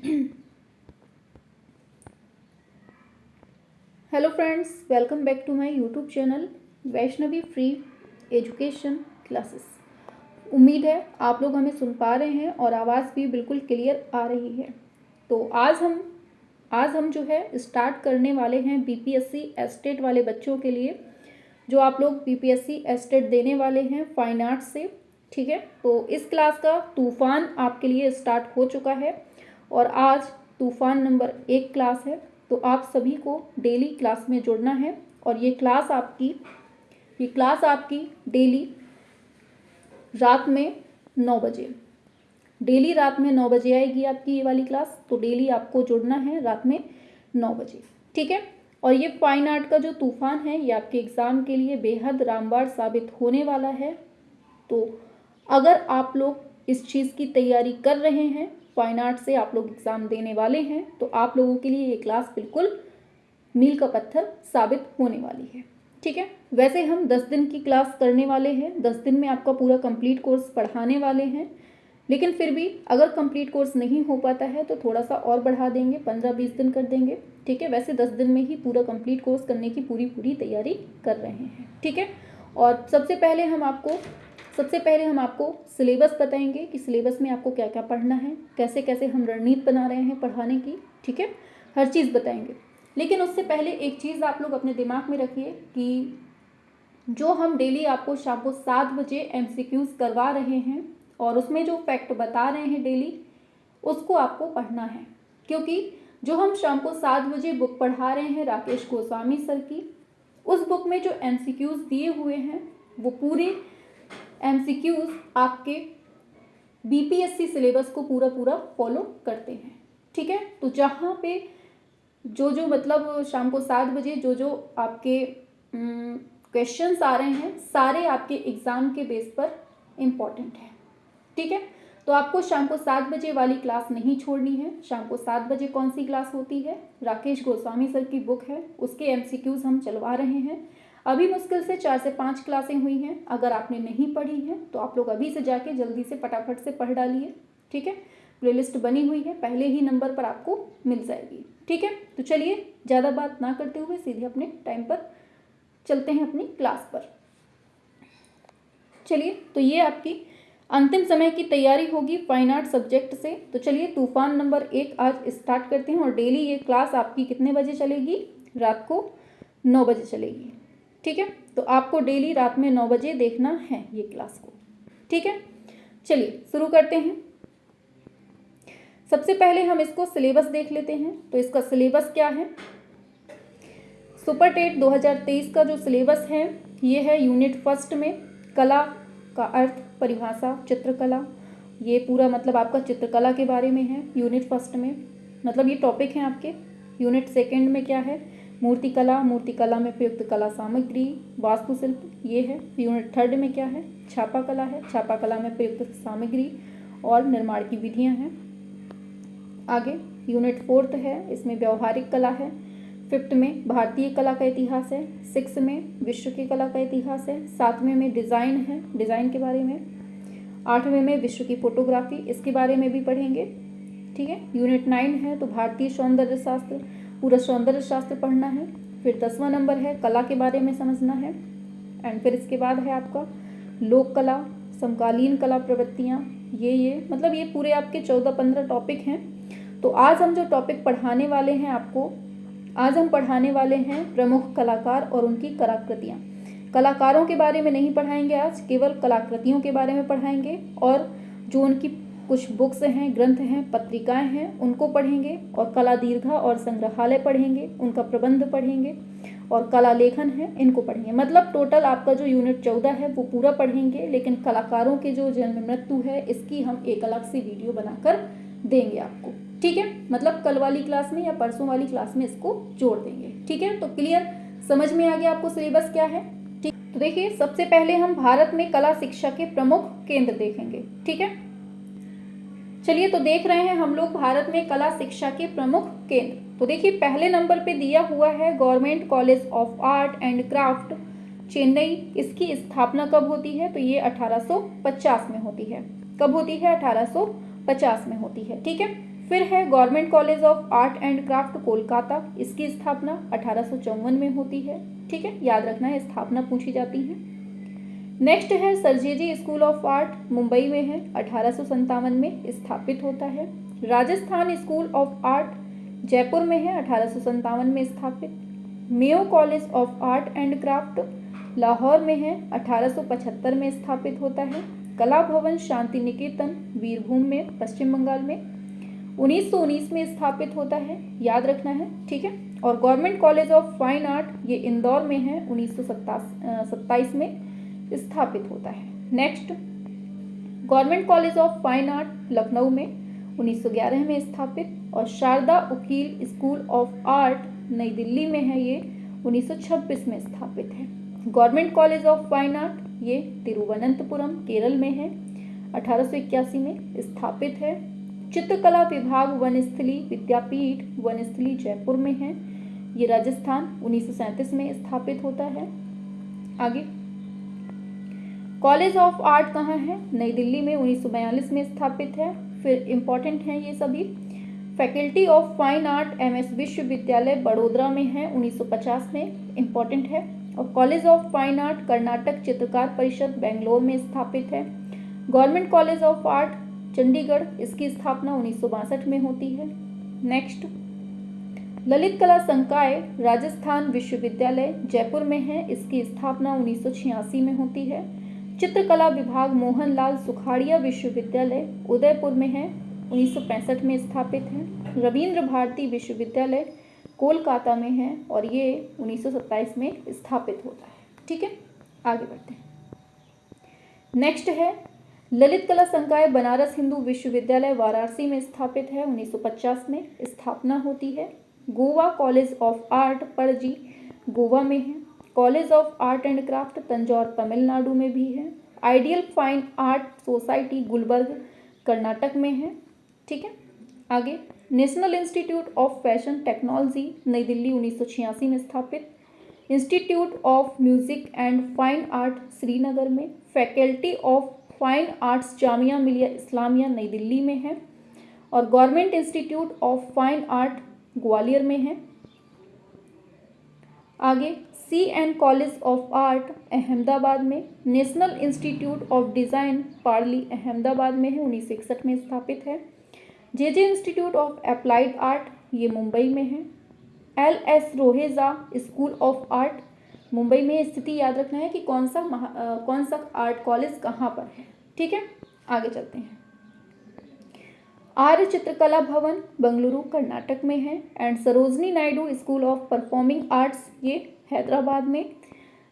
Hello friends, welcome back to my YouTube channel Vaishnavi free education classes. उम्मीद है आप लोग हमें सुन पा रहे हैं और आवाज़ भी बिल्कुल क्लियर आ रही है। तो आज हम जो है स्टार्ट करने वाले हैं बीपीएससी एस्टेट वाले बच्चों के लिए, जो आप लोग बीपीएससी एस्टेट देने वाले हैं फाइन आर्ट्स से। ठीक है, तो इस क्लास का तूफान आपके लिए स्टार्ट हो चुका है और आज तूफान नंबर 1 क्लास है। तो आप सभी को डेली क्लास में जुड़ना है और ये क्लास आपकी डेली रात में 9 बजे डेली रात में 9 बजे आएगी आपकी ये वाली क्लास। तो डेली आपको जुड़ना है रात में 9 बजे। ठीक है, और ये फाइन आर्ट का जो तूफान है ये आपके एग्ज़ाम के लिए बेहद रामबाण साबित होने वाला है। तो अगर आप लोग इस चीज़ की तैयारी कर रहे हैं, फाइन आर्ट से आप लोग एग्ज़ाम देने वाले हैं, तो आप लोगों के लिए ये क्लास बिल्कुल मील का पत्थर साबित होने वाली है। ठीक है, वैसे हम 10 दिन की क्लास करने वाले हैं, 10 दिन में आपका पूरा कंप्लीट कोर्स पढ़ाने वाले हैं। लेकिन फिर भी अगर कंप्लीट कोर्स नहीं हो पाता है तो थोड़ा सा और बढ़ा देंगे, 15-20 दिन कर देंगे। ठीक है, वैसे 10 दिन में ही पूरा कंप्लीट कोर्स करने की पूरी तैयारी कर रहे हैं। ठीक है, और सबसे पहले हम आपको सिलेबस बताएंगे कि सिलेबस में आपको क्या क्या पढ़ना है, कैसे कैसे हम रणनीति बना रहे हैं पढ़ाने की। ठीक है, हर चीज़ बताएंगे। लेकिन उससे पहले एक चीज़ आप लोग अपने दिमाग में रखिए कि जो हम डेली आपको शाम को 7 बजे एमसीक्यूज़ करवा रहे हैं और उसमें जो फैक्ट बता रहे हैं डेली, उसको आपको पढ़ना है। क्योंकि जो हम शाम को 7 बजे बुक पढ़ा रहे हैं राकेश गोस्वामी सर की, उस बुक में जो एमसीक्यूज़ दिए हुए हैं वो पूरे एमसीक्यूज़ आपके बीपीएससी सिलेबस को पूरा फॉलो करते हैं। ठीक है, तो जहाँ पे जो मतलब शाम को 7 बजे जो आपके क्वेश्चंस आ रहे हैं, सारे आपके एग्ज़ाम के बेस पर इम्पॉर्टेंट है। ठीक है, तो आपको शाम को 7 बजे वाली क्लास नहीं छोड़नी है। शाम को 7 बजे कौन सी क्लास होती है? राकेश गोस्वामी सर की बुक है, उसके एमसीक्यूज़ हम चलवा रहे हैं। अभी मुश्किल से 4 से 5 क्लासें हुई हैं। अगर आपने नहीं पढ़ी हैं तो आप लोग अभी से जाके जल्दी से फटाफट से पढ़ डालिए। ठीक है, प्लेलिस्ट बनी हुई है, पहले ही नंबर पर आपको मिल जाएगी। ठीक है, तो चलिए ज़्यादा बात ना करते हुए सीधे अपने टाइम पर चलते हैं अपनी क्लास पर। चलिए, तो ये आपकी अंतिम समय की तैयारी होगी फाइन आर्ट सब्जेक्ट से। तो चलिए तूफान नंबर 1 आज स्टार्ट करते हैं और डेली ये क्लास आपकी कितने बजे चलेगी? रात को 9 बजे चलेगी। ठीक है, तो आपको डेली रात में 9 बजे देखना है ये क्लास को। ठीक है, चलिए शुरू करते हैं। सबसे पहले हम इसको सिलेबस देख लेते हैं। तो इसका सिलेबस क्या है? सुपर टेट 2023 का जो सिलेबस है ये है यूनिट फर्स्ट में कला का अर्थ, परिभाषा, चित्रकला। ये पूरा मतलब आपका चित्रकला के बारे में है यूनिट फर्स्ट में, मतलब ये टॉपिक हैं आपके। यूनिट सेकंड में क्या है? मूर्तिकला, मूर्तिकला में प्रयुक्त कला सामग्री, वास्तुशिल्प ये है। यूनिट थर्ड में क्या है? छापा कला है, छापा कला में प्रयुक्त सामग्री और निर्माण की विधियाँ हैं। आगे यूनिट फोर्थ है, इसमें व्यवहारिक कला है। फिफ्थ में भारतीय कला का इतिहास है। सिक्स में विश्व की कला का इतिहास है। सातवें में डिज़ाइन है, डिज़ाइन के बारे में। आठवें में विश्व की फोटोग्राफी, इसके बारे में भी पढ़ेंगे। ठीक है, यूनिट 9 है तो भारतीय सौंदर्य शास्त्र, पूरा सौंदर्य शास्त्र पढ़ना है। फिर 10वां नंबर है कला के बारे में समझना है। एंड फिर इसके बाद है आपका लोक कला, समकालीन कला प्रवृत्तियाँ, ये मतलब ये पूरे आपके 14-15 टॉपिक हैं। तो आज हम जो टॉपिक पढ़ाने वाले हैं आपको, आज हम पढ़ाने वाले हैं प्रमुख कलाकार और उनकी कलाकृतियाँ। कलाकारों के बारे में नहीं पढ़ाएंगे आज, केवल कलाकृतियों के बारे में पढ़ाएंगे। और जो उनकी कुछ बुक्स हैं, ग्रंथ हैं, पत्रिकाएं हैं, उनको पढ़ेंगे। और कला दीर्घा और संग्रहालय पढ़ेंगे, उनका प्रबंध पढ़ेंगे। और कला लेखन है, इनको पढ़ेंगे। मतलब टोटल आपका जो यूनिट 14 है वो पूरा पढ़ेंगे। लेकिन कलाकारों के जो जन्म मृत्यु है इसकी हम एक अलग से वीडियो बनाकर देंगे आपको। ठीक है, मतलब कल वाली क्लास में या परसों वाली क्लास में इसको जोड़ देंगे। ठीक है, तो क्लियर समझ में आ गया आपको सिलेबस क्या है? ठीक, तो देखिए सबसे पहले हम भारत में कला शिक्षा के प्रमुख केंद्र देखेंगे। ठीक है, चलिए तो देख रहे हैं हम लोग भारत में कला शिक्षा के प्रमुख केंद्र। तो देखिए पहले नंबर पे दिया हुआ है government College of Art and craft Chennai. इसकी स्थापना कब होती है? तो ये 1850 में होती है। कब होती है? 1850 में होती है। ठीक है, फिर है government College of Art and craft Kolkata, इसकी स्थापना 1854 में होती है। ठीक है, याद रखना है, स्थापना पूछी जाती है। नेक्स्ट है सरजेजी स्कूल ऑफ आर्ट, मुंबई में है, 1857 में स्थापित होता है। Rajasthan school of art Jaipur में है, 1857 में स्थापित। Mayo college of Art and craft Lahore में है, 1875 में स्थापित होता है। कला भवन शांति निकेतन वीरभूम में पश्चिम बंगाल में 1919 में स्थापित होता है, याद रखना है। ठीक है, और government College of Fine art ये इंदौर में है, 1927 में स्थापित होता है। Next government College of Fine art Lucknow में 1911 में स्थापित, और शारदा उकील स्कूल ऑफ आर्ट नई दिल्ली में है, ये 1926 में स्थापित है। Government College of Fine art ये तिरुवनंतपुरम केरल में है, 1881 में स्थापित है। चित्रकला विभाग वनस्थली विद्यापीठ वनस्थली जयपुर में है, ये राजस्थान 1937 में स्थापित होता है। आगे कॉलेज ऑफ आर्ट कहाँ है? नई दिल्ली में 1942 में स्थापित है। फिर इम्पॉर्टेंट हैं ये सभी। Faculty of Fine art MS विश्वविद्यालय बड़ोदरा में है, 1950 में, इम्पॉर्टेंट है। और college of Fine art Karnataka चित्रकार परिषद बेंगलोर में स्थापित है। Government College of art Chandigarh, इसकी स्थापना 1962 में होती है। नेक्स्ट ललित कला संकाय राजस्थान विश्वविद्यालय जयपुर में है, इसकी स्थापना 1986 में होती है। चित्रकला विभाग मोहनलाल सुखाड़िया विश्वविद्यालय उदयपुर में है, 1965 में स्थापित है। रविंद्र भारती विश्वविद्यालय कोलकाता में है और ये 1927 में स्थापित होता है। ठीक है, आगे बढ़ते हैं। नेक्स्ट है ललित कला संकाय बनारस हिंदू विश्वविद्यालय वाराणसी में स्थापित है, 1950 में स्थापना होती है। Goa College of Art Panaji Goa में है। College of Art and Craft Tanjore Tamil Nadu में भी है। Ideal Fine Art Society Gulbarga Karnataka में है। ठीक है, आगे National Institute of Fashion Technology Nai Delhi 1986 में स्थापित। Institute of Music and Fine Art Srinagar में। Faculty of Fine Arts Jamia Millia Islamia Nai Delhi में है। और Government Institute of Fine Art Gwalior में है। आगे CN College of Art Ahmedabad में। National Institute of Design Paldi Ahmedabad में है, 1961 में स्थापित है। JJ Institute of Applied Art ये मुंबई में है। LS Raheja School of Art Mumbai में स्थिति, याद रखना है कि कौन सा आर्ट कॉलेज कहाँ पर है। ठीक है, आगे चलते हैं। आर्य चित्रकला भवन बेंगलुरु कर्नाटक में है। And Sarojini Naidu school of performing arts ये हैदराबाद में।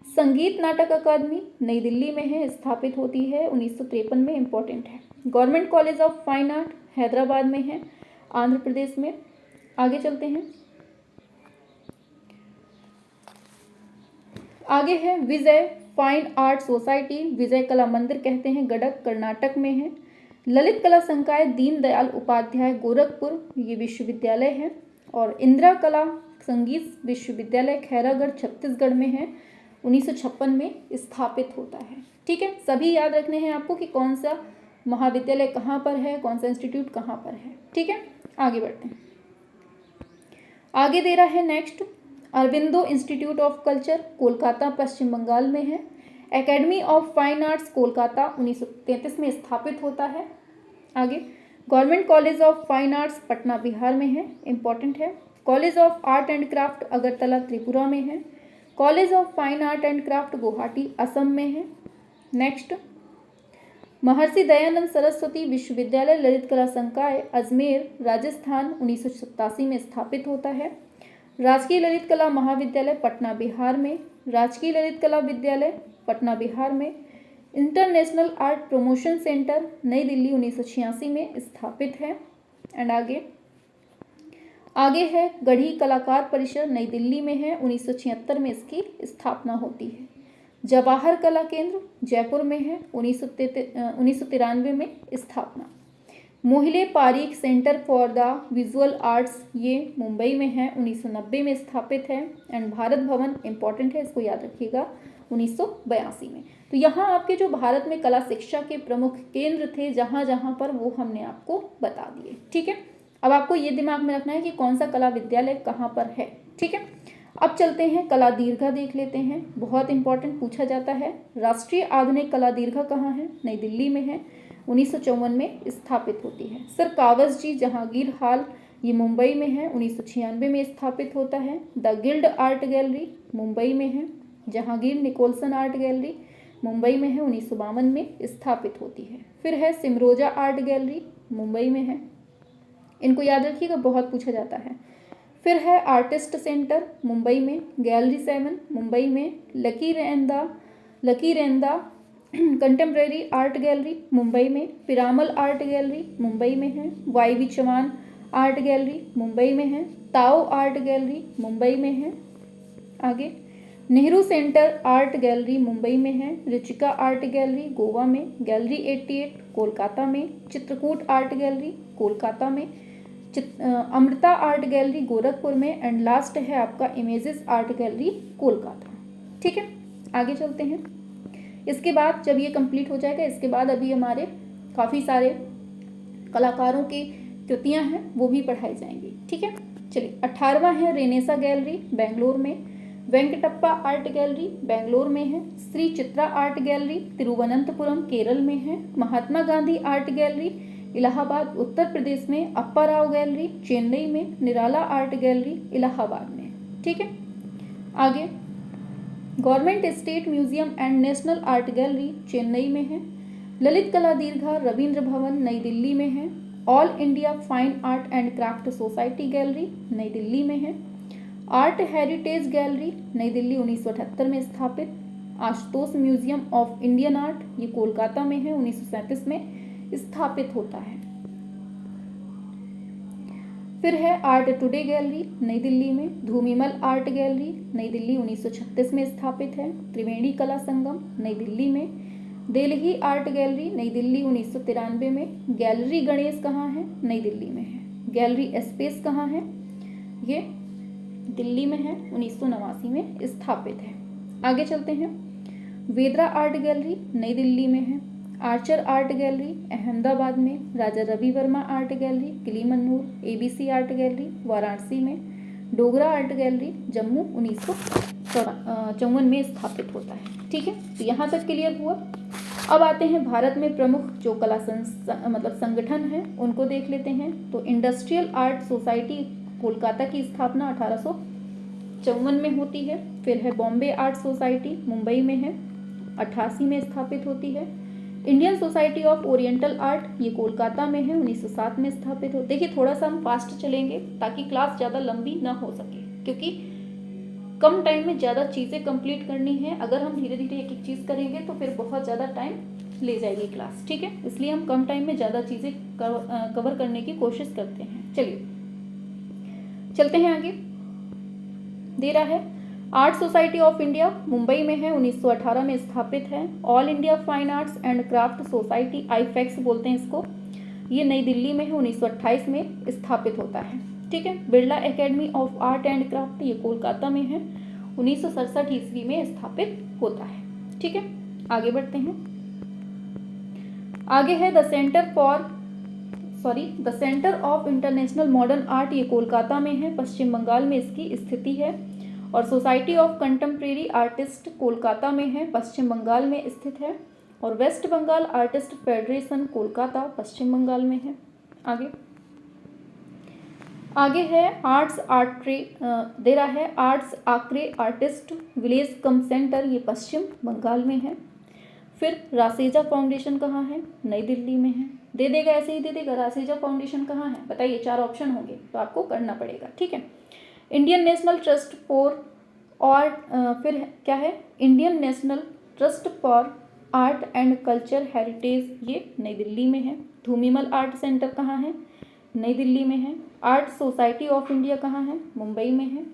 संगीत नाटक अकादमी नई दिल्ली में है, स्थापित होती है 1953 में, इम्पोर्टेंट है। Government College of Fine art Hyderabad में है, आंध्र प्रदेश में। आगे चलते हैं। आगे है विजय फाइन आर्ट सोसाइटी, विजय कला मंदिर कहते हैं, गडक कर्नाटक में है। ललित कला संकाय दीनदयाल उपाध्याय गोरखपुर ये विश्वविद्यालय है। और इंदिरा कला संगीत विश्वविद्यालय खैरागढ़ छत्तीसगढ़ में है, 1956 में स्थापित होता है। ठीक है, सभी याद रखने हैं आपको कि कौन सा महाविद्यालय कहाँ पर है, कौन सा इंस्टीट्यूट कहाँ पर है। ठीक है, आगे बढ़ते हैं। आगे दे रहा है next Aurobindo Institute of Culture Kolkata Paschim Bengal में है। Academy of Fine Arts Kolkata 1933 में स्थापित होता है। आगे Government College of Fine Arts Patna Bihar में है, इम्पॉर्टेंट है। College of Art and Craft Agartala Tripura में है। College of Fine Art and Craft Guwahati Assam में है। नेक्स्ट महर्षि दयानंद सरस्वती विश्वविद्यालय ललित कला संकाय अजमेर राजस्थान 1987 में स्थापित होता है। राजकीय ललित कला महाविद्यालय पटना बिहार में। राजकीय ललित कला विद्यालय पटना बिहार में। इंटरनेशनल आर्ट प्रमोशन सेंटर नई दिल्ली 1986 में स्थापित है। एंड आगे है गढ़ी कलाकार परिषद नई दिल्ली में है, 1976 में इसकी स्थापना होती है। जवाहर कला केंद्र जयपुर में है, 1993 में स्थापना। Mohile Parikh centre for the visual arts ये मुंबई में है, 1990 में स्थापित है। एंड भारत भवन इम्पॉर्टेंट है, इसको याद रखिएगा, 1982 में। तो यहाँ आपके जो भारत में कला शिक्षा के प्रमुख केंद्र थे जहाँ जहाँ पर, वो हमने आपको बता दिए। ठीक है, अब आपको ये दिमाग में रखना है कि कौन सा कला विद्यालय कहाँ पर है, ठीक है। अब चलते हैं कला दीर्घा देख लेते हैं, बहुत इंपॉर्टेंट पूछा जाता है। राष्ट्रीय आधुनिक कला दीर्घा कहाँ है? नई दिल्ली में है, 1954 में स्थापित होती है। सर कावस जी जहांगीर हॉल, ये मुंबई में है, 1996 में स्थापित होता है। The guild art gallery Mumbai में है। Jehangir Nicholson art gallery Mumbai में है, 1952 में स्थापित होती है। फिर है सिमरोजा आर्ट गैलरी, मुंबई में है, इनको याद रखिएगा, बहुत पूछा जाता है। फिर है आर्टिस्ट सेंटर मुंबई में, गैलरी 7 मुंबई में, लकी रेंदा कंटेम्प्रेरी आर्ट गैलरी मुंबई में, पिरामल आर्ट गैलरी मुंबई में है, Y Chauhan Art gallery Mumbai में है, ताओ आर्ट गैलरी मुंबई में है। आगे Nehru Centre Art gallery Mumbai में है, रुचिका आर्ट गैलरी गोवा में, गैलरी 88 कोलकाता में, चित्रकूट आर्ट गैलरी कोलकाता में, अमृता आर्ट गैलरी गोरखपुर में, एंड लास्ट है आपका इमेजेस आर्ट गैलरी कोलकाता, ठीक है। आगे चलते हैं। इसके बाद जब ये कंप्लीट हो जाएगा, इसके बाद अभी हमारे काफ़ी सारे कलाकारों की कृतियाँ हैं वो भी पढ़ाई जाएंगी, ठीक है। चलिए 18वां है रेनेसा गैलरी बेंगलोर में, वेंकटप्पा आर्ट गैलरी बेंगलोर में है, श्री चित्रा आर्ट गैलरी तिरुवनंतपुरम केरल में है, महात्मा गांधी आर्ट गैलरी इलाहाबाद उत्तर प्रदेश में, अप्पा राव गैलरी चेन्नई में, निराला आर्ट गैलरी इलाहाबाद में, ठीक है। आगे government state museum and national art gallery Chennai में है, ललित कला दीर्घा रविंद्र भवन नई दिल्ली में है, all India fine Art and craft society gallery नई दिल्ली में है, आर्ट हेरिटेज गैलरी नई दिल्ली 1978 में स्थापित, Ashutosh museum of Indian art ये कोलकाता में है, 1937 में स्थापित होता है। फिर है आर्ट टुडे गैलरी नई दिल्ली में, धूमिमल आर्ट गैलरी नई दिल्ली 1936 में स्थापित है, त्रिवेणी कला संगम नई दिल्ली में, दिल्ली आर्ट गैलरी नई दिल्ली 1993 में, गैलरी गणेश कहाँ है? नई दिल्ली में है, गैलरी स्पेस कहाँ है? ये दिल्ली में है, 1989 में स्थापित है। आगे चलते हैं। वेदरा आर्ट गैलरी नई दिल्ली में है, आर्चर आर्ट गैलरी अहमदाबाद में, Raja Ravi Varma Art Gallery Kilimanoor, ABC Art Gallery Varanasi में, डोगरा आर्ट गैलरी जम्मू 1954 में स्थापित होता है, ठीक है। तो यहाँ तक क्लियर हुआ। अब आते हैं भारत में प्रमुख जो कला संगठन हैं उनको देख लेते हैं। तो इंडस्ट्रियल आर्ट सोसाइटी कोलकाता की स्थापना 1854 में होती है। फिर है बॉम्बे आर्ट सोसाइटी मुंबई में है, 88 में स्थापित होती है। Indian society of oriental art ये कोलकाता में है, 1907 में स्थापित हो। देखिए थोड़ा सा हम फास्ट चलेंगे ताकि क्लास ज़्यादा लंबी ना हो सके, क्योंकि कम टाइम में ज़्यादा चीज़ें कंप्लीट करनी है। अगर हम धीरे धीरे एक एक चीज़ करेंगे तो फिर बहुत ज़्यादा टाइम ले जाएगी क्लास, ठीक है। इसलिए हम कम टाइम में ज़्यादा चीज़ें कवर करने की कोशिश करते हैं। चलिए चलते हैं आगे। दे रहा है art society of India Mumbai में है, 1918 में स्थापित है। All India fine arts and craft society AIFACS बोलते हैं इसको, ये नई दिल्ली में है, 1928 में स्थापित होता है, ठीक है। Birla academy of Art and craft ये कोलकाता में है, 1967 ईस्वी में स्थापित होता है, ठीक है। आगे बढ़ते हैं। आगे है the centre of international modern art, ये कोलकाता में है, पश्चिम बंगाल में इसकी स्थिति है। और Society of Contemporary Artist Kolkata में है, पश्चिम बंगाल में स्थित है। और West Bengal Artist Federation Kolkata Paschim Bengal में है। आगे है दे रहा है Arts Acre Artist Village cum Centre, ये पश्चिम बंगाल में है। फिर रासेजा फाउंडेशन कहाँ है? नई दिल्ली में है। दे देगा, ऐसे ही दे देगा। रासेजा फाउंडेशन कहाँ है बताइए, 4 ऑप्शन होंगे तो आपको करना पड़ेगा, ठीक है। Indian national trust for art, फिर क्या है? Indian national trust for art and culture heritage, ये नई दिल्ली में है। धूमिमल आर्ट सेंटर कहाँ है? नई दिल्ली में है। आर्ट सोसाइटी ऑफ इंडिया कहाँ है? मुंबई में है।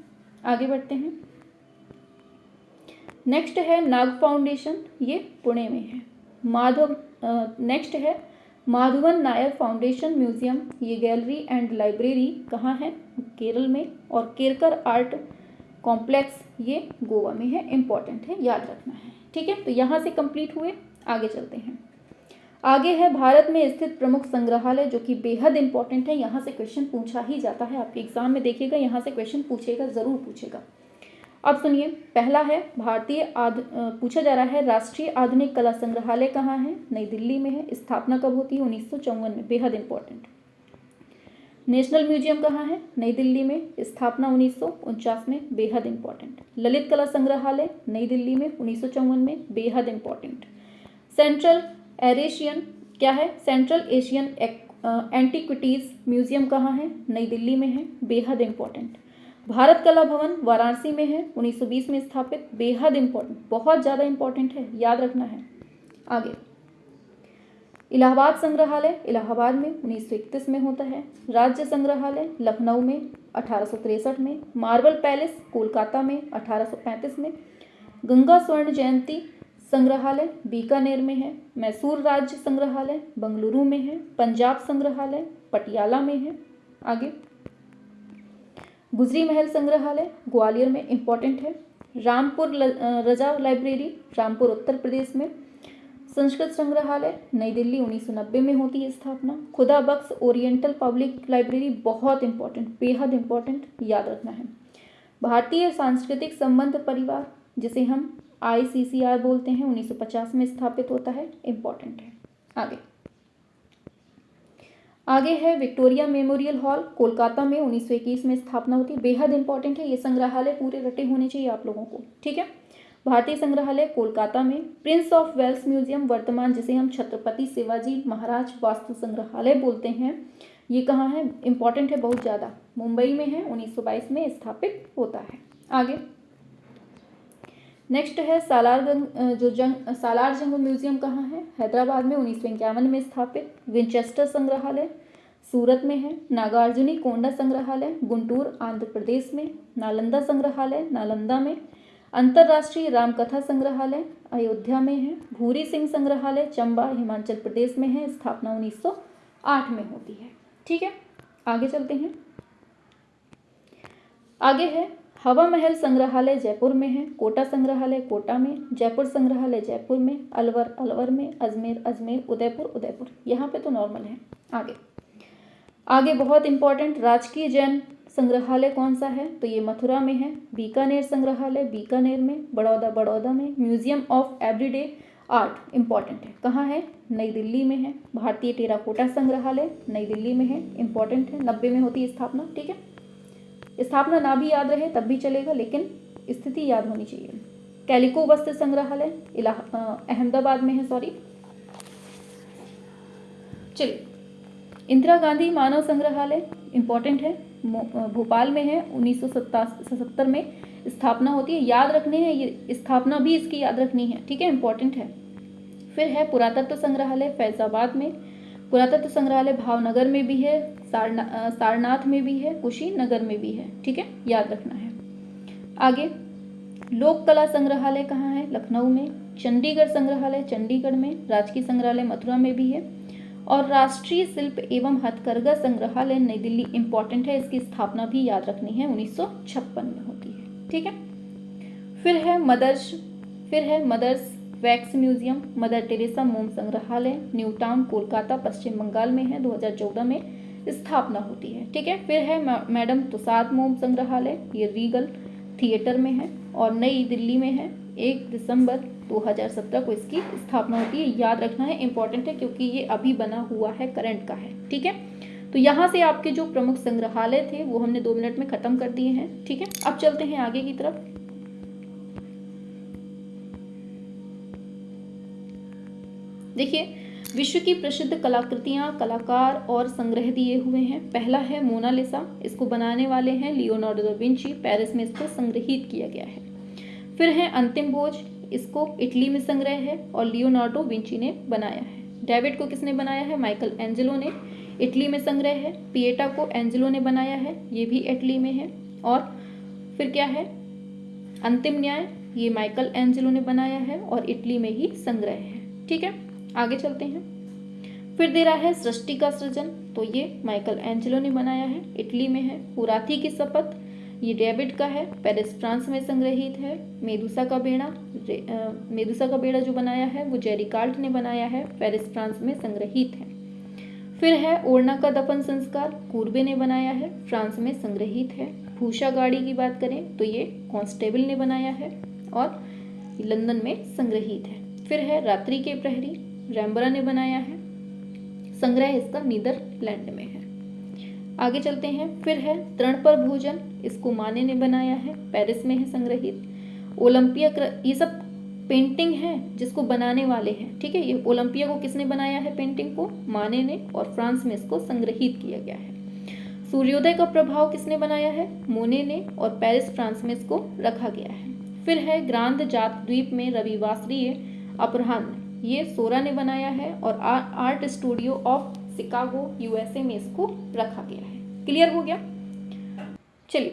आगे बढ़ते हैं। नेक्स्ट है नाग फाउंडेशन, ये पुणे में है। नेक्स्ट है माधवन नायर फाउंडेशन म्यूजियम, ये गैलरी एंड लाइब्रेरी कहाँ है? केरल में। और केरकर आर्ट कॉम्प्लेक्स ये गोवा में है। इंपॉर्टेंट है, याद रखना है, ठीक है। तो यहाँ से कंप्लीट हुए, आगे चलते हैं। आगे है भारत में स्थित प्रमुख संग्रहालय, जो कि बेहद इंपॉर्टेंट है, यहाँ से क्वेश्चन पूछा ही जाता है, आपके एग्जाम में देखिएगा, यहाँ से क्वेश्चन पूछेगा, जरूर पूछेगा। अब सुनिए, पहला है पूछा जा रहा है राष्ट्रीय आधुनिक कला संग्रहालय कहाँ है? नई दिल्ली में है। स्थापना कब होती है? 1954 में, बेहद इंपॉर्टेंट। नेशनल म्यूजियम कहाँ है? नई दिल्ली में। स्थापना 1949 में, बेहद इंपॉर्टेंट। ललित कला संग्रहालय नई दिल्ली में 1954 में, बेहद important. Central Asian antiquities museum कहाँ है? नई दिल्ली में है, बेहद इंपॉर्टेंट। भारत कला भवन वाराणसी में है, 1920 में स्थापित, बेहद इंपॉर्टेंट, बहुत ज़्यादा इंपॉर्टेंट है, याद रखना है। आगे इलाहाबाद संग्रहालय इलाहाबाद में 1931 में होता है। राज्य संग्रहालय लखनऊ में 1863 में। मार्बल पैलेस कोलकाता में 1835 में। गंगा स्वर्ण जयंती संग्रहालय बीकानेर में है। मैसूर राज्य संग्रहालय बंगलुरु में है। पंजाब संग्रहालय पटियाला में है। आगे गुजरी महल संग्रहालय ग्वालियर में, इंपॉर्टेंट है। रामपुर रजा लाइब्रेरी रामपुर उत्तर प्रदेश में। संस्कृत संग्रहालय नई दिल्ली 1990 में होती है स्थापना। खुदा बख्श ओरिएंटल पब्लिक लाइब्रेरी, बहुत इंपॉर्टेंट, बेहद इंपॉर्टेंट, याद रखना है। भारतीय सांस्कृतिक संबंध परिवार, जिसे हम ICCR बोलते हैं, 1950 में स्थापित होता है, इंपॉर्टेंट है। आगे है विक्टोरिया मेमोरियल हॉल कोलकाता में 1921 में स्थापना होती है, बेहद इंपॉर्टेंट है। ये संग्रहालय पूरे रटे होने चाहिए आप लोगों को, ठीक है। भारतीय संग्रहालय कोलकाता में। प्रिंस ऑफ वेल्स म्यूजियम वर्तमान, जिसे हम छत्रपति शिवाजी महाराज वास्तु संग्रहालय बोलते हैं, ये कहाँ है? इंपॉर्टेंट है बहुत ज़्यादा, मुंबई में है, 1922 में स्थापित होता है। आगे नेक्स्ट है सालार जंग म्यूजियम कहाँ है? हैदराबाद में, 1951 में स्थापित। विंचेस्टर संग्रहालय सूरत में है। नागार्जुनी कोंडा संग्रहालय गुंटूर आंध्र प्रदेश में। नालंदा संग्रहालय नालंदा में। अंतर्राष्ट्रीय रामकथा संग्रहालय अयोध्या में है। भूरी सिंह संग्रहालय चंबा हिमाचल प्रदेश में है। स्थापना 1908 में होती है, ठीक है। आगे चलते हैं। आगे है हवा महल संग्रहालय जयपुर में है। कोटा संग्रहालय कोटा में। जयपुर संग्रहालय जयपुर में। अलवर में। अजमेर उदयपुर, यहाँ पे तो नॉर्मल है। आगे बहुत इंपॉर्टेंट, राजकीय जैन संग्रहालय कौन सा है? तो ये मथुरा में है। बीकानेर संग्रहालय बीकानेर में। बड़ौदा में। Museum of everyday art, important है, कहाँ है? नई दिल्ली में है। भारतीय टेराकोटा संग्रहालय नई दिल्ली में है, इंपॉर्टेंट है, 90 में होती है स्थापना, ठीक है। स्थापना ना भी याद रहे तब भी चलेगा, लेकिन स्थिति याद होनी चाहिए। कैलिको वस्त्र संग्रहालय अहमदाबाद में है, चलिए। इंदिरा गांधी मानव संग्रहालय इंपॉर्टेंट है, भोपाल में है, 1977 में स्थापना होती है, याद रखने हैं, ये स्थापना भी इसकी याद रखनी है, ठीक है, इंपॉर्टेंट है। फिर है पुरातत्व संग्रहालय फैजाबाद में। पुरातत्व संग्रहालय भावनगर में भी है, सारनाथ में भी है, कुशीनगर में भी है, ठीक है, याद रखना है। आगे लोक कला संग्रहालय कहाँ है? लखनऊ में। चंडीगढ़ संग्रहालय चंडीगढ़ में। राजकीय संग्रहालय मथुरा में भी है। और राष्ट्रीय शिल्प एवं हथकरघा संग्रहालय नई दिल्ली, इंपॉर्टेंट है, इसकी स्थापना भी याद रखनी है, 1956 में होती है, ठीक है। फिर है mother's wax museum, mother Teresa मोम संग्रहालय न्यू टाउन कोलकाता पश्चिम बंगाल में है, 2014 में स्थापना होती है, ठीक है। फिर है मैडम तुसाद मोम संग्रहालय, ये रीगल थिएटर में है और नई दिल्ली में है। 1 दिसंबर 2017 को इसकी स्थापना होती है, याद रखना है, इंपॉर्टेंट है, क्योंकि ये अभी बना हुआ है, करंट का है, ठीक है। तो यहाँ से आपके जो प्रमुख संग्रहालय थे वो हमने 2 मिनट में खत्म कर दिए हैं, ठीक है। अब चलते हैं आगे की तरफ। देखिए, विश्व की प्रसिद्ध कलाकृतियाँ, कलाकार और संग्रह दिए हुए हैं। पहला है मोनालिसा, इसको बनाने वाले हैं लियोनार्डो दा विंची, पेरिस में इसको संग्रहित किया गया है। फिर है अंतिम भोज, इसको इटली में संग्रह है और लियोनार्डो विंची ने बनाया है। डेविड को किसने बनाया है? माइकल एंजेलो ने, इटली में संग्रह है। पिएटा को एंजेलो ने बनाया है, ये भी इटली में है। और फिर क्या है? अंतिम न्याय, ये माइकल एंजेलो ने बनाया है और इटली में ही संग्रह है, ठीक है। आगे चलते हैं। फिर दे रहा है सृष्टि का सृजन, तो ये माइकल एंजेलो ने बनाया है, इटली में है। हुराती की शपथ, ये डेविड का है, पेरिस फ्रांस में संग्रहित है। मेदुसा का बेड़ा जो बनाया है वो जेरी कार्ट ने बनाया है, पेरिस फ्रांस में संग्रहित है। फिर है ओरना का दफन संस्कार, कूर्बे ने बनाया है, फ्रांस में संग्रहित है। भूषा गाड़ी की बात करें तो ये कॉन्स्टेबल ने बनाया है और लंदन में संग्रहित है। फिर है रात्रि के प्रहरी, रैम्बरा ने बनाया है, संग्रह इसका नीदरलैंड में है। आगे चलते हैं। फिर है तृण पर भोजन, इसको माने ने बनाया है, पेरिस में है संग्रहित। ओलंपिया, ये सब पेंटिंग है जिसको बनाने वाले हैं, ठीक है। ये ओलंपिया को किसने बनाया है, पेंटिंग को माने ने, और फ्रांस में इसको संग्रहित किया गया है। सूर्योदय का प्रभाव किसने बनाया है, मोने ने, और पेरिस फ्रांस में इसको रखा गया है। फिर है ग्रांद जात द्वीप में रविवासरीय अपराह्न, ये सोरा ने बनाया है और art studio of Chicago USA में इसको रखा गया है। क्लियर हो गया। चलिए,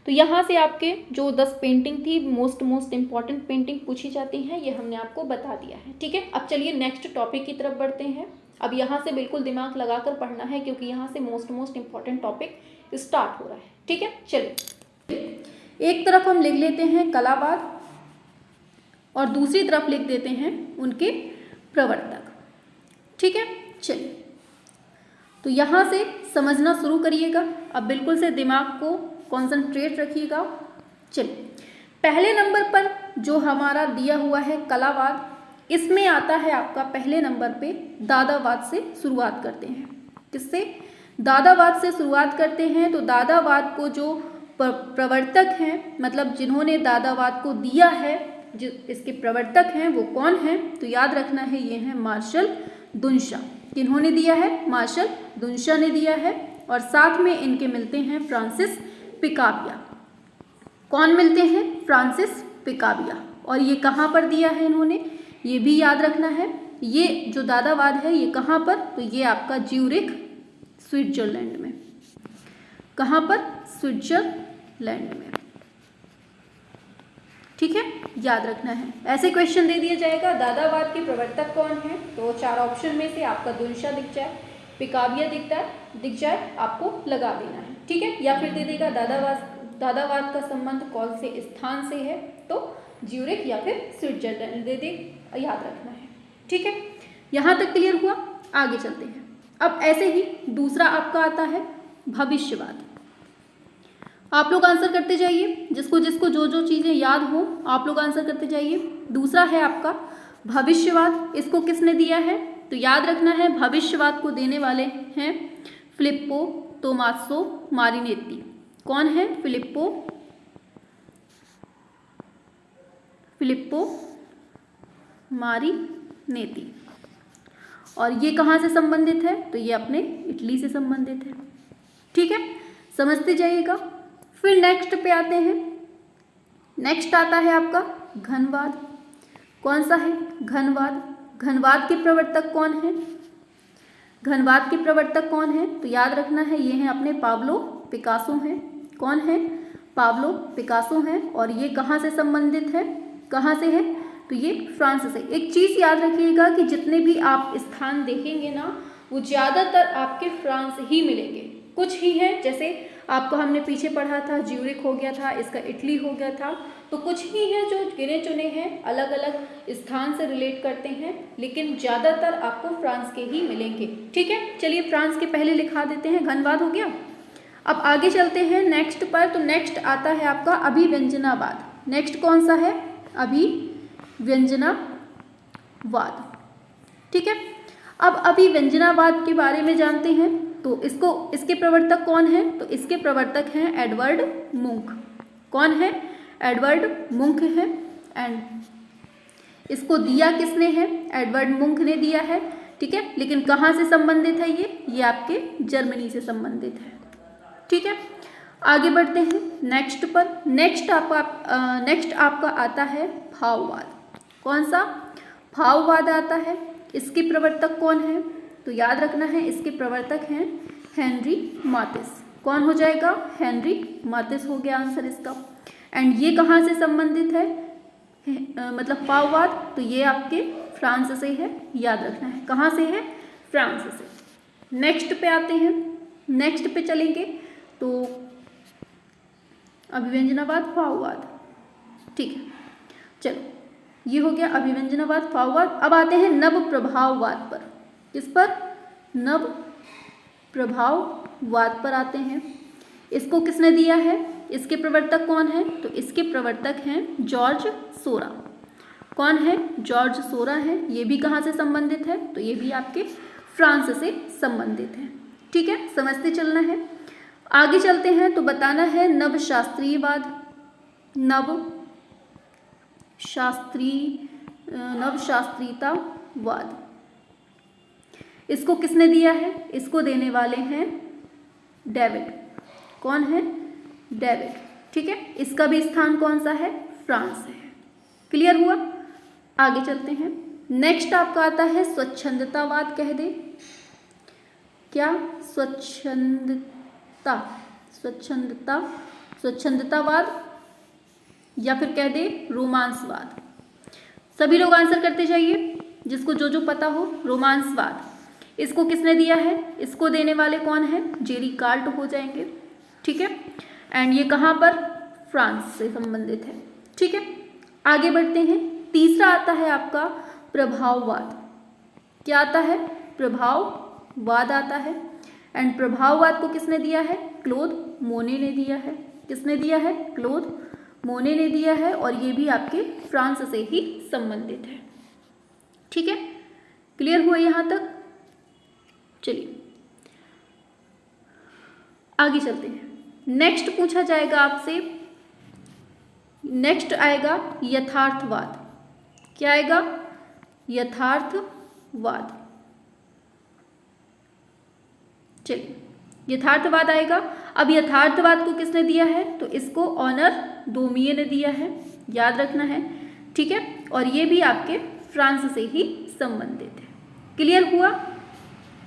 तो यहाँ से आपके जो 10 पेंटिंग थी, मोस्ट इंपॉर्टेंट पेंटिंग पूछी जाती हैं, ये हमने आपको बता दिया है, ठीक है। अब चलिए नेक्स्ट टॉपिक की तरफ बढ़ते हैं। अब यहाँ से बिल्कुल दिमाग लगाकर पढ़ना है क्योंकि यहाँ से मोस्ट इंपॉर्टेंट टॉपिक स्टार्ट हो रहा है, ठीक है। चलिए, एक तरफ हम लिख लेते हैं कलावाद और दूसरी तरफ लिख देते हैं उनके प्रवर्तक, ठीक है। चलिए, तो यहाँ से समझना शुरू करिएगा। अब बिल्कुल से दिमाग को कॉन्सेंट्रेट रखिएगा। चलिए, पहले नंबर पर जो हमारा दिया हुआ है कलावाद, इसमें आता है आपका पहले नंबर पे दादावाद से शुरुआत करते हैं। किससे? दादावाद से शुरुआत करते हैं। तो दादावाद को जो प्रवर्तक हैं, मतलब जिन्होंने दादावाद को दिया है, जो इसके प्रवर्तक हैं वो कौन हैं, तो याद रखना है ये हैं मार्शल दुनशा। किन्होंने दिया है? मार्शल दुनशा ने दिया है। और साथ में इनके मिलते हैं फ्रांसिस पिकाबिया। कौन मिलते हैं? फ्रांसिस पिकाबिया। और ये कहाँ पर दिया है इन्होंने, ये भी याद रखना है। ये जो दादावाद है ये कहाँ पर, तो ये आपका ज्यूरिख स्विट्जरलैंड में। कहाँ पर? स्विट्जरलैंड में, ठीक है, याद रखना है। ऐसे क्वेश्चन दे दिया जाएगा, दादावाद के प्रवर्तक कौन है, तो 4 ऑप्शन में से आपका दुनशा दिख जाए, पिकाबिया दिख जाए, आपको लगा देना है, ठीक है। या फिर दे देगा दादावाद का संबंध कौन से स्थान से है, तो ज्यूरिख या फिर स्विट्जरलैंड दे दे, याद रखना है, ठीक है। यहाँ तक क्लियर हुआ। आगे चलते हैं। अब ऐसे ही दूसरा आपका आता है भविष्यवाद। आप लोग आंसर करते जाइए, जिसको जिसको जो जो चीज़ें याद हो आप लोग आंसर करते जाइए। दूसरा है आपका भविष्यवाद। इसको किसने दिया है, तो याद रखना है भविष्यवाद को देने वाले हैं फिलिप्पो तोमासो मारिनेत्ती। कौन है? फिलिप्पो मारिनेत्ती। और ये कहाँ से संबंधित है, तो ये अपने इटली से संबंधित है, ठीक है, समझते जाइएगा। फिर नेक्स्ट पे आते हैं। नेक्स्ट आता है आपका घनवाद। कौन सा है? घनवाद। घनवाद के प्रवर्तक कौन है? घनवाद के प्रवर्तक कौन है, तो याद रखना है ये हैं अपने पाब्लो पिकासो हैं। कौन है? पाब्लो पिकासो हैं। और ये कहाँ से संबंधित है, कहाँ से है, तो ये फ्रांस से। एक चीज़ याद रखिएगा कि जितने भी आप स्थान देखेंगे ना, वो ज़्यादातर आपके फ्रांस ही मिलेंगे। कुछ ही है, जैसे आपको हमने पीछे पढ़ा था ज्यूरिख हो गया था, इसका इटली हो गया था, तो कुछ ही है जो गिने चुने हैं, अलग अलग स्थान से रिलेट करते हैं, लेकिन ज़्यादातर आपको फ्रांस के ही मिलेंगे, ठीक है। चलिए, फ्रांस के पहले लिखा देते हैं, घनवाद हो गया। अब आगे चलते हैं नेक्स्ट पर। तो नेक्स्ट आता है आपका अभिव्यंजनावाद। नेक्स्ट कौन सा है? अभिव्यंजनावाद, ठीक है। अब अभिव्यंजनावाद के बारे में जानते हैं। तो इसके प्रवर्तक कौन है, तो इसके प्रवर्तक हैं एडवर्ड मुंक। कौन है? एडवर्ड मुंक है। एंड इसको दिया किसने है? एडवर्ड मुंक ने दिया है, ठीक है। लेकिन कहाँ से संबंधित है ये आपके जर्मनी से संबंधित है, ठीक है। आगे बढ़ते हैं नेक्स्ट पर। नेक्स्ट आपका आता है भाववाद। कौन सा? भाववाद आता है। इसके प्रवर्तक कौन है, तो याद रखना है इसके प्रवर्तक हैं हेनरी मातिस। कौन हो जाएगा? हेनरी मातिस हो गया आंसर इसका। एंड ये कहाँ से संबंधित है, मतलब भाववाद, तो ये आपके फ्रांस से है, याद रखना है। कहाँ से है? फ्रांस से। नेक्स्ट पे आते हैं। नेक्स्ट पे चलेंगे तो अभिव्यंजनावाद, भाववाद। ठीक है, चलो ये हो गया अभिव्यंजनावाद, भाववाद। अब आते हैं नव प्रभाववाद पर। किस पर? नव प्रभाववाद पर आते हैं। इसको किसने दिया है? इसके प्रवर्तक कौन है? तो इसके प्रवर्तक हैं जॉर्ज सोरा। कौन है? जॉर्ज सोरा है। ये भी कहाँ से संबंधित है? तो ये भी आपके फ्रांस से संबंधित है। ठीक है, समझते चलना है। आगे चलते हैं तो बताना है नवशास्त्रीयवाद। नवशास्त्रीयतावाद, इसको किसने दिया है? इसको देने वाले हैं डेविड। कौन है? डेविड। ठीक है, इसका भी स्थान कौन सा है? फ्रांस है। क्लियर हुआ? आगे चलते हैं। नेक्स्ट आपका आता है स्वच्छंदतावाद। कह दे क्या? स्वच्छंदतावाद, या फिर कह दे रोमांसवाद। सभी लोग आंसर करते जाइए, जिसको जो जो पता हो। रोमांसवाद, इसको किसने दिया है? इसको देने वाले कौन है? जेरी कार्ट हो जाएंगे। ठीक है, एंड ये कहाँ पर? फ्रांस से संबंधित है। ठीक है, आगे बढ़ते हैं। तीसरा आता है आपका प्रभाववाद। क्या आता है? प्रभाववाद आता है। एंड प्रभाववाद को किसने दिया है? क्लोद मोने ने दिया है। किसने दिया है? क्लोद मोने ने दिया है, और ये भी आपके फ्रांस से ही संबंधित है। ठीक है, क्लियर हुआ यहाँ तक? चलिए आगे चलते हैं। नेक्स्ट पूछा जाएगा आपसे, नेक्स्ट आएगा यथार्थवाद। क्या आएगा? यथार्थवाद। चलिए, यथार्थवाद आएगा। अब यथार्थवाद को किसने दिया है? तो इसको ऑनर डोमिये ने दिया है, याद रखना है। ठीक है, और ये भी आपके फ्रांस से ही संबंधित है। क्लियर हुआ?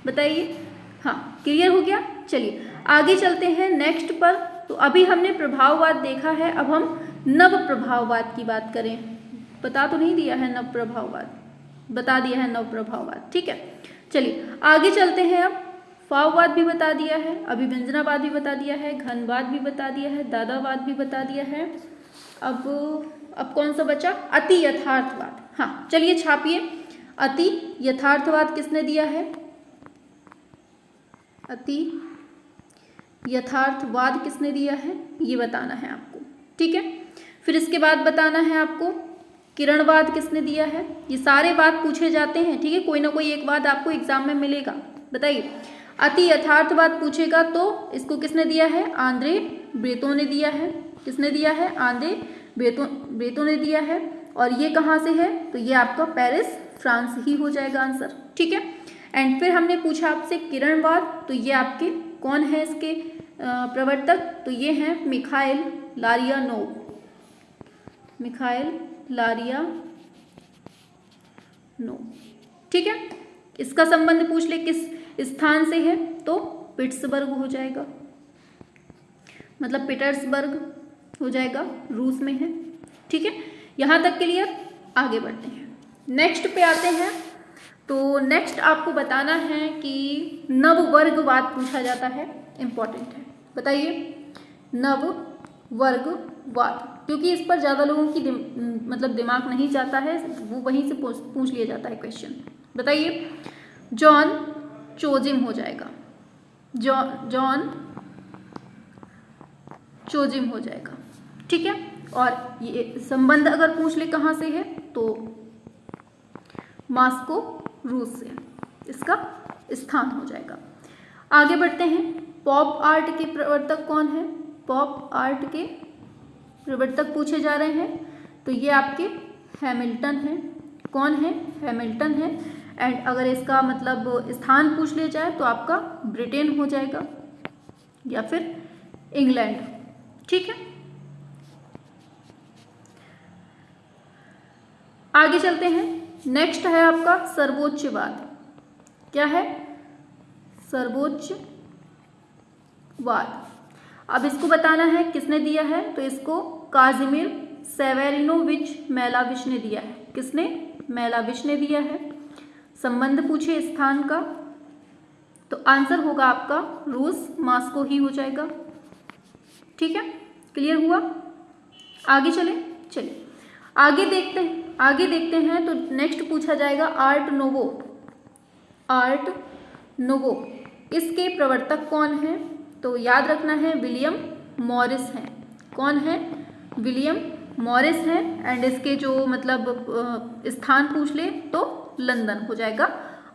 बताइए। हाँ, क्लियर हो गया। चलिए आगे चलते हैं नेक्स्ट पर। तो अभी हमने प्रभाववाद देखा है, अब हम नव प्रभाववाद की बात करें। बता तो नहीं दिया है नव प्रभाववाद? बता दिया है नव प्रभाववाद। ठीक है, चलिए आगे चलते हैं। अब भाववाद भी बता दिया है, अभिव्यंजनावाद भी बता दिया है, घनवाद भी बता दिया है, दादावाद भी बता दिया है। अब कौन सा बचा? अति यथार्थवाद। हाँ, चलिए छापिए। अति यथार्थवाद किसने दिया है? अति यथार्थवाद किसने दिया है? ये बताना है आपको। ठीक है, फिर इसके बाद बताना है आपको किरणवाद किसने दिया है। ये सारे वाद पूछे जाते हैं। ठीक है, कोई ना कोई एक वाद आपको एग्जाम में मिलेगा। बताइए, अति यथार्थवाद पूछेगा तो इसको किसने दिया है? आंद्रे ब्रेतो ने दिया है। किसने दिया है? आंद्रे ब्रेतो ने दिया है। और ये कहाँ से है? तो ये आपका पेरिस, फ्रांस ही हो जाएगा आंसर। ठीक है, एंड फिर हमने पूछा आपसे किरणवाद, तो ये आपके कौन है इसके प्रवर्तक? तो ये हैं मिखाइल लारियानोव। मिखाइल लारियानोव। ठीक है, इसका संबंध पूछ ले किस स्थान से है, तो पिट्सबर्ग हो जाएगा, मतलब पीटर्सबर्ग हो जाएगा, रूस में है। ठीक है, यहाँ तक क्लियर? आगे बढ़ते हैं, नेक्स्ट पे आते हैं। तो नेक्स्ट आपको बताना है कि नववर्गवाद पूछा जाता है, इम्पॉर्टेंट है। बताइए, नववर्गवाद, क्योंकि इस पर ज़्यादा लोगों की मतलब दिमाग नहीं जाता है, वो वहीं से पूछ लिया जाता है क्वेश्चन। बताइए, जॉन चोजिम हो जाएगा, जॉन चोजिम हो जाएगा। ठीक है, और ये संबंध अगर पूछ ले कहाँ से है, तो मॉस्को, रूस से इसका स्थान हो जाएगा। आगे बढ़ते हैं। पॉप आर्ट के प्रवर्तक कौन है? पॉप आर्ट के प्रवर्तक पूछे जा रहे हैं, तो ये आपके हैमिल्टन हैं। कौन है? हैमिल्टन है। एंड अगर इसका मतलब स्थान पूछ लिया जाए तो आपका ब्रिटेन हो जाएगा या फिर इंग्लैंड। ठीक है, आगे चलते हैं। नेक्स्ट है आपका सर्वोच्चवाद। क्या है? सर्वोच्चवाद। अब इसको बताना है किसने दिया है, तो इसको काजिमिर सेवेरिनोविच मेलाविच ने दिया है। किसने? मेलाविच ने दिया है। संबंध पूछे स्थान का, तो आंसर होगा आपका रूस, मॉस्को ही हो जाएगा। ठीक है, क्लियर हुआ? आगे चलिए आगे देखते हैं। तो नेक्स्ट पूछा जाएगा आर्ट नोवो, इसके प्रवर्तक कौन हैं? तो याद रखना है विलियम मॉरिस हैं। कौन है? विलियम मॉरिस हैं। एंड इसके जो मतलब स्थान पूछ ले तो लंदन हो जाएगा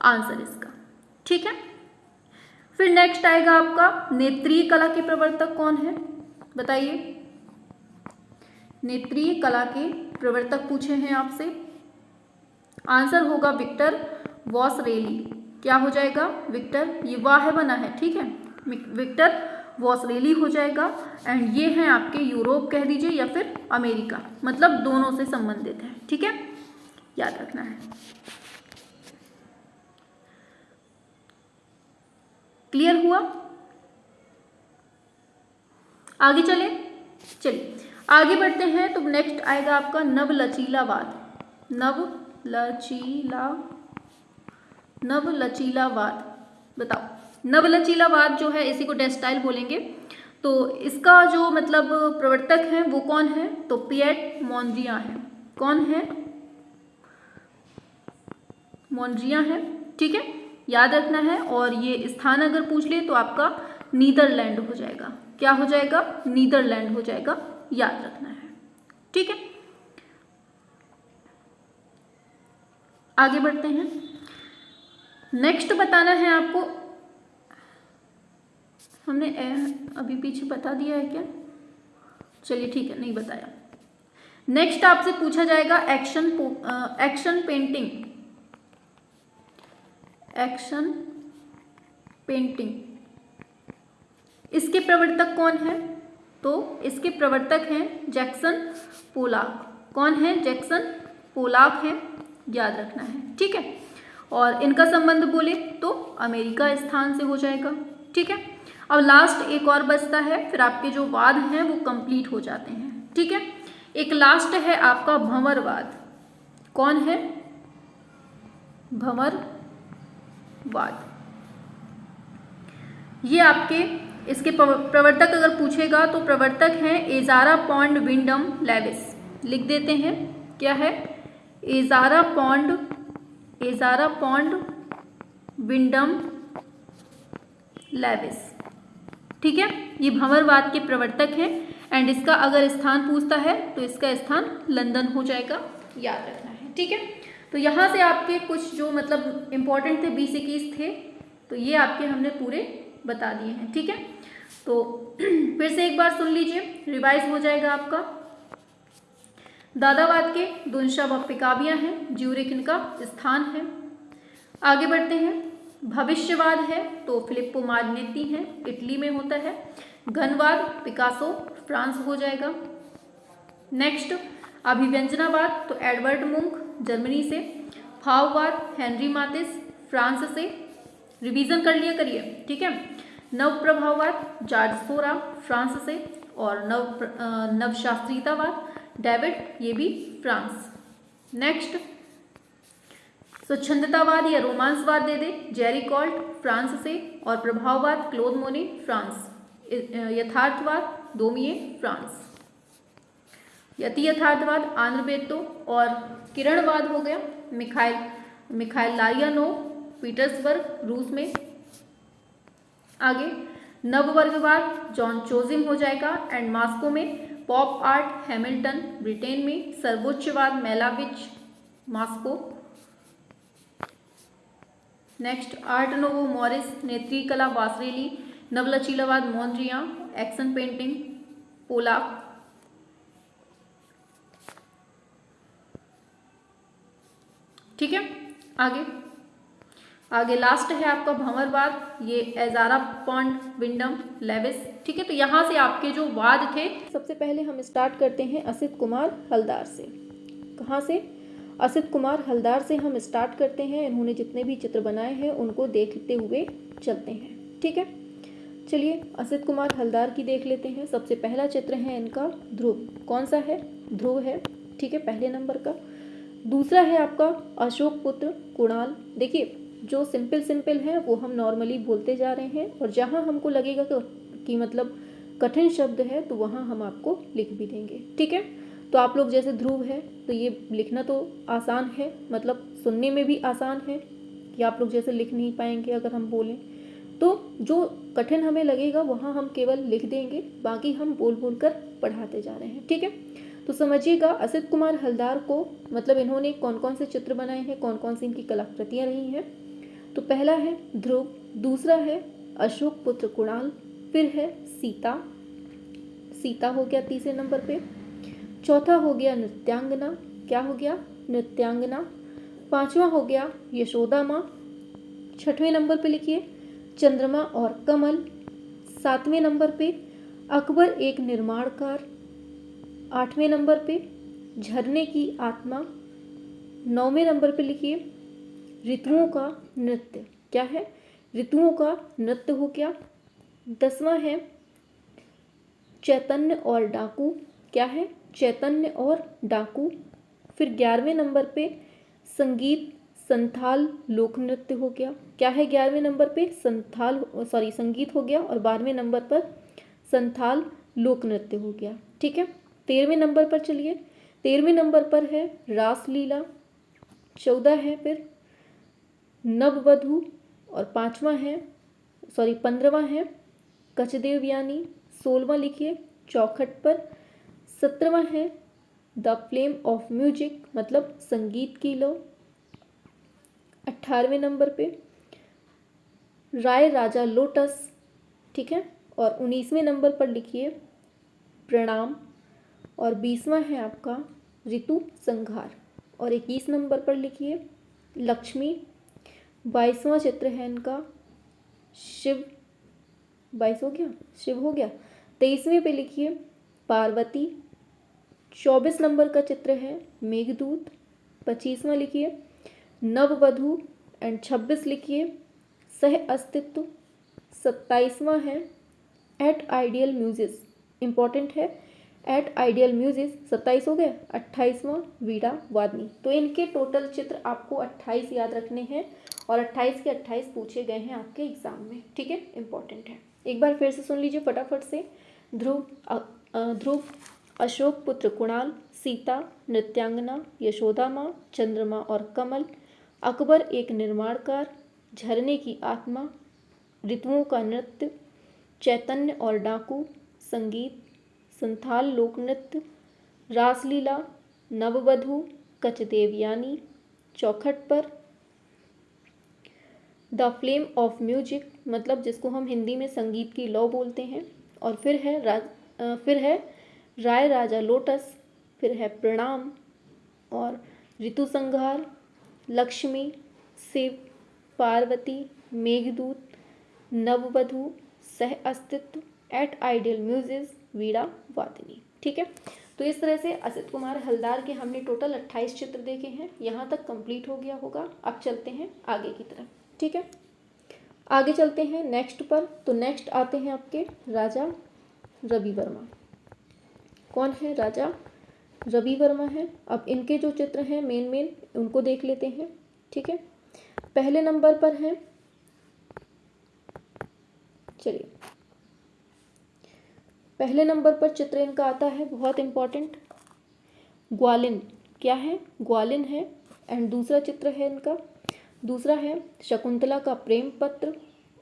आंसर इसका, ठीक है। फिर नेक्स्ट आएगा आपका नेत्रीय कला के प्रवर्तक कौन है? बताइए, नेत्रीय कला के प्रवर्तक पूछे हैं आपसे, आंसर होगा विक्टर वॉसरेली। क्या हो जाएगा? विक्टर, ये वाह बना है, ठीक है, विक्टर वॉसरेली हो जाएगा। एंड ये हैं आपके यूरोप कह दीजिए या फिर अमेरिका, मतलब दोनों से संबंधित है, ठीक है, याद रखना है। क्लियर हुआ? आगे चलिए आगे बढ़ते हैं। तो नेक्स्ट आएगा आपका नवलचीलावाद। नवलचीलावाद बताओ, नवलचीलावाद जो है इसी को टेक्सटाइल बोलेंगे। तो इसका जो मतलब प्रवर्तक है वो कौन है? तो पिएट मोंड्रियां है। कौन है? मोंड्रियां है, ठीक है, याद रखना है। और ये स्थान अगर पूछ ले तो आपका नीदरलैंड हो जाएगा। क्या हो जाएगा? नीदरलैंड हो जाएगा, याद रखना है, ठीक है। आगे बढ़ते हैं। नेक्स्ट बताना है आपको, हमने अभी पीछे बता दिया है क्या? चलिए ठीक है, नहीं बताया। नेक्स्ट आपसे पूछा जाएगा एक्शन पेंटिंग, इसके प्रवर्तक कौन है? तो इसके प्रवर्तक हैं जैक्सन पोलाक। कौन है? जैक्सन पोलाक है, याद रखना है, ठीक है। और इनका संबंध बोले तो अमेरिका स्थान से हो जाएगा, ठीक है। अब लास्ट एक और बचता है, फिर आपके जो वाद हैं वो कंप्लीट हो जाते हैं, ठीक है। एक लास्ट है आपका भंवरवाद। कौन है? भंवरवाद, ये आपके इसके प्रवर्तक अगर पूछेगा तो प्रवर्तक हैं एजारा पॉन्ड विंडम लेविस। लिख देते हैं, क्या है? एजारा पॉन्ड विंडम लेविस, ठीक है। ये भंवरवाद के प्रवर्तक हैं। एंड इसका अगर स्थान पूछता है तो इसका स्थान लंदन हो जाएगा, याद रखना है, ठीक है। तो यहाँ से आपके कुछ जो मतलब इम्पोर्टेंट थे BCKs थे, तो ये आपके हमने पूरे बता दिए हैं, ठीक है। तो फिर से एक बार सुन लीजिए, रिवाइज हो जाएगा आपका। दादावाद के दुनशा व पिकाबियाँ हैं, ज्यूरिख इनका स्थान है। आगे बढ़ते हैं। भविष्यवाद है तो फिलिप्पो मार्नेती हैं, इटली में होता है। घनवाद पिकासो, फ्रांस हो जाएगा। नेक्स्ट अभिव्यंजनावाद तो एडवर्ड मुंक, जर्मनी से। भाववाद हेनरी मातिस, फ्रांस से। रिवीजन कर लिया करिए, ठीक है। नवप्रभाववाद जॉर्ज सोरा, फ्रांस से। और नवशास्त्रीयतावाद डेविड, ये भी फ्रांस। नेक्स्ट स्वच्छंदतावाद या रोमांसवाद दे दे, जेरी कॉल्ट, फ्रांस से। और प्रभाववाद क्लोद मोने, फ्रांस। यथार्थवाद दोमिये, फ्रांस। यति यथार्थवाद आंद्र बेतो। और किरणवाद हो गया मिखाइल लारियानोव, पीटर्सबर्ग, रूस में। आगे नववर्गवाद जॉन चोजिम हो जाएगा, एंड मॉस्को में। पॉप आर्ट हैमिल्टन, ब्रिटेन में। सर्वोच्चवाद Malevich, Moscow. Next art nouveau Morris, नेत्रीय कला वासरेली। नवलचीलावाद मोंड्रियां, action painting Pollock. ठीक है, आगे लास्ट है आपका भंवरवाद, ये एजारा पॉन्ड विंडम लेविस। ठीक है, तो यहाँ से आपके जो वाद थे, सबसे पहले हम स्टार्ट करते हैं असित कुमार हलदार से। कहाँ से? असित कुमार हलदार से हम स्टार्ट करते हैं। इन्होंने जितने भी चित्र बनाए हैं उनको देखते हुए चलते हैं। ठीक है, चलिए असित कुमार हलदार की देख लेते हैं। सबसे पहला चित्र है इनका ध्रुव। कौन सा है? ध्रुव है। ठीक है, पहले नंबर का। दूसरा है आपका अशोक पुत्र कुणाल। देखिए, जो सिंपल है वो हम नॉर्मली बोलते जा रहे हैं, और जहाँ हमको लगेगा कि मतलब कठिन शब्द है तो वहाँ हम आपको लिख भी देंगे। ठीक है, तो आप लोग जैसे ध्रुव है तो ये लिखना तो आसान है, मतलब सुनने में भी आसान है कि आप लोग जैसे लिख नहीं पाएंगे अगर हम बोलें, तो जो कठिन हमें लगेगा वहाँ हम केवल लिख देंगे, बाकी हम बोल बोल कर पढ़ाते जा रहे हैं। ठीक है, तो समझिएगा असित कुमार हलदार को मतलब इन्होंने कौन कौन से चित्र बनाए हैं, कौन कौन सी इनकी कलाकृतियाँ रही हैं। तो पहला है ध्रुव, दूसरा है अशोक पुत्र कुणाल, फिर है सीता, सीता हो गया तीसरे नंबर पे, चौथा हो गया नृत्यांगना, क्या हो गया नृत्यांगना, पांचवा हो गया यशोदा माँ, छठवें नंबर पे लिखिए चंद्रमा और कमल, सातवें नंबर पे अकबर एक निर्माणकार, आठवें नंबर पे झरने की आत्मा, नौवें नंबर पे लिखिए ऋतुओं का नृत्य, क्या है ऋतुओं का नृत्य हो गया, दसवां है चैतन्य और डाकू, क्या है चैतन्य और डाकू, फिर 11वें नंबर पे संगीत संथाल लोक नृत्य हो गया, क्या है 11वें नंबर पे संगीत हो गया, और 12वें नंबर पर संथाल लोक नृत्य हो गया। ठीक है, 13वें नंबर पर चलिए, 13वें नंबर पर है रासलीला, 14 है फिर नववधु, और 15वां है कचदेव यानी, 16वां लिखिए चौखट पर, 17वां है द फ्लेम ऑफ म्यूजिक मतलब संगीत की लो, 18वें नंबर पे राय राजा लोटस, ठीक है, और 19वें नंबर पर लिखिए प्रणाम, और 20वां है आपका ऋतु संहार, और 21 नंबर पर लिखिए लक्ष्मी, 22वां चित्र है इनका शिव, 22 हो गया शिव हो गया, 23वें पे लिखिए पार्वती, 24 नंबर का चित्र है मेघदूत, 25वां लिखिए नववधु, एंड 26 लिखिए सह अस्तित्व, 27वां है एट आइडियल म्यूजिस, इंपॉर्टेंट है एट आइडियल म्यूजिस, 27 हो गया, 28वां वीणा वादनी। तो इनके टोटल चित्र आपको 28 याद रखने हैं, और 28 के 28 पूछे गए हैं आपके एग्जाम में। ठीक है, इंपॉर्टेंट है। एक बार फिर से सुन लीजिए फटाफट से। ध्रुव अशोक पुत्र कुणाल, सीता नृत्यांगना, यशोदा माँ, चंद्रमा और कमल, अकबर एक निर्माणकार, झरने की आत्मा, ऋतुओं का नृत्य, चैतन्य और डाकू, संगीत, संथाल लोक नृत्य, रासलीला, नववधु, कचदेवयानी, चौखट पर द फ्लेम ऑफ म्यूजिक मतलब जिसको हम हिंदी में संगीत की लौ बोलते हैं, और फिर है राय राजा लोटस, फिर है प्रणाम, और ऋतु संहार, लक्ष्मी, शिव, पार्वती, मेघदूत, नववधु, सह अस्तित्व, एट आइडियल म्यूजिस, वीणा वादिनी। ठीक है, तो इस तरह से असित कुमार हलदार के हमने टोटल 28 चित्र देखे हैं। यहाँ तक कंप्लीट हो गया होगा। अब चलते हैं आगे की तरफ। ठीक है, आगे चलते हैं नेक्स्ट पर। तो नेक्स्ट आते हैं आपके राजा रवि वर्मा। कौन है राजा रवि वर्मा है। अब इनके जो चित्र हैं मेन उनको देख लेते हैं। ठीक है, पहले नंबर पर है, चलिए पहले नंबर पर चित्र इनका आता है बहुत इंपॉर्टेंट, ग्वालिन, क्या है ग्वालिन है। एंड दूसरा चित्र है इनका, दूसरा है शकुंतला का प्रेम पत्र,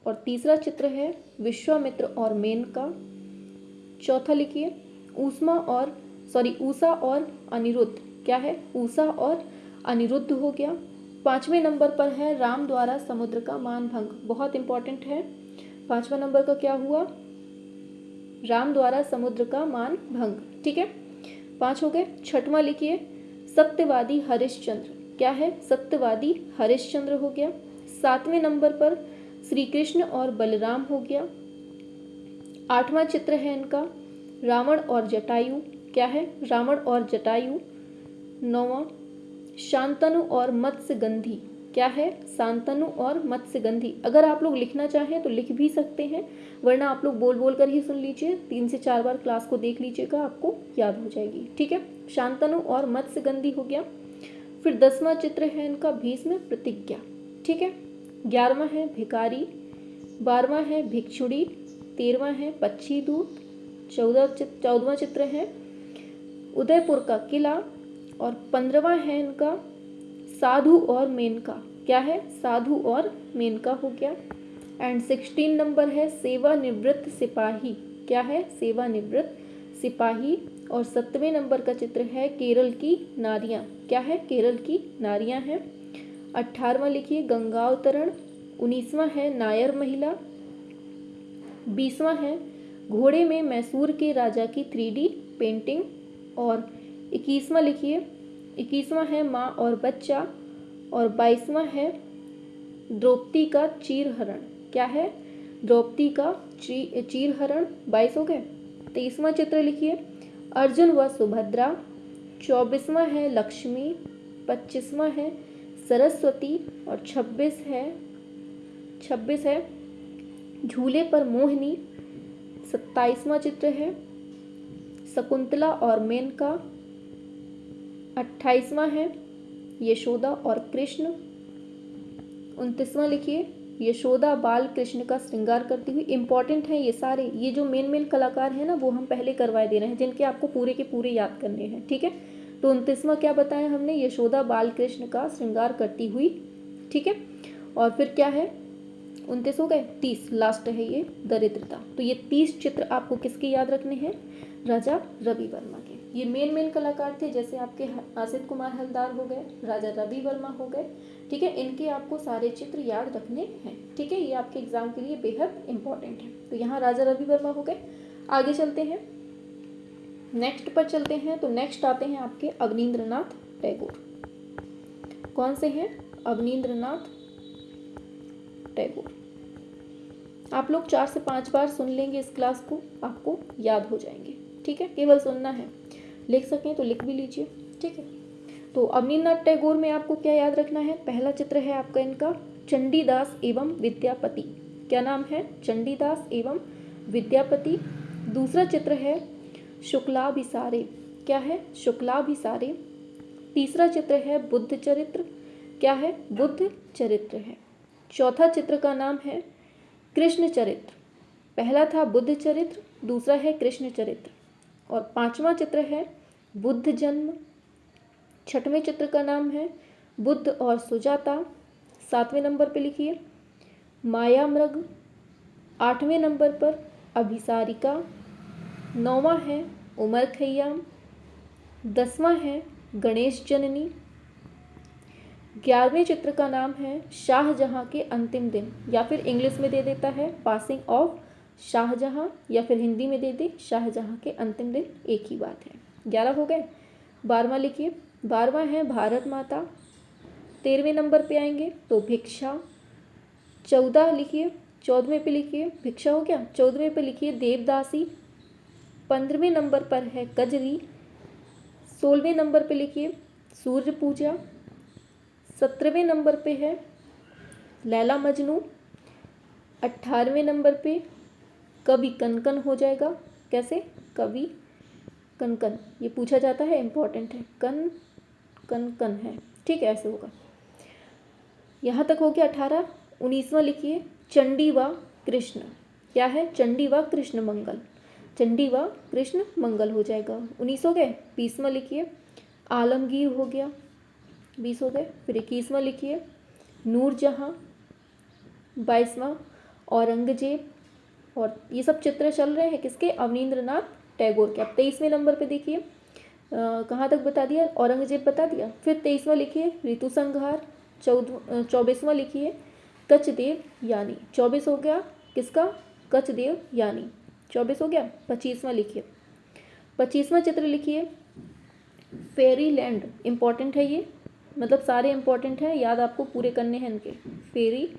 और तीसरा चित्र है विश्वामित्र और मेनका। चौथा लिखिए ऊषा और अनिरुद्ध, क्या है ऊषा और अनिरुद्ध हो गया। 5वें नंबर पर है राम द्वारा समुद्र का मानभंग, बहुत इंपॉर्टेंट है। 5वां नंबर का क्या हुआ, राम द्वारा समुद्र का मानभंग। ठीक है, 5 हो गए। 6वां लिखिए सत्यवादी हरिश्चंद्र, क्या है सत्यवादी हरिश्चंद्र हो गया। 7वें नंबर पर श्री कृष्ण और बलराम हो गया। 8वां चित्र है इनका रावण और जटायु, क्या है रावण और जटायु। 9वां शांतनु और मत्स्यगंधी, क्या है शांतनु और मत्स्यगंधी। अगर आप लोग लिखना चाहें तो लिख भी सकते हैं, वरना आप लोग बोल बोल कर ही सुन लीजिए। 3 से 4 बार क्लास को देख लीजिएगा, आपको याद हो जाएगी। ठीक है, शांतनु और मत्स्यगंधी हो गया। फिर 10वां चित्र है इनका भीष्म प्रतिज्ञा। ठीक है, 11वां है भिखारी, 12वां है भिक्षुड़ी, 13वां है पक्षी दूत, 14वां चित्र है उदयपुर का किला, और 15वां है इनका साधु और मेनका। क्या है? साधु और मेनका हो गया। एंड 16 नंबर है सेवानिवृत्त सिपाही। क्या है? सेवानिवृत्त सिपाही। और 7वें नंबर का चित्र है केरल की नारियां। क्या है? केरल की नारियां हैं। 18वां लिखिए गंगावतरण। 19वां है नायर महिला। 20वां है घोड़े में मैसूर के राजा की 3D पेंटिंग। और 21वां लिखिए 21वां है माँ और बच्चा। और 22वां है द्रौपदी का चीरहरण। क्या है? द्रौपदी का चीरहरण। 22 हो गए। 23वां चित्र लिखिए अर्जुन व सुभद्रा। 24वां है लक्ष्मी। 25वां है सरस्वती। और 26 है झूले पर मोहिनी। 27वां चित्र है शकुंतला और मेनका। 28वां है यशोदा और कृष्ण। 29वां लिखिए यशोदा बाल कृष्ण का श्रृंगार करती हुई। इंपॉर्टेंट है ये सारे, ये जो मेन कलाकार हैं ना वो हम पहले करवाए दे रहे हैं, जिनके आपको पूरे के पूरे याद करने हैं। ठीक है, तो 29वां क्या बताया हमने? यशोदा बाल कृष्ण का श्रृंगार करती हुई। ठीक है, और फिर क्या है? 29 हो गए। 30 लास्ट है ये दरिद्रता। तो ये 30 चित्र आपको किसके याद रखने हैं? राजा रवि वर्मा के। ये मेन कलाकार थे, जैसे आपके आसित कुमार हलदार हो गए, राजा रवि वर्मा हो गए। ठीक है, इनके आपको सारे चित्र याद रखने हैं। ठीक है, ये आपके एग्जाम के लिए बेहद इंपॉर्टेंट है। तो यहाँ राजा रवि वर्मा हो गए। आगे चलते हैं, नेक्स्ट पर चलते हैं। तो नेक्स्ट आते हैं आपके अवनींद्रनाथ टैगोर। कौन से हैं? अवनींद्रनाथ टैगोर। आप लोग 4 से 5 बार सुन लेंगे इस क्लास को, आपको याद हो जाएंगे। ठीक है, केवल सुनना है, लिख सकें तो लिख भी लीजिए। ठीक है, तो अवनींद्रनाथ टैगोर में आपको क्या याद रखना है? पहला चित्र है आपका इनका चंडीदास एवं विद्यापति। क्या नाम है? चंडीदास एवं विद्यापति। दूसरा चित्र है शुक्लाभिसारे। क्या है? शुक्लाभिसारे। तीसरा चित्र है बुद्ध चरित्र। क्या है? बुद्ध चरित्र है। चौथा चित्र का नाम है कृष्ण चरित्र। पहला था बुद्ध चरित्र, दूसरा है कृष्ण चरित्र। और 5वां चित्र है बुद्ध जन्म। 6वें चित्र का नाम है बुद्ध और सुजाता। 7वें नंबर पे लिखिए माया मृग। 8वें नंबर पर अभिसारिका। 9वां है उमर खैयाम। 10वां है गणेश जननी। 11वें चित्र का नाम है शाहजहां के अंतिम दिन, या फिर इंग्लिश में दे देता है पासिंग ऑफ शाहजहां, या फिर हिंदी में दे दे शाहजहां के अंतिम दिन, एक ही बात है। 11 हो गए। 12वां लिखिए 12वां है भारत माता। 13वें नंबर पे आएंगे तो भिक्षा। 14 लिखिए 14वें पे लिखिए भिक्षा हो गया। 14वें पे लिखिए देवदासी। 15वें नंबर पर है कजरी। 16वें नंबर पे लिखिए सूर्य पूजा। 17वें नंबर पे है लैला मजनू। 18वें नंबर पे कवि कनकन हो जाएगा। कैसे? कवि कनकन, ये पूछा जाता है, इंपॉर्टेंट है। कनकन है। ठीक है, ऐसे होगा। यहाँ तक हो गया 18। 19वां लिखिए चंडी व कृष्ण। क्या है? चंडी व कृष्ण मंगल। चंडी व कृष्ण मंगल हो जाएगा। 19 हो गए। 20वां लिखिए आलमगीर हो गया। 20 हो गए। फिर 21वां लिखिए नूरजहां। 22वां औरंगजेब। और ये सब चित्र चल रहे हैं किसके? अवनींद्रनाथ टैगोर के। अब 23वें नंबर पे देखिए कहाँ तक बता दिया? औरंगजेब बता दिया। फिर 23वां लिखिए ऋतु संहार। 24वां लिखिए कचदेव यानी। 24 हो गया किसका? कचदेव यानी। 24 हो गया। 25वां लिखिए 25वां चित्र लिखिए फेरी लैंड। इंपॉर्टेंट है ये, मतलब सारे इंपॉर्टेंट हैं, याद आपको पूरे करने हैं इनके। फेरी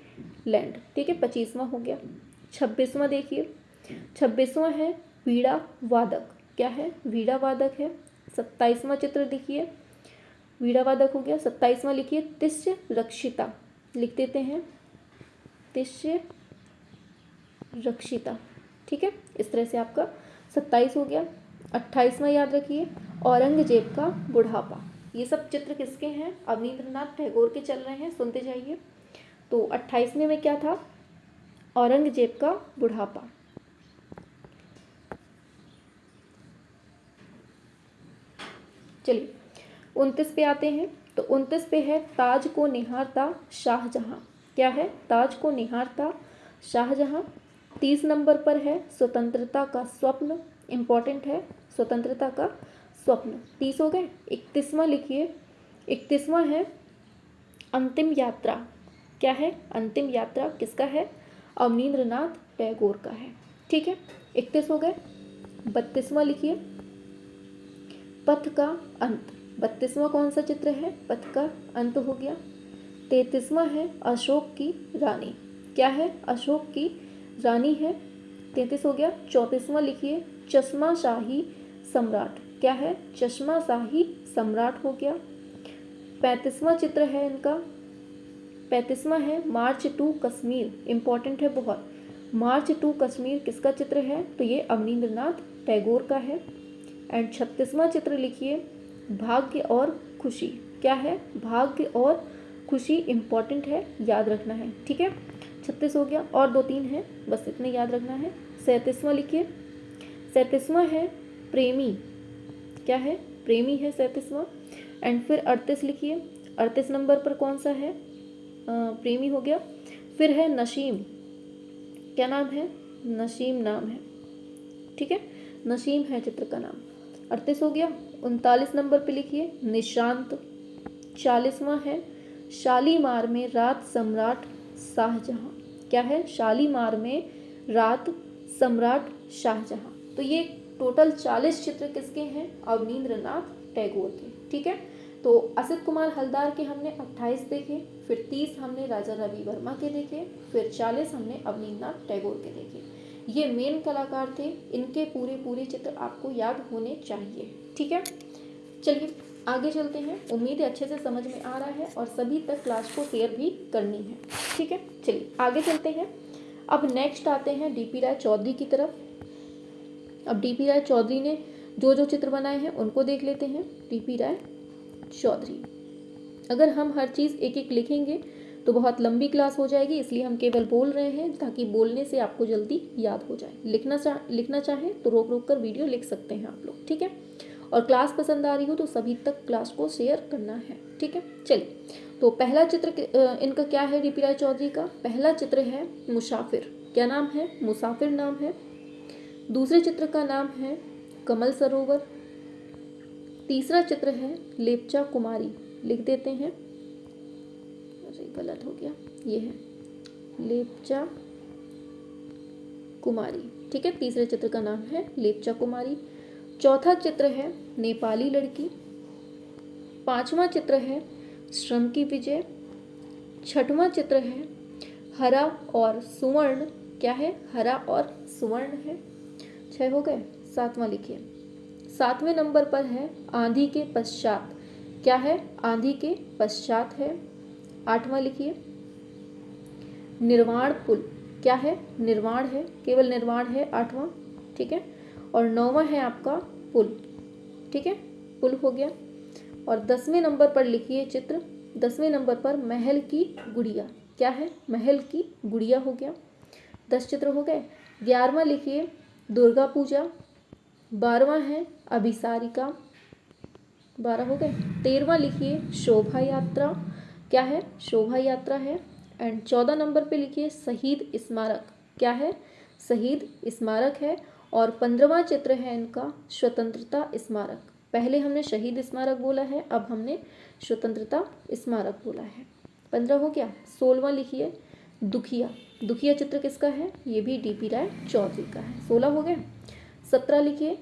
लैंड। ठीक है, 25वां हो गया। 26वां देखिए 26वां है वीणा वादक। क्या है? वीणा वादक है। 27वां चित्र देखिए वीणा वादक हो गया। 27वां लिखिए तिष्य रक्षिता, लिख देते हैं तिष्य रक्षिता। ठीक है, इस तरह से आपका 27 हो गया। 28वां याद रखिए औरंगजेब का बुढ़ापा। ये सब चित्र किसके हैं? अवनींद्रनाथ टैगोर के चल रहे हैं, सुनते जाइए। तो 28वें में क्या था? औरंगजेब का बुढ़ापा। चलिए 29 पे आते हैं। तो 29 पे है ताज को निहारता शाहजहां। क्या है? ताज को निहारता शाहजहां। 30 नंबर पर है स्वतंत्रता का स्वप्न। इम्पॉर्टेंट है, स्वतंत्रता का स्वप्न। 30 हो गए। 31वां लिखिए। 31वां है अंतिम यात्रा। क्या है? अंतिम यात्रा किसका है? अवनींद्रनाथ टैगोर का है। ठीक है, 31 हो गए। 32वां लिखिए पथ का अंत। 32वां कौन सा चित्र है? पथ का अंत हो गया। 33वां है अशोक की रानी। क्या है? अशोक की रानी है। 33 हो गया। 34वां लिखिए चश्मा शाही सम्राट। क्या है? चश्मा शाही सम्राट हो गया। 35वां चित्र है इनका। 35वां है मार्च टू कश्मीर। इम्पॉर्टेंट है बहुत। मार्च टू कश्मीर किसका चित्र है? तो ये अवनींद्रनाथ टैगोर का है। एंड 36वां चित्र लिखिए भाग्य और खुशी। क्या है? भाग्य और खुशी इम्पॉर्टेंट है, याद रखना है। ठीक है, 36 हो गया। और 2-3 है, बस इतने याद रखना है। 37वां लिखिए। 37वां है प्रेमी। क्या है? प्रेमी है 37वां। एंड फिर 38 लिखिए। 38 नंबर पर कौन सा है? प्रेमी हो गया। फिर है नसीम। क्या नाम है? नसीम नाम है। ठीक है, नसीम है चित्र का नाम। 38 हो गया। 39 नंबर पे लिखिए निशांत। 40वां है शालीमार में रात सम्राट शाहजहां। क्या है? शालीमार में रात सम्राट शाहजहां। तो ये टोटल 40 चित्र किसके हैं? अवनींद्रनाथ टैगोर के। ठीक है, तो असित कुमार हलदार के हमने 28 देखे, फिर 30 हमने राजा रवि वर्मा के देखे, फिर 40 हमने अवनींद्रनाथ टैगोर के देखे। ये मेन कलाकार थे, इनके पूरे चित्र आपको याद होने चाहिए। ठीक है, चलिए आगे चलते हैं। उम्मीद है अच्छे से समझ में आ रहा है और सभी तक क्लास को शेयर भी करनी है। ठीक है, चलिए आगे चलते हैं। अब नेक्स्ट आते हैं डीपी राय चौधरी की तरफ। अब डीपी राय चौधरी ने जो चित्र बनाए हैं उनको देख लेते हैं। डीपी राय चौधरी, अगर हम हर चीज़ एक एक लिखेंगे तो बहुत लंबी क्लास हो जाएगी, इसलिए हम केवल बोल रहे हैं ताकि बोलने से आपको जल्दी याद हो जाए। लिखना चाहें तो रोक कर वीडियो लिख सकते हैं आप लोग। ठीक है, और क्लास पसंद आ रही हो तो सभी तक क्लास को शेयर करना है। ठीक है, चलिए तो पहला चित्र इनका क्या है? डीपी राय चौधरी का पहला चित्र है मुसाफिर। क्या नाम है? मुसाफिर नाम है। दूसरे चित्र का नाम है कमल सरोवर। तीसरा चित्र है लेप्चा कुमारी। लिख देते हैं, अरे गलत हो गया, ये है लेप्चा कुमारी। ठीक है, तीसरे चित्र का नाम है लेप्चा कुमारी। चौथा चित्र है नेपाली लड़की। पांचवा चित्र है श्रम की विजय। छठवां चित्र है हरा और सुवर्ण। क्या है? हरा और सुवर्ण है। 6 हो गए। 7वां लिखिए। 7वें नंबर पर है आंधी के पश्चात। क्या है? आंधी के पश्चात है। 8वां लिखिए निर्वाण पुल। क्या है? निर्वाण है, केवल निर्वाण है 8वां। ठीक है, और 9वां है आपका पुल। ठीक है, पुल हो गया। और 10वें नंबर पर लिखिए चित्र। 10वें नंबर पर महल की गुड़िया। क्या है? महल की गुड़िया हो गया। 10 चित्र हो गए। 11वां लिखिए दुर्गा पूजा। 12वां है अभिसारिका। 12 हो गए। 13वां लिखिए शोभा यात्रा। क्या है? शोभा यात्रा है। एंड 14 नंबर पे लिखिए शहीद स्मारक। क्या है? शहीद स्मारक है। और 15वां चित्र है इनका स्वतंत्रता स्मारक। पहले हमने शहीद स्मारक बोला है, अब हमने स्वतंत्रता स्मारक बोला है। 15 हो गया। 16वां लिखिए दुखिया। दुखिया चित्र किसका है? ये भी डीपी राय चौधरी का है। 16 हो गए। 17 लिखिए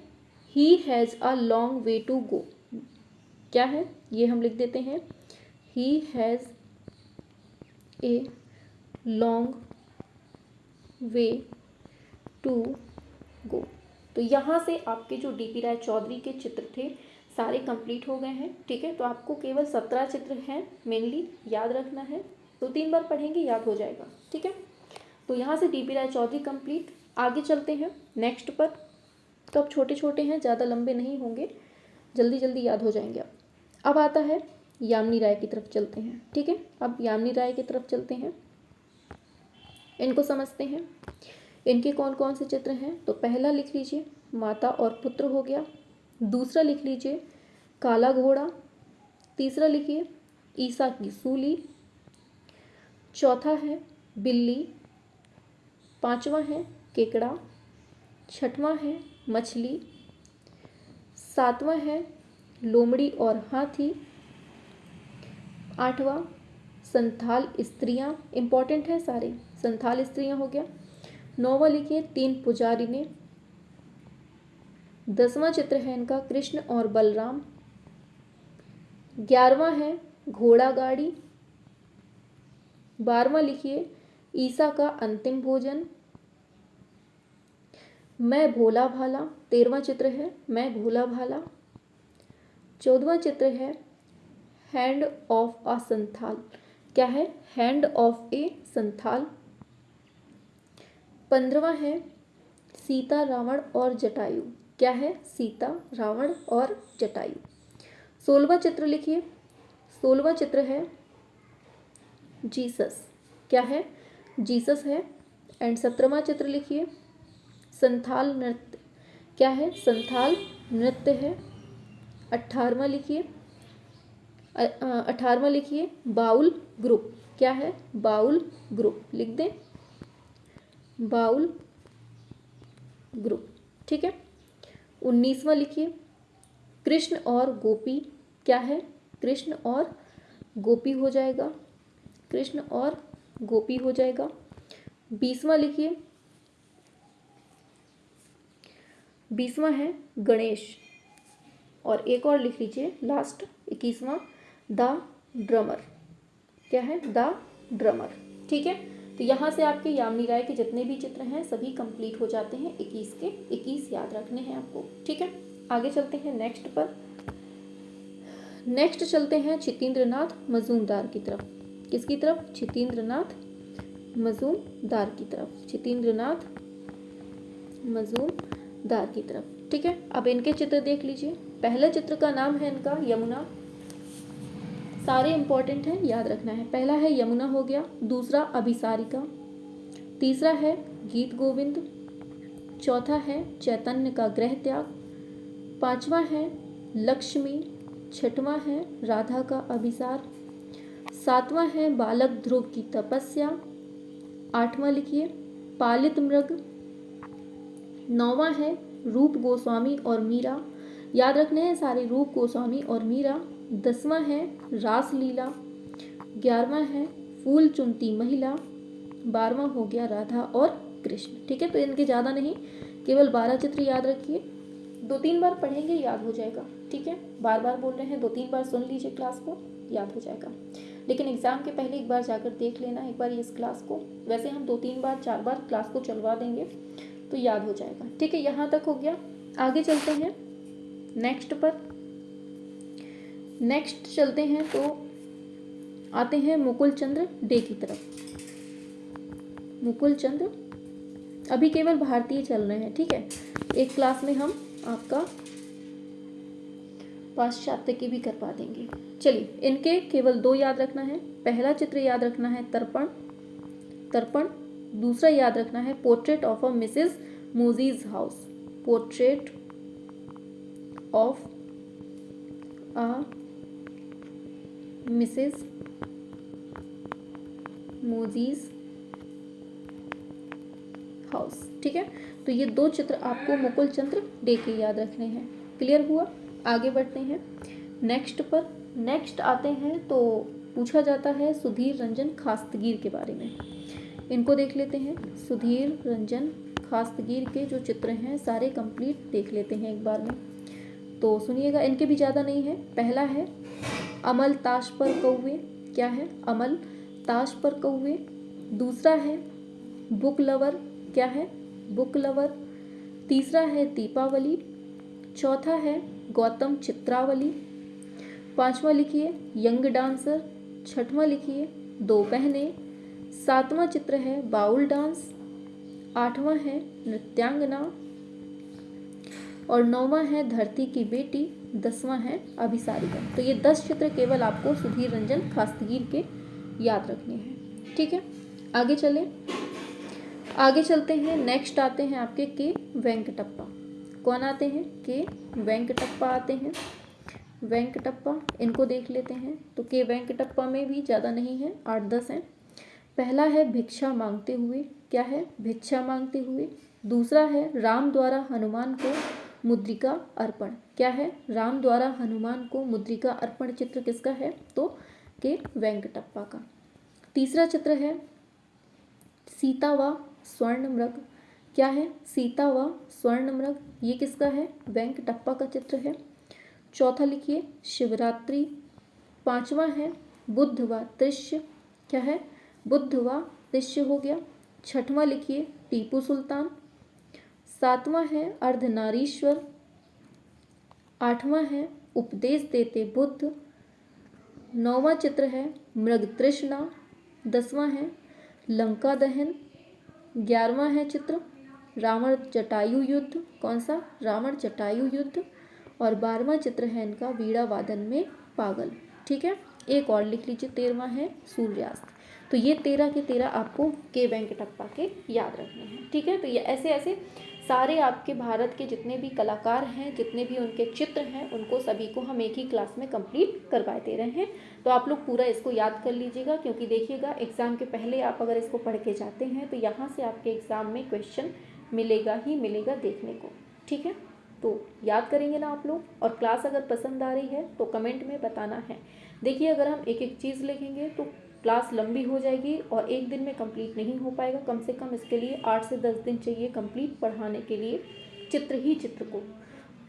he has a long way to go. क्या है? ये हम लिख देते हैं he has a long way to go. तो यहाँ से आपके जो डीपी राय चौधरी के चित्र थे सारे कंप्लीट हो गए हैं। ठीक है, तो आपको केवल 17 चित्र हैं मेनली याद रखना है। 2-3 बार पढ़ेंगे याद हो जाएगा। ठीक है, तो यहाँ से डीपी राय चौधरी कंप्लीट। आगे चलते हैं नेक्स्ट पर। तो अब छोटे छोटे हैं, ज़्यादा लंबे नहीं होंगे, जल्दी जल्दी याद हो जाएंगे। अब आता है यामिनी राय की तरफ चलते हैं। ठीक है, अब यामिनी राय की तरफ चलते हैं, इनको समझते हैं। इनके कौन कौन से चित्र हैं? तो पहला लिख लीजिए माता और पुत्र हो गया। दूसरा लिख लीजिए काला घोड़ा। तीसरा लिखिए ईसा की सूली। चौथा है बिल्ली। पांचवा है केकड़ा। छठवां है मछली। सातवां है लोमड़ी और हाथी। आठवां संथाल स्त्रियां, इंपॉर्टेंट है सारे, संथाल स्त्रियां हो गया। नौवां लिखिए 3 पुजारी ने। 10वां चित्र है इनका कृष्ण और बलराम। 11वां है घोड़ा गाड़ी। 12वां लिखिए ईसा का अंतिम भोजन। मैं भोला भाला, 13वां चित्र है मैं भोला भाला। 14वां चित्र है हैंड ऑफ अ संथाल। क्या है? हैंड ऑफ ए संथाल। 15वां है सीता रावण और जटायु। क्या है? सीता रावण और जटायु। 16वां चित्र लिखिए। 16वां चित्र है जीसस। क्या है? जीसस है। एंड 17वां चित्र लिखिए संथाल नृत्य। क्या है? संथाल नृत्य है। 18वां लिखिए 18वां लिखिए बाउल ग्रुप। क्या है? बाउल ग्रुप, लिख दें बाउल ग्रुप। ठीक है। 19वां लिखिए कृष्ण और गोपी। क्या है? कृष्ण और गोपी हो जाएगा, कृष्ण और गोपी हो जाएगा। 20वां लिखिए 20वां है गणेश। और एक और लिख लीजिए लास्ट 21वां द ड्रमर। क्या है? The drummer. ठीक है। तो यहाँ से आपके यामिनी राय के जितने भी चित्र हैं सभी कंप्लीट हो जाते हैं। 21 के 21 याद रखने हैं आपको। ठीक है। आगे चलते हैं नेक्स्ट पर। नेक्स्ट चलते हैं छितेंद्रनाथ मजूमदार की तरफ। किसकी तरफ? छितेंद्रनाथ मजूमदार की तरफ। छितेंद्रनाथ मजूमदार की तरफ। ठीक है। अब इनके चित्र देख लीजिए। पहले चित्र का नाम है इनका यमुना। सारे इंपॉर्टेंट हैं, याद रखना है। पहला है यमुना हो गया। दूसरा अभिसारिका। तीसरा है गीत गोविंद। चौथा है चैतन्य का गृह त्याग। पांचवा है लक्ष्मी। छठवां है राधा का अभिसार। सातवां है बालक ध्रुव की तपस्या। आठवां लिखिए पालित मृग। नौवां है रूप गोस्वामी और मीरा। याद रखने हैं सारे, रूप गोस्वामी और मीरा। 10वां है रासलीला। 11वां है फूल चुनती महिला। 12वां हो गया राधा और कृष्ण। ठीक है। तो इनके ज़्यादा नहीं, केवल 12 चित्र याद रखिए। 2-3 बार पढ़ेंगे याद हो जाएगा। ठीक है। बार बार बोल रहे हैं, 2-3 बार सुन लीजिए क्लास को, याद हो जाएगा। लेकिन एग्ज़ाम के पहले एक बार जाकर देख लेना एक बार इस क्लास को। वैसे हम 2-3 बार 4 बार क्लास को चलवा देंगे तो याद हो जाएगा। ठीक है। यहाँ तक हो गया। आगे चलते हैं नेक्स्ट पर। नेक्स्ट चलते हैं तो आते हैं मुकुल चंद्र डे की तरफ। मुकुल चंद्र अभी केवल भारतीय चल रहे हैं। ठीक है। एक क्लास में हम आपका पाश्चात्य की भी करवा देंगे। चलिए, इनके केवल 2 याद रखना है। पहला चित्र याद रखना है तर्पण। तर्पण। दूसरा याद रखना है portrait of a Mrs Moses house. Portrait of a Mrs Moses house. ठीक है। तो ये 2 चित्र आपको मुकुल चंद्र डे के याद रखने हैं। क्लियर हुआ? आगे बढ़ते हैं नेक्स्ट पर। नेक्स्ट आते हैं तो पूछा जाता है सुधीर रंजन खास्तगीर के बारे में। इनको देख लेते हैं। सुधीर रंजन खास्तगीर के जो चित्र हैं सारे कंप्लीट देख लेते हैं एक बार में। तो सुनिएगा, इनके भी ज़्यादा नहीं है। पहला है अमल ताश पर कौवे। क्या है? अमल ताश पर कौवे। दूसरा है बुक लवर। क्या है? Book lover. तीसरा है दीपावली। चौथा है गौतम चित्रावली। पांचवा लिखिए यंग डांसर। छठवां लिखिए 2 बहनें। 7वां चित्र है बाउल डांस। 8वां है नृत्यांगना। और 9वां है धरती की बेटी। 10वां है अभिसारिका। तो ये 10 चित्र केवल आपको सुधीर रंजन खास्तगीर के याद रखने हैं। ठीक है। आगे चलें। आगे चलते हैं। नेक्स्ट आते हैं आपके के वेंकटप्पा। कौन आते हैं? के वेंकटप्पा आते हैं। वेंकटप्पा, इनको देख लेते हैं। तो के वेंकटप्पा में भी ज़्यादा नहीं है, 8-10 हैं। पहला है भिक्षा मांगते हुए, क्या है, भिक्षा मांगते हुए। दूसरा है राम द्वारा हनुमान को मुद्रिका अर्पण, क्या है, राम द्वारा हनुमान को मुद्रिका अर्पण चित्र किसका है, तो के वेंकटप्पा का। तीसरा चित्र है सीता व स्वर्ण मृग, क्या है, सीता व स्वर्ण मृग, ये किसका है, वेंकटप्पा का चित्र है। चौथा लिखिए शिवरात्रि। पांचवा है बुद्ध व दृश्य, क्या है, बुद्ध व दृश्य हो गया। छठवां लिखिए टीपू सुल्तान। सातवां है अर्धनारीश्वर। आठवां है उपदेश देते बुद्ध। नौवां चित्र है मृग तृष्णा। 10वां है लंका दहन। 11वां है चित्र रावण जटायु युद्ध, कौन सा, रावण जटायु युद्ध। और 12वां चित्र है इनका वीणा वादन में पागल, ठीक है। एक और लिख लीजिए, 13वां है सूर्यास्त। तो ये 13 के 13 आपको के वेंकटप्पा के याद रखने हैं, ठीक है। तो ये ऐसे ऐसे सारे आपके भारत के जितने भी कलाकार हैं, जितने भी उनके चित्र हैं, उनको सभी को हम एक ही क्लास में कंप्लीट करवाए दे रहे हैं। तो आप लोग पूरा इसको याद कर लीजिएगा, क्योंकि देखिएगा एग्ज़ाम के पहले आप अगर इसको पढ़ के जाते हैं तो यहाँ से आपके एग्ज़ाम में क्वेश्चन मिलेगा ही मिलेगा देखने को, ठीक है। तो याद करेंगे ना आप लोग। और क्लास अगर पसंद आ रही है तो कमेंट में बताना है। देखिए अगर हम एक एक चीज़ लिखेंगे तो क्लास लंबी हो जाएगी और एक दिन में कंप्लीट नहीं हो पाएगा। कम से कम इसके लिए 8 से 10 दिन चाहिए कंप्लीट पढ़ाने के लिए चित्र ही चित्र को।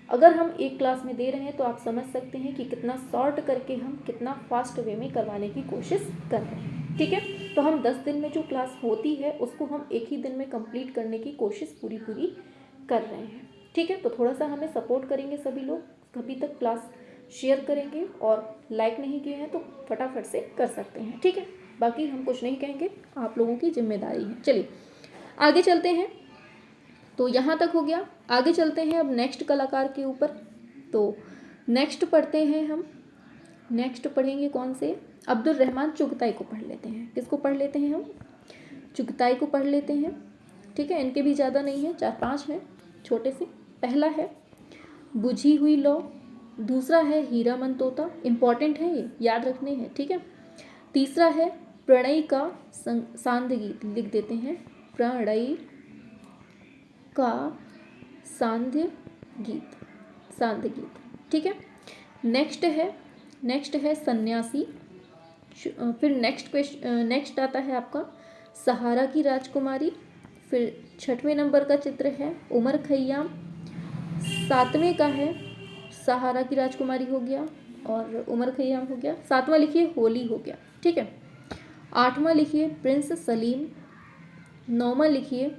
अगर हम एक क्लास में दे रहे हैं तो आप समझ सकते हैं कि कितना शॉर्ट करके हम कितना फास्ट वे में करवाने की कोशिश कर रहे हैं, ठीक है। तो हम 10 दिन में जो क्लास होती है उसको हम एक ही दिन में कंप्लीट करने की कोशिश पूरी कर रहे हैं, ठीक है। तो थोड़ा सा हमें सपोर्ट करेंगे सभी लोग। अभी तक क्लास शेयर करेंगे और लाइक नहीं किए हैं तो फटाफट से कर सकते हैं, ठीक है। बाकी हम कुछ नहीं कहेंगे, आप लोगों की जिम्मेदारी है। चलिए आगे चलते हैं। तो यहाँ तक हो गया, आगे चलते हैं अब नेक्स्ट कलाकार के ऊपर। तो नेक्स्ट पढ़ते हैं हम, नेक्स्ट पढ़ेंगे कौन से, अब्दुल रहमान चुगताई को पढ़ लेते हैं। किसको पढ़ लेते हैं हम, चुगताई को पढ़ लेते हैं, ठीक है। इनके भी ज़्यादा नहीं है, 4-5 हैं छोटे से। पहला है बुझी हुई लौ। दूसरा है हीरा मन तोता, इम्पॉर्टेंट है ये, याद रखने हैं, ठीक है। तीसरा है प्रणय का सांध्य गीत, लिख देते हैं प्रणय का सांध्य गीत, सांध्य गीत, ठीक है। नेक्स्ट है सन्यासी। फिर नेक्स्ट आता है आपका सहारा की राजकुमारी। फिर 6वें नंबर का चित्र है उमर खैयाम। 7वें का है सहारा की राजकुमारी हो गया और उमर खैयाम हो गया। 7वां लिखिए होली हो गया, ठीक है। 8वां लिखिए प्रिंस सलीम। 9वां लिखिए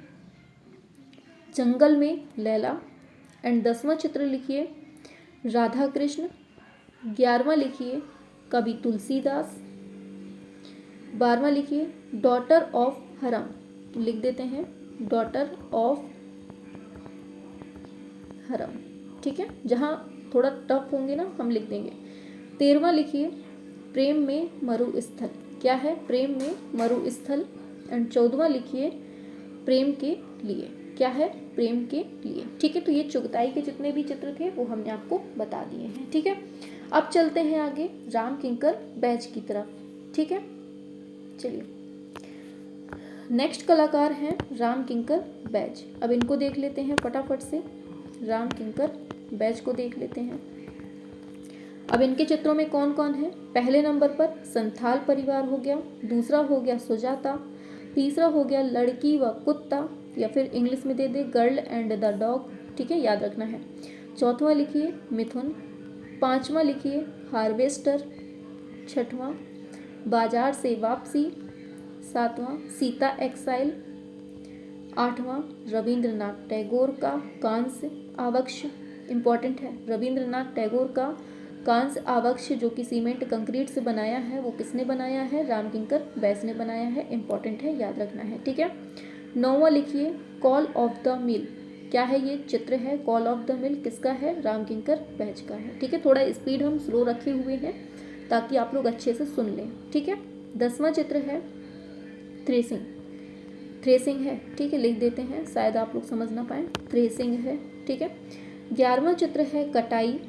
जंगल में लैला। एंड 10वां चित्र लिखिए राधा कृष्ण। 11वां लिखिए कवि तुलसीदास। 12वां लिखिए डॉटर ऑफ हरम, लिख देते हैं डॉटर ऑफ हरम, ठीक है। जहाँ थोड़ा टफ होंगे ना हम लिख देंगे। 13वां लिखिए प्रेम में मरुस्थल, क्या है, प्रेम में मरुस्थल। एंड 14वां लिखिए प्रेम के लिए, क्या है, प्रेम के लिए, ठीक है। तो ये चुगताई के जितने भी चित्र थे वो हमने आपको बता दिए हैं, ठीक है। अब चलते हैं आगे राम किंकर बैज की तरफ, ठीक है। चलिए नेक्स्ट कलाकार हैं राम किंकर बैज। अब इनको देख लेते हैं फटाफट से, राम किंकर बैज को देख लेते हैं। अब इनके चित्रों में कौन कौन है। पहले नंबर पर संथाल परिवार हो गया। दूसरा हो गया सुजाता। तीसरा हो गया लड़की व कुत्ता, या फिर इंग्लिश में दे दे गर्ल एंड द डॉग, ठीक है, याद रखना है। चौथवां लिखिए मिथुन। 5वां लिखिए हार्वेस्टर। 6वां बाजार से वापसी। 7वां सीता एक्साइल। 8वां रविंद्रनाथ टैगोर का कांस्य आवक्ष, इम्पॉर्टेंट है। रविंद्रनाथ टैगोर का कांस्य आवक्ष जो कि सीमेंट कंक्रीट से बनाया है, वो किसने बनाया है, राम किंकर बैज ने बनाया है, इम्पॉर्टेंट है, याद रखना है, ठीक है। 9वां लिखिए कॉल ऑफ द मिल, क्या है, ये चित्र है कॉल ऑफ द मिल, किसका है, राम किंकर बैज का है, ठीक है। थोड़ा स्पीड हम स्लो रखे हुए हैं ताकि आप लोग अच्छे से सुन लें, ठीक है। 10वां चित्र है थ्रेसिंग है, ठीक है, लिख देते हैं, शायद आप लोग समझ ना पाए, थ्रेसिंग है, ठीक है। 11वां चित्र है कटाई।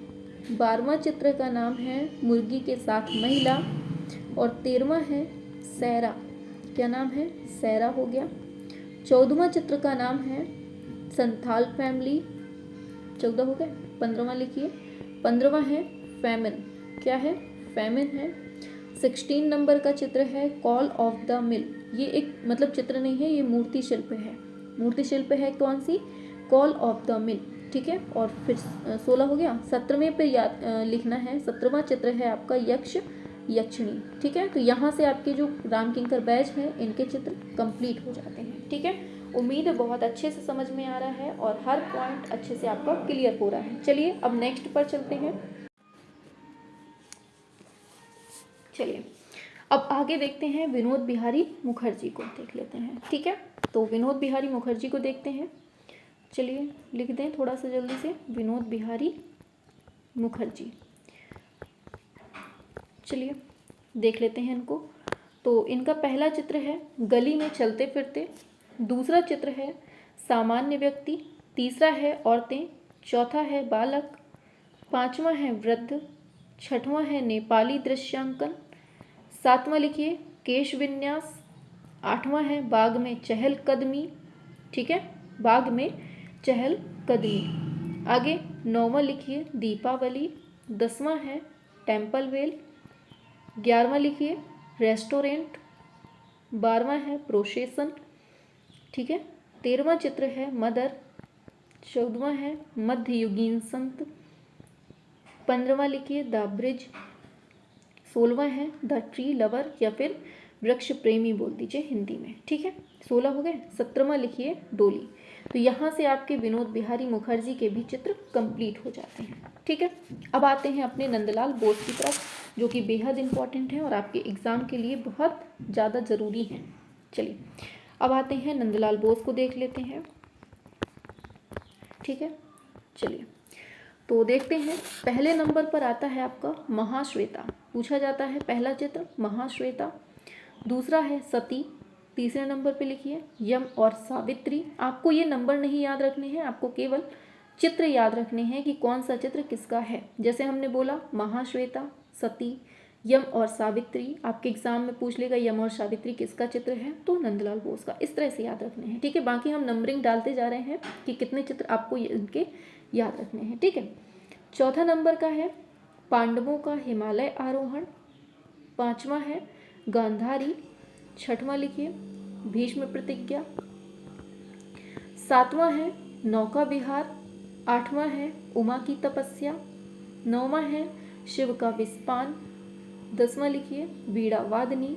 12वां चित्र का नाम है मुर्गी के साथ महिला और 13वां है सैरा। क्या नाम है? सैरा हो गया। 14वां चित्र का नाम है संथाल फैमिली। 14 हो गए। 15वां लिखिए। 15वां है फैमिन। क्या है? फैमिन है। 16 नंबर का चित्र है कॉल ऑफ द मिल। ये एक मतलब चित्र नहीं है, ये मूर्ति शिल्प है। मूर्ति शिल्प है कौन सी? Call of the mill. ठीक है। और फिर 16 हो गया। 17वें पे याद लिखना है। 17वां चित्र है आपका यक्ष यक्षिणी। ठीक है। तो यहाँ से आपके जो राम किंकर बैच है इनके चित्र कंप्लीट हो जाते हैं। ठीक है। उम्मीद है बहुत अच्छे से समझ में आ रहा है और हर पॉइंट अच्छे से आपका क्लियर हो रहा है। चलिए अब नेक्स्ट पर चलते हैं। चलिए अब आगे देखते हैं विनोद बिहारी मुखर्जी को देख लेते हैं। ठीक है। तो विनोद बिहारी मुखर्जी को देखते हैं। चलिए लिख दें थोड़ा सा जल्दी से, विनोद बिहारी मुखर्जी। चलिए देख लेते हैं इनको। तो इनका पहला चित्र है गली में चलते फिरते, दूसरा चित्र है सामान्य व्यक्ति, तीसरा है औरतें, चौथा है बालक, 5वां है वृद्ध, 6वां है नेपाली दृश्यांकन, 7वां लिखिए केश विन्यास, 8वां है बाग में चहलकदमी। ठीक है। बाग में चहलकदमी। आगे 9वां लिखिए दीपावली, 10वां है टेम्पल वेल, 11वां लिखिए रेस्टोरेंट, 12वां है प्रोसेसन। ठीक है। 13वां चित्र है मदर, 14वां है मध्ययुगीन संत, 15वां लिखिए द ब्रिज, 16वां है द ट्री लवर या फिर वृक्ष प्रेमी बोल दीजिए हिंदी में। ठीक है। 16 हो गए। 17वां लिखिए डोली। तो यहाँ से आपके विनोद बिहारी मुखर्जी के भी चित्र कंप्लीट हो जाते हैं। ठीक है। अब आते हैं अपने नंदलाल बोस की तरफ, जो कि बेहद इंपॉर्टेंट है और आपके एग्ज़ाम के लिए बहुत ज़्यादा ज़रूरी है। चलिए अब आते हैं नंदलाल बोस को देख लेते हैं। ठीक है। चलिए तो देखते हैं। पहले नंबर पर आता है आपका महाश्वेता। पूछा जाता है पहला चित्र महाश्वेता, दूसरा है सती, तीसरे नंबर पे लिखिए यम और सावित्री। आपको ये नंबर नहीं याद रखने हैं, आपको केवल चित्र याद रखने हैं कि कौन सा चित्र किसका है। जैसे हमने बोला महाश्वेता, सती, यम और सावित्री। आपके एग्जाम में पूछ लेगा यम और सावित्री किसका चित्र है, तो नंदलाल बोस का। इस तरह से याद रखने हैं। ठीक है। बाकी हम नंबरिंग डालते जा रहे हैं कि कितने चित्र आपको इनके याद रखने हैं। ठीक है। चौथा नंबर का है पांडवों का हिमालय आरोहण, 5वां है गांधारी, 6वां लिखिए भीष्म प्रतिज्ञा, 7वां है नौका विहार, 8वां है उमा की तपस्या, 9वां है शिव का विस्पान, 10वां लिखिए वीणा वादनी,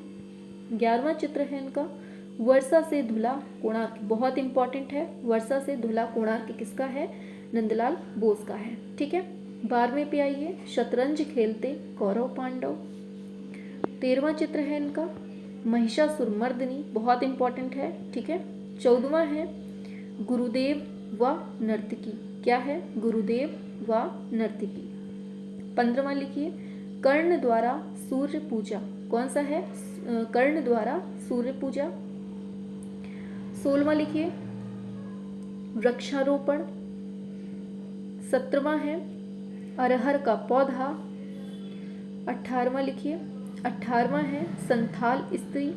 11वां चित्र है इनका वर्षा से धुला कोणार्क। बहुत इंपॉर्टेंट है। वर्षा से धुला कोणार्क किसका है? नंदलाल बोस का है। ठीक है। 12वें पे आइए शतरंज खेलते कौरव पांडव, 13वां चित्र है इनका महिषासुर मर्दिनी। बहुत इंपॉर्टेंट है। ठीक है। 14वां है गुरुदेव व नर्तकी। क्या है? गुरुदेव व नर्तकी। 15वां लिखिए कर्ण द्वारा सूर्य पूजा। कौन सा है? कर्ण द्वारा सूर्य पूजा। 16वां लिखिए वृक्षारोपण। 17वां है अरहर का पौधा। 18वां लिखिए 18वां है संथाल स्त्री।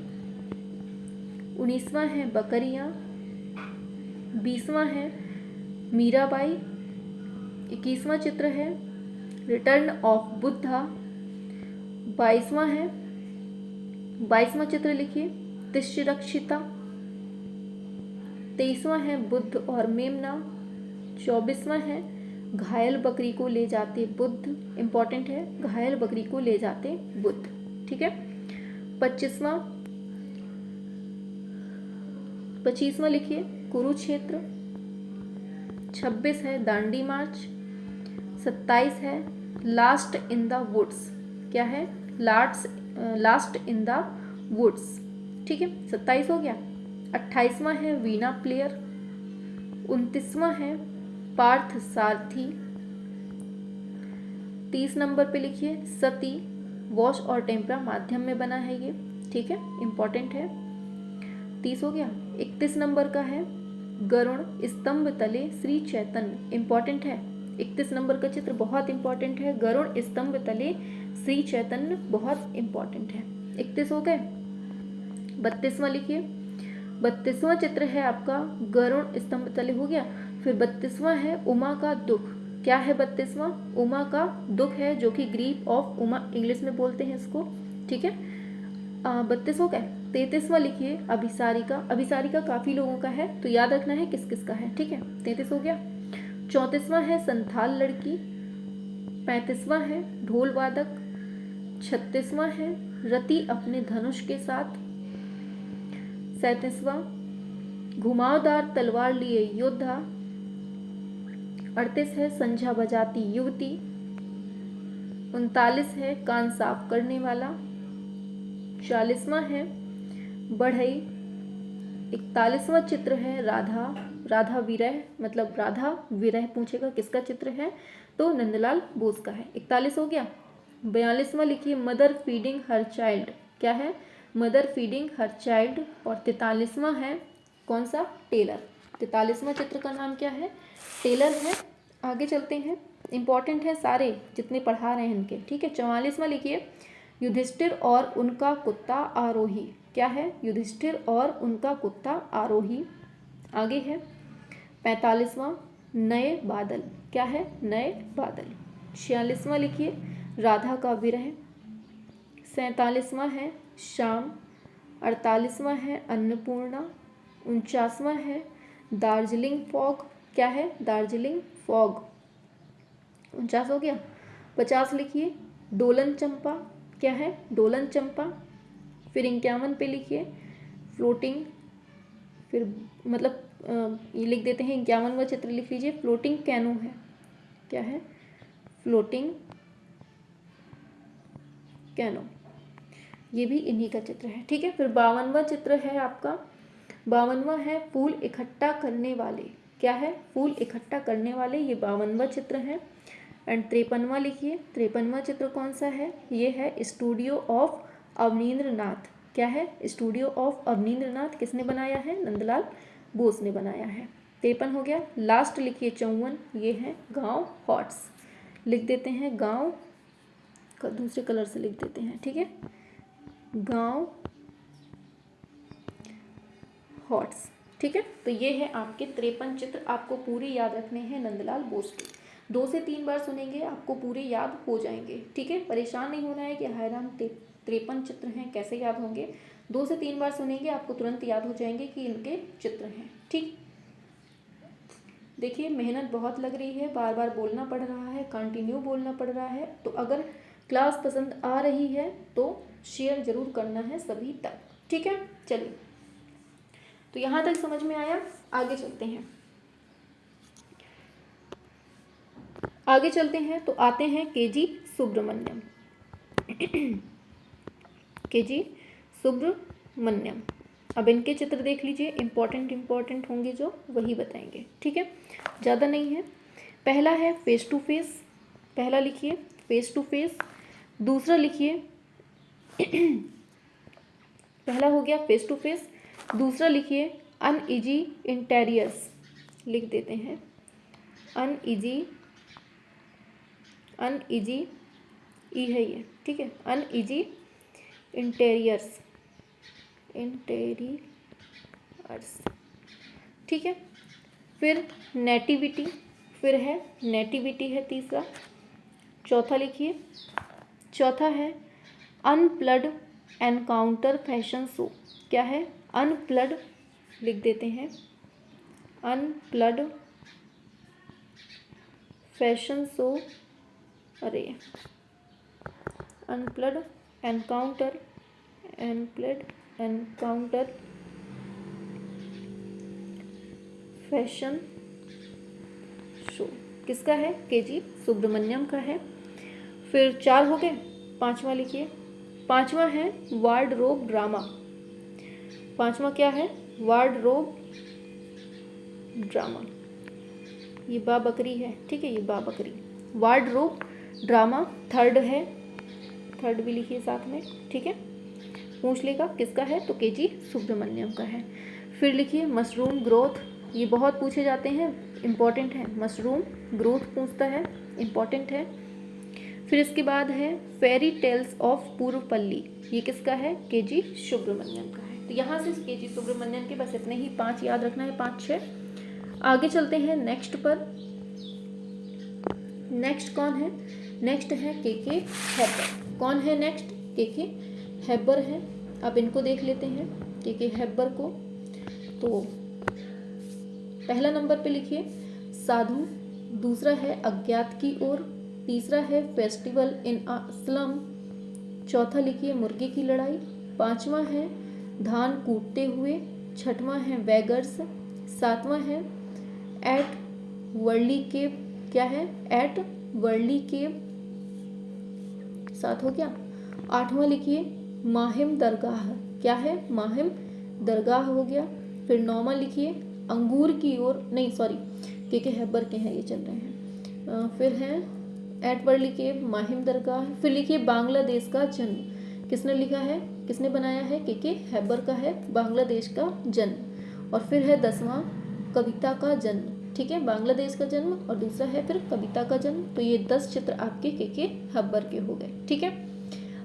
19वां है बकरियां। 20वां है मीराबाई। 21वां चित्र है रिटर्न ऑफ बुद्धा। 22वां चित्र लिखिए तिष्यरक्षिता। 23वां है बुद्ध और मेमना। 24वां है घायल बकरी को ले जाते बुद्ध। इंपॉर्टेंट है, घायल बकरी को ले जाते बुद्ध। ठीक है। 25वां लिखिए कुरुक्षेत्र। 26 है दांडी मार्च। 27 है लास्ट इन द वुड्स। क्या है? Last in the woods. ठीक है। 27 हो गया। 28वां है वीणा प्लेयर। 29वां है पार्थ सारथी। 30 नंबर पे लिखिए सती, वॉश और टेम्परा माध्यम में बना है ये। ठीक है। इंपॉर्टेंट है। 30 हो गया। 31 नंबर का है गरुण स्तंभ तले श्री चैतन्य। इंपॉर्टेंट है। 31 नंबर का चित्र बहुत इंपॉर्टेंट है, गरुड़ स्तंभ तले श्री चैतन्य, बहुत इंपॉर्टेंट है। 31 हो गए। 32वां लिखिए। 32वां चित्र है आपका गरुड़ स्तंभ तले, हो गया। फिर 32वां है उमा का दुख। क्या है 32वां? उमा का दुख है, जो कि ग्रीफ ऑफ उमा इंग्लिश में बोलते हैं इसको, ठीक है। 32 हो गए। 33वां लिखिए अभिसारिका। अभिसारिका काफ़ी लोगों का है, तो याद रखना है किस किस का है, ठीक है। 33 हो गया। 34वां है संथाल लड़की। 35वां है ढोल वादक। 36वां है रति अपने धनुष के साथ। 37वां घुमावदार तलवार लिए योद्धा। 38 है संझा बजाती युवती। 39 है कान साफ करने वाला। 40वां है बढ़ई। 41वां चित्र है राधा। राधा विरह, मतलब राधा विरह पूछेगा किसका चित्र है, तो नंदलाल बोस का है। 41 हो गया। 42वां लिखिए मदर फीडिंग हर चाइल्ड। क्या है? Mother feeding her child. और 43वां है कौन सा? टेलर। 43वां चित्र का नाम क्या है? टेलर है। आगे चलते हैं, इंपॉर्टेंट है सारे जितने पढ़ा रहे हैं इनके, ठीक है। 44वां लिखिए युधिष्ठिर और उनका कुत्ता आरोही। क्या है? युधिष्ठिर और उनका कुत्ता आरोही। आगे है 45वां नए बादल। क्या है? नए बादल। 46वां लिखिए राधा का विरह। 47वां है शाम। 48वां है अन्नपूर्णा। 49वां है दार्जिलिंग फॉग। क्या है? दार्जिलिंग फॉग। 49 हो गया। 50 लिखिए डोलन चंपा। क्या है? डोलन चंपा। फिर 51 पे लिखिए फ्लोटिंग, फिर मतलब ये लिख देते हैं 51वां चित्र लिख लीजिए फ्लोटिंग कैनो है। क्या है? फ्लोटिंग कैनो, ये भी इन्हीं का चित्र है, ठीक है। फिर 52वां चित्र है आपका, 52वां है फूल इकट्ठा करने वाले। क्या है? फूल इकट्ठा करने वाले, ये 52वां चित्र है। एंड 53वां लिखिए, 53वां चित्र कौन सा है? ये है स्टूडियो ऑफ अवनींद्रनाथ। क्या है? स्टूडियो ऑफ अवनींद्रनाथ किसने बनाया है? नंदलाल बोस ने बनाया है। 53 हो गया। लास्ट लिखिए 54, ये है गांव हॉट्स। लिख देते हैं गांव का दूसरे कलर से लिख देते हैं, ठीक है, गांव हॉट्स, ठीक है। तो ये है आपके 53 चित्र, आपको पूरे याद रखने हैं नंदलाल बोस के। 2 से 3 बार सुनेंगे आपको पूरे याद हो जाएंगे, ठीक है। परेशान नहीं होना है कि हैरान 53 चित्र हैं कैसे याद होंगे। 2 से 3 बार सुनेंगे आपको तुरंत याद हो जाएंगे कि इनके चित्र हैं, ठीक। देखिए मेहनत बहुत लग रही है, बार बार बोलना पड़ रहा है, कंटिन्यू बोलना पड़ रहा है। तो अगर क्लास पसंद आ रही है तो शेयर जरूर करना है सभी तक, ठीक है। चलिए, तो यहाँ तक समझ में आया। आगे चलते हैं, आगे चलते हैं तो आते हैं केजी सुब्रमण्यम। केजी सुब्रमण्यम, अब इनके चित्र देख लीजिए, इंपॉर्टेंट होंगे जो, वही बताएंगे, ठीक है, ज़्यादा नहीं है। पहला है फेस टू फेस। पहला लिखिए फेस टू फेस। दूसरा लिखिए पहला हो गया फेस टू फेस। दूसरा लिखिए अनइजी इंटेरियर्स। लिख देते हैं अनइजी ई है ये, ठीक है, अनइजी इंटेरियर्स, ठीक है। फिर नेटिविटी, फिर है नेटिविटी है तीसरा। चौथा लिखिए, चौथा है अनप्लड एनकाउंटर फैशन शो। क्या है? अनप्लड, लिख देते हैं अनप्लड फैशन शो, अरे अनप्लड एनकाउंटर फैशन शो किसका है? केजी सुब्रमण्यम का है। फिर 4 हो गए। 5वां लिखिए, 5वां है वार्डरोब ड्रामा। 5वां क्या है? वार्डरोब ड्रामा, ये बा बकरी है, ठीक है, ये बा बकरी, वार्डरोब ड्रामा। थर्ड है, थर्ड भी लिखिए साथ में, ठीक है, पूछ लेगा किसका है, तो केजी सुब्रमण्यम का है। फिर लिखिए मशरूम ग्रोथ, ये बहुत पूछे जाते हैं, इम्पॉर्टेंट है। मशरूम ग्रोथ पूछता है, इम्पॉर्टेंट है। फिर इसके बाद है फेरी टेल्स ऑफ पूर्वपल्ली, ये किसका है? के.जी. सुब्रमण्यम का है। तो यहाँ से के.जी. सुब्रमण्यम के बस इतने ही 5 याद रखना है, 5-6। आगे चलते हैं नेक्स्ट पर। नेक्स्ट कौन है? नेक्स्ट है के हैबर। कौन है नेक्स्ट? के हैबर है। अब इनको देख लेते हैं के हैबर को। तो पहला नंबर पे लिखिए साधु, दूसरा है अज्ञात की ओर, तीसरा है फेस्टिवल इन अ स्लम, चौथा लिखिए मुर्गे की लड़ाई, पांचवा है धान कूटते हुए, छठवां है वैगर्स, सातवां है एट वर्ली केव। क्या है? एट वर्ली केव, 7 हो गया। आठवां लिखिए माहिम दरगाह। क्या है? माहिम दरगाह हो गया। फिर नौवां लिखिए अंगूर की ओर, नहीं सॉरी के हैबर के हैं ये चल रहे हैं। फिर है एट वर्ली केव, माहिम दरगाह। फिर लिखिए बांग्लादेश का जन्म। किसने लिखा है? किसने बनाया है? के हैबर का है बांग्लादेश का जन्म। और फिर है 10वां कविता का जन्म। ठीक है, बांग्लादेश का जन्म और दूसरा है फिर कविता का जन्म। तो ये 10 चित्र आपके के हैबर के हो गए। ठीक है,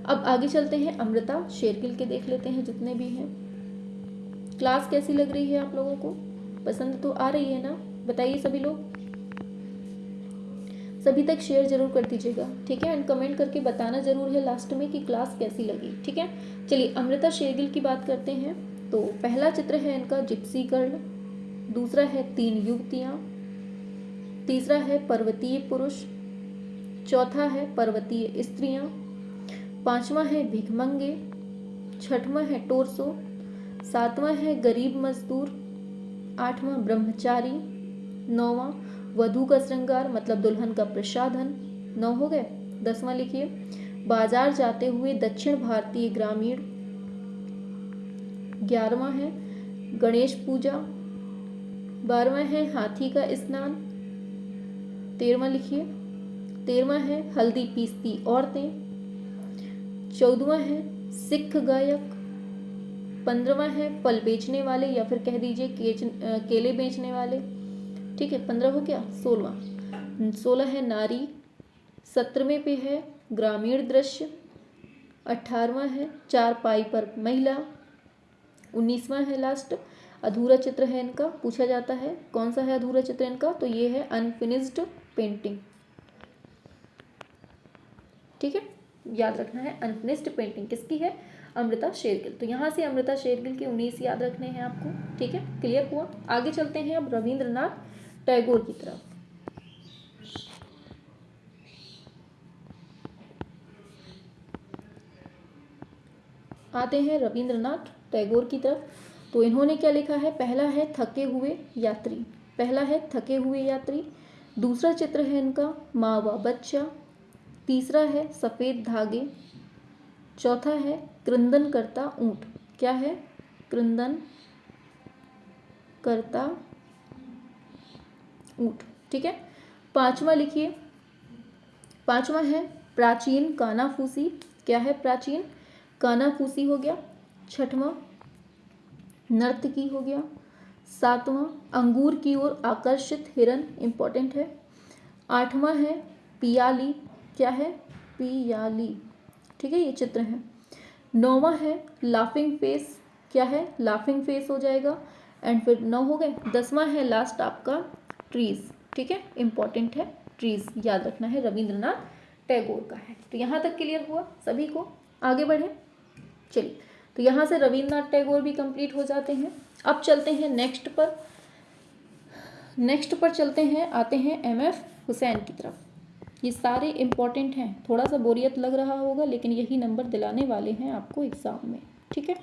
अब आगे चलते हैं अमृता शेरगिल के देख लेते हैं जितने भी हैं। क्लास कैसी लग रही है आप लोगों को? पसंद तो आ रही है ना? बताइए सभी लोग, सभी तक शेयर जरूर कर दीजिएगा। ठीक है, एंड कमेंट करके बताना जरूर है लास्ट में कि क्लास कैसी लगी। ठीक है, चलिए अमृता शेरगिल की बात करते हैं। तो पहला चित्र है इनका जिप्सी गर्ल, दूसरा है 3 युवतियां, तीसरा है पर्वतीय पुरुष, चौथा है पर्वतीय स्त्रियां, पांचवा है भिखमंगे, छठवां है टोरसो, सातवां है गरीब मजदूर, आठवां ब्रह्मचारी, नौवां वधू का श्रृंगार मतलब दुल्हन का प्रसाधन। 9 हो गए। 10वां लिखिए बाजार जाते हुए दक्षिण भारतीय ग्रामीण। 11वां है गणेश पूजा। 12वां है हाथी का स्नान। 13वां लिखिए 13वां है हल्दी पीसती औरतें। 14वां है सिख गायक। 15वां है फल बेचने वाले या फिर कह दीजिए केले बेचने वाले। ठीक है, 15 हो गया। 16 है नारी। 17वें पे है ग्रामीण दृश्य। 18वां है चारपाई पर महिला। 19वां है लास्ट अधूरा चित्र है इनका, पूछा जाता है कौन सा है अधूरा चित्र इनका, तो ये है अनफिनिश्ड पेंटिंग। ठीक है, याद रखना है अनफिनिश्ड पेंटिंग किसकी है? अमृता शेरगिल। तो यहाँ से अमृता शेरगिल के 19 याद रखने हैं आपको। ठीक है, क्लियर हुआ। आगे चलते हैं अब रविंद्रनाथ टैगोर की तरफ। आते हैं रविंद्रनाथ टैगोर की तरफ। तो इन्होंने क्या लिखा है? पहला है थके हुए यात्री। पहला है थके हुए यात्री। दूसरा चित्र है इनका माँ व बच्चा। तीसरा है सफ़ेद धागे। चौथा है क्रंदन करता ऊँट। क्या है? क्रंदन करता ऊँट। ठीक है, पांचवा लिखिए, पांचवा है प्राचीन कानाफूसी। क्या है? प्राचीन कानाफूसी हो गया। छठवां नर्तकी हो गया। सातवां अंगूर की ओर आकर्षित हिरन, इंपॉर्टेंट है। आठवां है पियाली। क्या है? पियाली। ठीक है, ये चित्र है। नौवां है लाफिंग फेस। क्या है? लाफिंग फेस हो जाएगा। एंड फिर 9 हो गए। 10वां है लास्ट आपका ट्रीज। ठीक है, इंपॉर्टेंट है ट्रीज, याद रखना है, रविंद्रनाथ टैगोर का है। तो यहाँ तक क्लियर हुआ सभी को? आगे बढ़े, चलिए। तो यहाँ से रविंद्रनाथ टैगोर भी कंप्लीट हो जाते हैं। अब चलते हैं नेक्स्ट पर। नेक्स्ट पर चलते हैं, आते हैं एम.एफ. हुसैन की तरफ। ये सारे इंपॉर्टेंट हैं, थोड़ा सा बोरियत लग रहा होगा लेकिन यही नंबर दिलाने वाले हैं आपको एग्जाम में। ठीक है,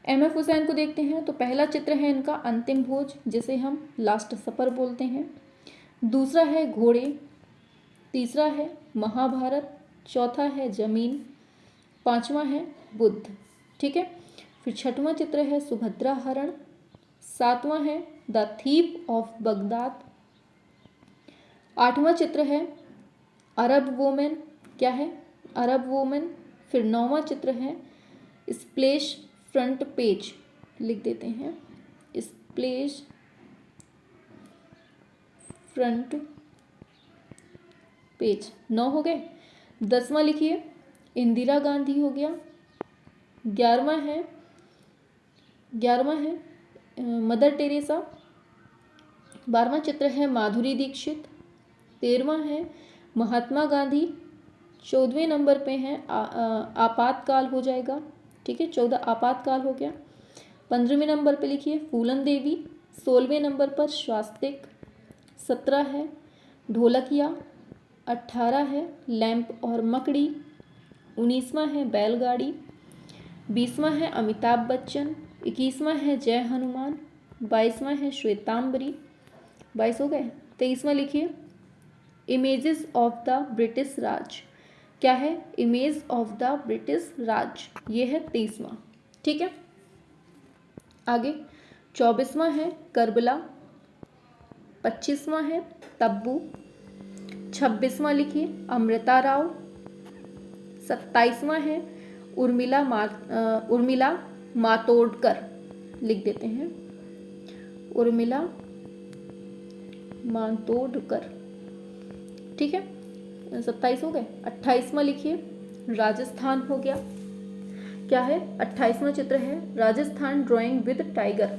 एम.एफ. हुसैन को देखते हैं। तो पहला चित्र है इनका अंतिम भोज, जिसे हम लास्ट सफर बोलते हैं। दूसरा है घोड़े। तीसरा है महाभारत। चौथा है जमीन। पांचवा है बुद्ध। ठीक है, फिर छठवां चित्र है सुभद्रा हरण। सातवां है द थीफ ऑफ बगदाद। आठवां चित्र है अरब वोमेन। क्या है? अरब वोमेन। फिर 9वां चित्र है स्प्लैश फ्रंट पेज, लिख देते हैं स्प्लैश फ्रंट पेज। 9 हो गए। 10वां लिखिए इंदिरा गांधी हो गया। 11वां है मदर टेरेसा। 12वां चित्र है माधुरी दीक्षित। 13वां है महात्मा गांधी। 14वें नंबर पे है आपातकाल हो जाएगा, ठीक है, 14 आपातकाल हो गया। 15वें नंबर पे लिखिए फूलन देवी। 16वें नंबर पर स्वास्तिक। 17 है ढोलकिया। 18 है लैंप और मकड़ी। 19वां है बैलगाड़ी। 20वां है अमिताभ बच्चन। 21वां है जय हनुमान। 22वां है श्वेतांबरी। 22 हो गए। 23वां लिखिए इमेजेस ऑफ द ब्रिटिश राज। क्या है? इमेज ऑफ द ब्रिटिश राज, ये है 23वां, ठीक है। आगे 24वां है करबला। 25वां है तब्बू। 26वां लिखिए अमृता राव। 27वां है उर्मिला मातोंडकर, लिख देते हैं उर्मिला मातोंडकर, ठीक है। 27 हो गए। 28वां लिखिए राजस्थान हो गया। क्या है? 28वां चित्र है राजस्थान ड्राइंग विद टाइगर।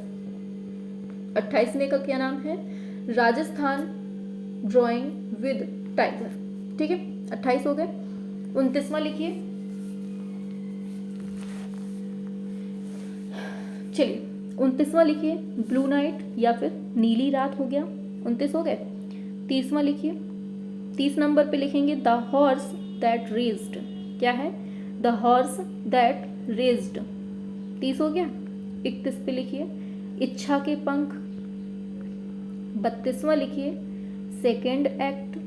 28वें का क्या नाम है? राजस्थान ड्राइंग विद टाइगर, ठीक है। 28 हो गए। 29वां लिखिए, चलिए 29वां लिखिए ब्लू नाइट या फिर नीली रात हो गया। 29 हो गए। 30वां लिखिए, 30 नंबर पे लिखेंगे द हॉर्स दैट रेस्ड। क्या है? The horse that raised. 30 हो गया। 31 पे लिखिए इच्छा के पंख। 32वां लिखिए सेकेंड एक्ट।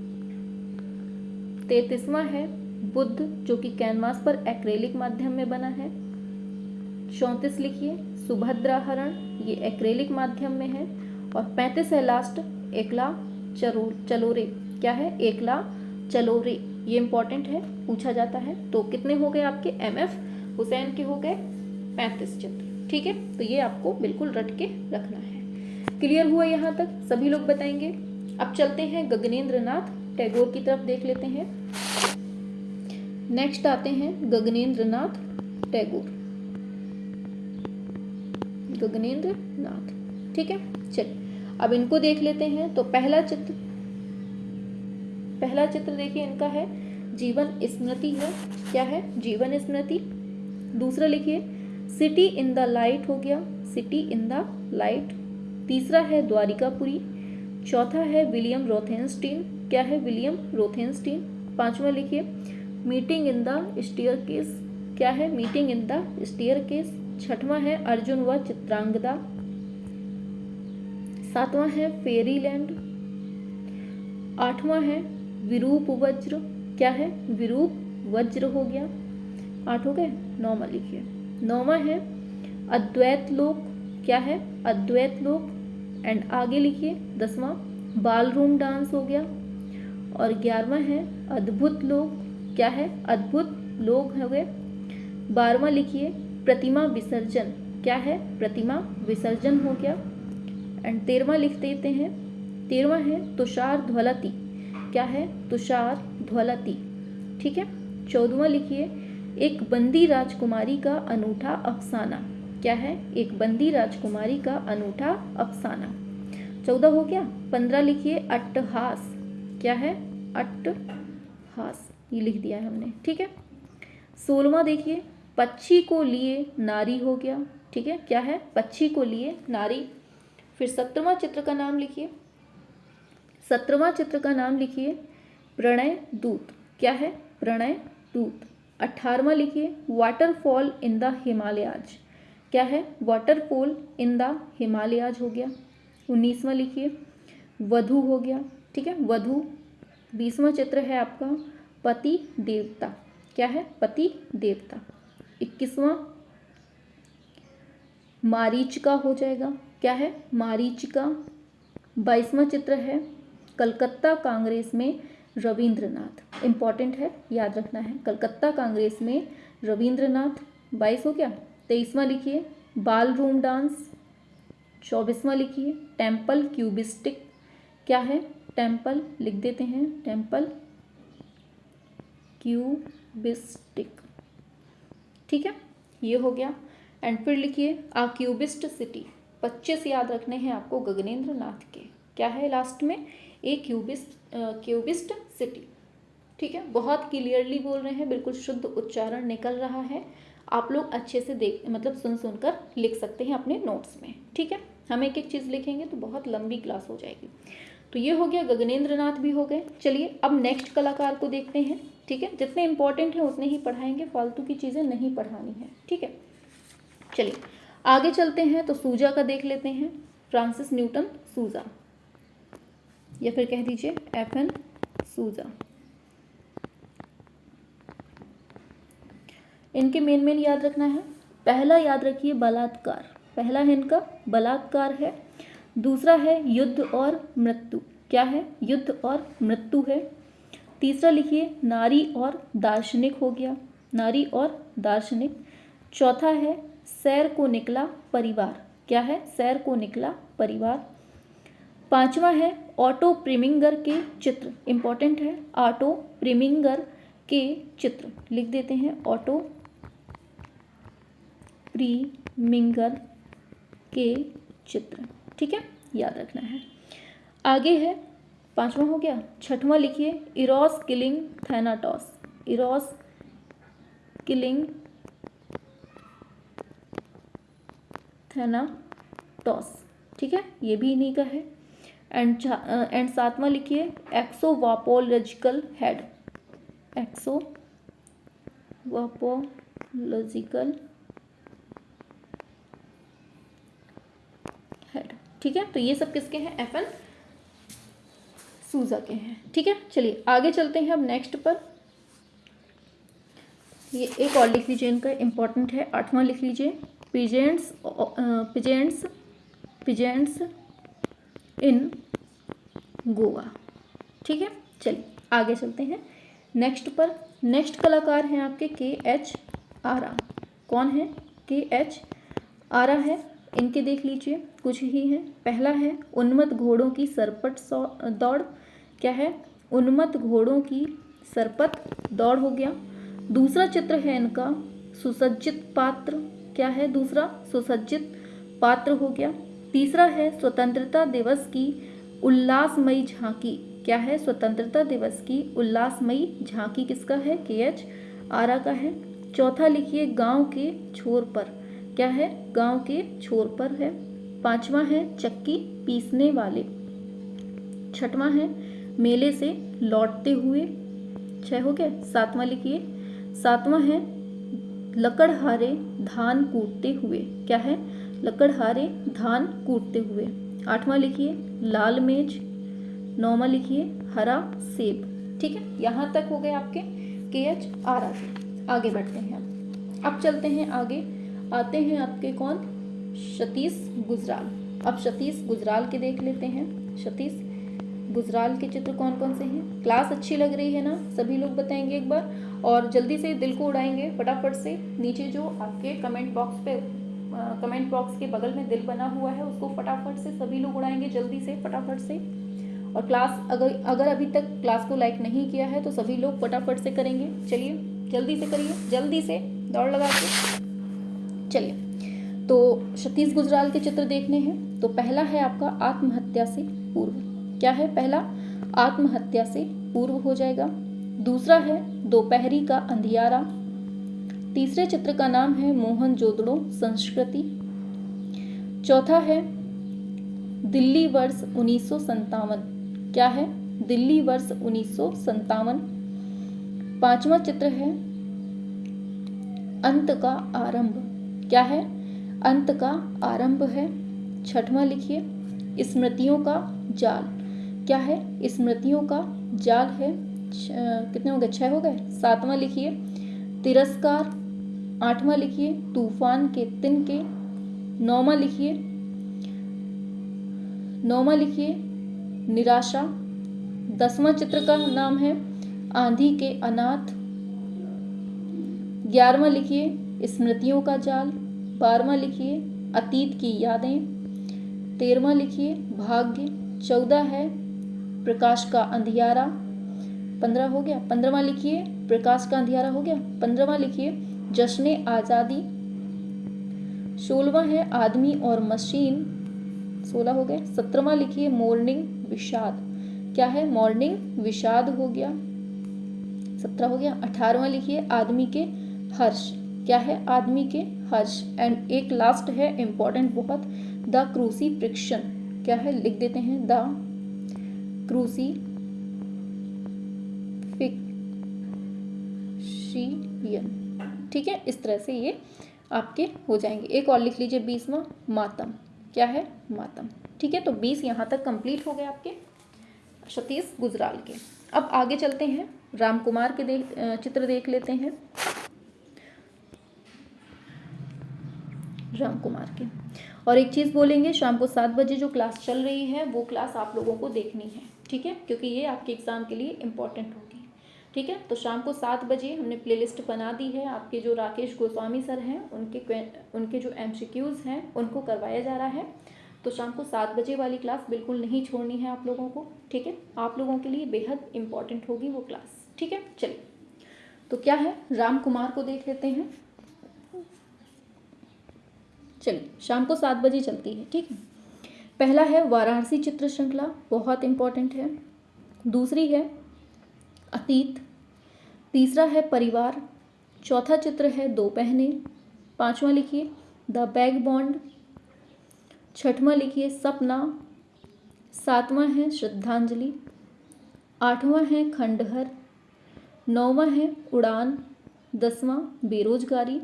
33वां है बुद्ध, जो कि कैनवास पर एक्रेलिक माध्यम में बना है। 34 लिखिए सुभद्रा हरण, ये एक्रेलिक माध्यम में है। और 35 है लास्ट एकला चलोरे। क्या है? एकला चलोरे, ये इंपॉर्टेंट है, पूछा जाता है। तो कितने हो गए आपके? MF हुसैन के हो गए 35 चित्र, ठीक है। तो ये आपको बिल्कुल रट के रखना है। क्लियर हुआ यहाँ तक? सभी लोग बताएंगे। अब चलते हैं गगनेंद्र नाथ टैगोर की तरफ, देख लेते हैं। नेक्स्ट आते हैं गगनेंद्र नाथ टैगोर, गगनेंद्र नाथ, ठीक है। चलिए अब इनको देख लेते हैं। तो पहला चित्र देखिए इनका है जीवन स्मृति है। क्या है? जीवन स्मृति। दूसरा लिखिए सिटी इन द लाइट हो गया, सिटी इन द लाइट। तीसरा है द्वारिकापुरी। चौथा है विलियम रोथेनस्टीन। क्या है? William Rothenstein. 5वां लिखिए मीटिंग इन द स्टेयरकेस। क्या है? Meeting in the staircase. 6वां है अर्जुन व चित्रांगदा। 7वां है फेरीलैंड। 8वां है विरूप वज्र। क्या है? विरूप वज्र हो गया। 8 हो गए। 9वां लिखिए 9वां है अद्वैत लोक। क्या है? अद्वैत लोक। एंड आगे लिखिए 10वां बाल रूम डांस हो गया। और 11वां है अद्भुत लोक। क्या है? अद्भुत लोक हो गए। 12वां लिखिए प्रतिमा विसर्जन। क्या है? प्रतिमा विसर्जन हो गया। एंड 13वां लिख देते हैं। 13वां है तुषार ध्वलती। क्या है? तुषार ध्वलती, ठीक है। 14वां लिखिए एक बंदी राजकुमारी का अनूठा अफसाना। क्या है? एक बंदी राजकुमारी का अनूठा अफसाना। 14 हो गया। 15 लिखिए अट्टहास। क्या है? अट्टहास, ये लिख दिया है हमने, ठीक है। 16वां देखिए पक्षी को लिए नारी हो गया, ठीक है। क्या है? पक्षी को लिए नारी। फिर 17वां चित्र का नाम लिखिए। 17वां चित्र का नाम लिखिए प्रणय दूत। क्या है? प्रणय दूत। 18वां लिखिए वाटरफॉल इन द हिमालयाज। क्या है? वाटरफॉल इन द हिमालयाज हो गया। 19वां लिखिए वधु हो गया, ठीक है, वधु। 20वां चित्र है आपका पति देवता। क्या है? पति देवता। 21वां मारीचिका हो जाएगा। क्या है? मारीचिका। 22वां चित्र है कलकत्ता कांग्रेस में रविंद्रनाथ। इंपॉर्टेंट है, याद रखना है, कलकत्ता कांग्रेस में रविंद्रनाथ। 22 हो गया। 23वां लिखिए बाल रूम डांस। 24वां लिखिए टेम्पल क्यूबिस्टिक। क्या है? टेम्पल लिख देते हैं, टेम्पल क्यूबिस्टिक, ठीक है, ये हो गया। एंड फिर लिखिए आ क्यूबिस्ट सिटी, 25 याद रखने हैं आपको गगनेंद्र नाथ के, क्या है लास्ट में, ए क्यूबिस्ट सिटी, ठीक है। बहुत क्लियरली बोल रहे हैं, बिल्कुल शुद्ध उच्चारण निकल रहा है, आप लोग अच्छे से देख मतलब सुन कर लिख सकते हैं अपने नोट्स में, ठीक है। हम एक एक चीज़ लिखेंगे तो बहुत लंबी क्लास हो जाएगी। तो ये हो गया, गगनेंद्र नाथ भी हो गए। चलिए अब नेक्स्ट कलाकार को देखते हैं, ठीक है। जितने इंपॉर्टेंट हैं उतने ही पढ़ाएंगे, फालतू की चीज़ें नहीं पढ़ानी है, ठीक है। चलिए आगे चलते हैं, तो सूजा का देख लेते हैं, फ्रांसिस न्यूटन सूजा, या फिर कह दीजिए FN सूजा। इनके मेन याद रखना है। पहला याद रखिए बलात्कार, पहला है इनका बलात्कार है। दूसरा है युद्ध और मृत्यु, क्या है, युद्ध और मृत्यु है। तीसरा लिखिए नारी और दार्शनिक हो गया, नारी और दार्शनिक। चौथा है सैर को निकला परिवार, क्या है, सैर को निकला परिवार। पांचवा है ऑटो प्रीमिंगर के चित्र, इंपॉर्टेंट है, ऑटो प्रीमिंगर के चित्र लिख देते हैं, ऑटो प्रीमिंगर के चित्र, ठीक है, याद रखना है। आगे है, पांचवा हो गया। छठवां लिखिए इरोस किलिंग थैनाटोस, इरोस किलिंग थैनाटोस, ठीक है, ये भी इन्हीं का है। एंड सातवां लिखिए एक्सोवापोलॉजिकल हेड, एक्सोवापोलॉजिकल हेड, ठीक है। तो ये सब किसके हैं, FN सूजा के हैं, ठीक है। चलिए आगे चलते हैं अब नेक्स्ट पर। ये एक और लिख लीजिए, इनका इंपॉर्टेंट है, 8वां लिख लीजिए पिजेंट्स इन गोवा, ठीक है। चलिए आगे चलते हैं नेक्स्ट पर। नेक्स्ट कलाकार हैं आपके KH आरा, कौन है, KH आरा है। इनके देख लीजिए, कुछ ही हैं। पहला है उन्मत्त घोड़ों की सरपट दौड़, क्या है, उन्मत्त घोड़ों की सरपट दौड़ हो गया। दूसरा चित्र है इनका सुसज्जित पात्र, क्या है, दूसरा सुसज्जित पात्र हो गया। तीसरा है स्वतंत्रता दिवस की उल्लासमयी झांकी, क्या है, स्वतंत्रता दिवस की उल्लासमयी झांकी किसका है, KH आरा का है। चौथा लिखिए गांव के छोर पर, क्या है, गांव के छोर पर है। पांचवा है चक्की पीसने वाले। छठवां है मेले से लौटते हुए, 6 हो गए। सातवां लिखिए, सातवां है लकड़हारे धान कूटते हुए, क्या है, लकड़हारे धान कूटते हुए। आठवां लिखिए लाल मेज। नौवां लिखिए हरा सेब, ठीक है। यहाँ तक हो गए आपके KH आरा के। आगे बढ़ते हैं, अब चलते हैं आगे, आते हैं आपके कौन, सतीश गुजराल। अब सतीश गुजराल के देख लेते हैं, सतीश गुजराल के चित्र कौन कौन से हैं। क्लास अच्छी लग रही है ना, सभी लोग बताएंगे एक बार, और जल्दी से दिल को उड़ाएंगे फटाफट से। नीचे जो आपके कमेंट बॉक्स के बगल में दिल बना हुआ है उसको फटाफट से सभी लोग उड़ाएंगे, जल्दी से फटाफट से। और क्लास अगर अभी तक क्लास को लाइक नहीं किया है तो सभी लोग फटाफट से करेंगे। चलिए जल्दी से करिए, जल्दी से दौड़ लगा के। चलिए तो सतीश गुजराल के चित्र देखने हैं। तो पहला है आपका आत्महत्या से पूर्व, क्या है, पहला आत्महत्या से पूर्व हो जाएगा। दूसरा है दोपहरी का अंधियारा। तीसरे चित्र का नाम है मोहनजोदड़ो संस्कृति। चौथा है दिल्ली वर्ष 1957, क्या है, दिल्ली वर्ष 1957। पांचवा चित्र है अंत का आरंभ, क्या है, अंत का आरंभ है। छठवां लिखिए स्मृतियों का जाल, क्या है, स्मृतियों का जाल है। कितने हो गए, 6 हो गए। सातवां लिखिए तिरस्कार। आठवां लिखिए तूफान के तिनके। नौवां लिखिए निराशा। 10वां चित्र का नाम है आंधी के अनाथ। 11वां लिखिए स्मृतियों का जाल। 12वां लिखिए अतीत की यादें। 13वां लिखिए भाग्य। 14 है प्रकाश का अंधियारा, 15 हो गया। 15वां लिखिए प्रकाश का अंधियारा हो गया। 15वां लिखिए जश्न आज़ादी। 16वां है आदमी और मशीन, 16 हो गए। 17वां लिखिए मॉर्निंग विषाद, क्या है मॉर्निंग विषाद हो गया, 17 हो गया। 18वां लिखिए आदमी के हर्ष, क्या है आदमी के हर्ष। एंड एक लास्ट है इंपॉर्टेंट बहुत, द क्रूसीफिक्शन, क्या है लिख देते हैं द क्रूसीफिक्शन, ठीक है। इस तरह से ये आपके हो जाएंगे। एक और लिख लीजिए 20वां मातम, क्या है मातम, ठीक है। तो 20 यहाँ तक कंप्लीट हो गए आपके सतीश गुजराल के। अब आगे चलते हैं, राम कुमार के चित्र देख लेते हैं, राम कुमार के। और एक चीज़ बोलेंगे, शाम को 7 बजे जो क्लास चल रही है वो क्लास आप लोगों को देखनी है, ठीक है, क्योंकि ये आपके एग्ज़ाम के लिए इम्पॉर्टेंट होगी, ठीक है। तो शाम को 7 बजे हमने प्लेलिस्ट बना दी है, आपके जो राकेश गोस्वामी सर हैं उनके जो MCQs हैं उनको करवाया जा रहा है। तो शाम को 7 बजे वाली क्लास बिल्कुल नहीं छोड़नी है आप लोगों को, ठीक है। आप लोगों के लिए बेहद इम्पॉर्टेंट होगी वो क्लास, ठीक है। चलिए, तो क्या है राम कुमार को देख लेते हैं। चलिए, शाम को 7 बजे चलती है, ठीक है। पहला है वाराणसी चित्र श्रृंखला, बहुत इम्पॉर्टेंट है। दूसरी है अतीत, तीसरा है परिवार, चौथा चित्र है दो बहनें, 5वां लिखिए द बैग बॉन्ड, 6वां लिखिए सपना, 7वां है श्रद्धांजलि, 8वां है खंडहर, 9वां है उड़ान, 10वां बेरोजगारी,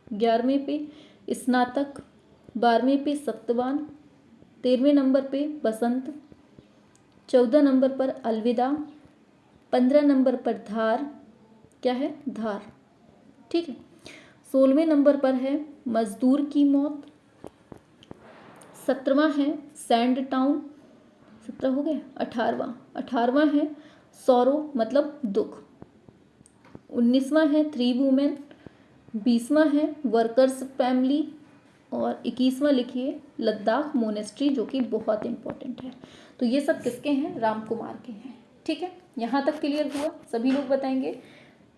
11वें पे स्नातक, 12वें पे सत्यवान, 13वें नंबर पे बसंत, 14 नंबर पर अलविदा, 15 नंबर पर धार, क्या है धार, ठीक है। 16वें नंबर पर है मजदूर की मौत, 17वां है सैंड टाउन, 17 हो गए। 18वां है सौरो मतलब दुख, 19वां है थ्री वुमेन, 20वां है वर्कर्स फैमिली, और 21वां लिखिए लद्दाख मोनेस्ट्री, जो कि बहुत इंपॉर्टेंट है। तो ये सब किसके हैं, राम कुमार के हैं, ठीक है। यहाँ तक क्लियर हुआ, सभी लोग बताएंगे।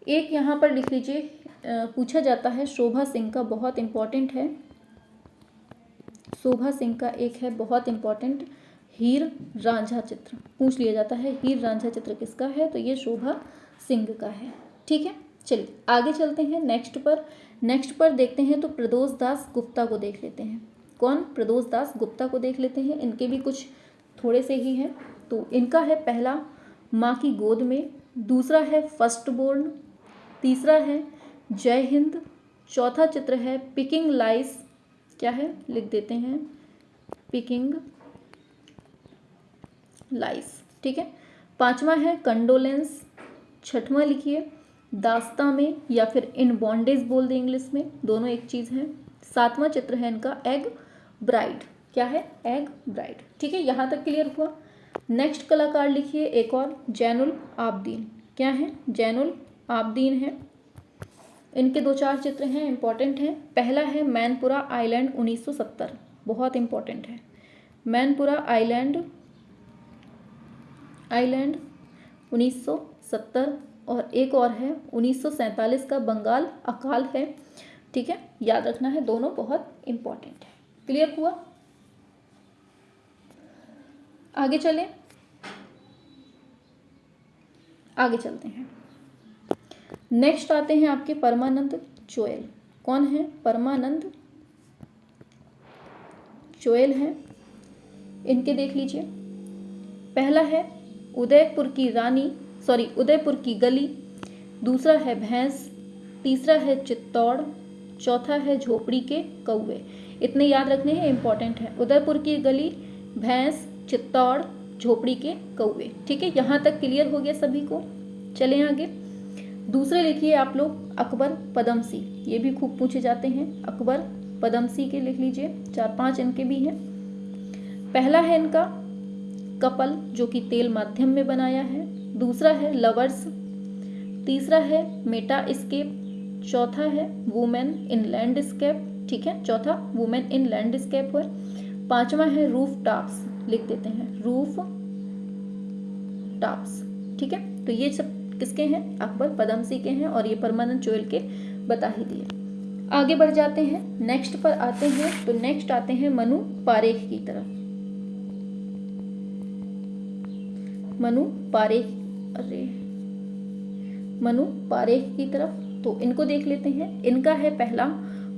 एक यहाँ पर लिख लीजिए, पूछा जाता है शोभा सिंह का, बहुत इंपॉर्टेंट है, शोभा सिंह का एक है बहुत इंपॉर्टेंट हीर रांझा चित्र, पूछ लिया जाता है हीर रांझा चित्र किसका है, तो ये शोभा सिंह का है, ठीक है। चलिए आगे चलते हैं नेक्स्ट पर देखते हैं, तो प्रदोष दास गुप्ता को देख लेते हैं। कौन, प्रदोष दास गुप्ता को देख लेते हैं। इनके भी कुछ थोड़े से ही हैं। तो इनका है पहला माँ की गोद में, दूसरा है फर्स्ट बोर्न, तीसरा है जय हिंद, चौथा चित्र है पिकिंग लाइस, क्या है लिख देते हैं पिकिंग लाइस, ठीक है। 5वां है कंडोलेंस, 6वां लिखिए दास्ता में, या फिर इन बॉन्डेज बोल दें इंग्लिश में, दोनों एक चीज़ है। 7वां चित्र है इनका एग ब्राइड, क्या है एग ब्राइड, ठीक है। यहाँ तक क्लियर हुआ। नेक्स्ट कलाकार लिखिए एक और जैनुल आबदीन, क्या है जैनुल आबदीन है। इनके 2-4 चित्र हैं, इंपॉर्टेंट हैं। पहला है मैनपुरा आइलैंड 1970, बहुत इंपॉर्टेंट है मैनपुरा आइलैंड 1970, और एक और है 1947 का बंगाल अकाल है, ठीक है, याद रखना है, दोनों बहुत इंपॉर्टेंट है। क्लियर हुआ। आगे चलते हैं। नेक्स्ट आते हैं आपके परमानंद चोयल। कौन है, परमानंद चोयल हैं। इनके देख लीजिए, पहला है उदयपुर की गली, दूसरा है भैंस, तीसरा है चित्तौड़, चौथा है झोपड़ी के कौवे। इतने याद रखने हैं, इंपॉर्टेंट है। उदयपुर की गली, भैंस, चित्तौड़, झोपड़ी के कौवे, ठीक है। यहाँ तक क्लियर हो गया सभी को। चलें आगे। दूसरे लिखिए आप लोग अकबर पदमसी, ये भी खूब पूछे जाते हैं। अकबर पदमसी के लिख लीजिए, 4-5 इनके भी हैं। पहला है इनका कपल, जो कि तेल माध्यम में बनाया है, दूसरा है लवर्स, तीसरा है मेटा स्केप, चौथा है वुमेन इन लैंडस्केप, ठीक है, चौथा वुमेन इन लैंडस्केप है। 5वां है रूफ टॉप्स, लिख देते हैं रूफ टाप्स। ठीक है, तो ये सब किसके हैं? अकबर पदमसी के हैं, और ये परमानंद चोयल के बता ही दिए। आगे बढ़ जाते हैं, नेक्स्ट पर आते हैं। तो नेक्स्ट आते हैं मनु पारेख की तरफ। मनु पारेख, मनु पारेख की तरफ। तो इनको देख लेते हैं। इनका है पहला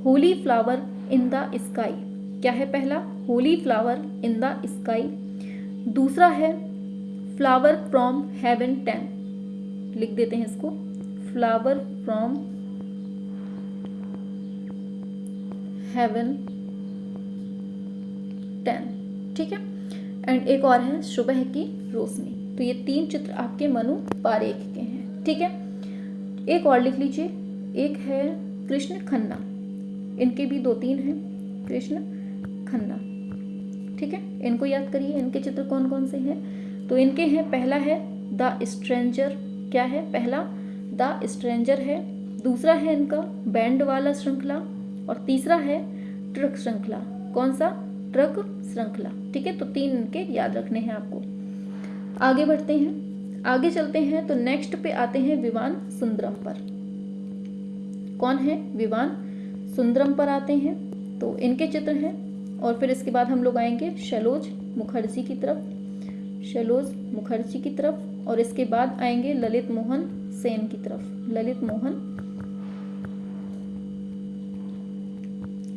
Holi flower in the sky. क्या है पहला? Holi flower in the sky. दूसरा है फ्लावर फ्रॉम हेवन 10, लिख देते हैं इसको, फ्लावर फ्रॉम हेवन 10। ठीक है, एंड एक और है सुबह की रोशनी। तो ये 3 चित्र आपके मनु पारेख के हैं। ठीक है, एक और लिख लीजिए, एक है कृष्ण खन्ना। इनके भी 2-3 हैं, कृष्ण खन्ना। ठीक है, इनको याद करिए, इनके चित्र कौन कौन से हैं। तो इनके हैं, पहला है द स्ट्रेंजर। क्या है? पहला द स्ट्रेंजर है। दूसरा है इनका बैंड वाला श्रृंखला, और तीसरा है ट्रक श्रृंखला। कौन सा? ट्रक श्रृंखला। ठीक है, तो 3 इनके याद रखने हैं आपको। आगे बढ़ते हैं, आगे चलते हैं। तो नेक्स्ट पे आते हैं विवान सुंदरम पर। कौन है? विवान सुंदरम पर आते हैं। तो इनके चित्र हैं, और फिर इसके बाद हम लोग आएंगे शैलोज मुखर्जी की तरफ, शैलोज मुखर्जी की तरफ, और इसके बाद आएंगे ललित मोहन सेन की तरफ, ललित मोहन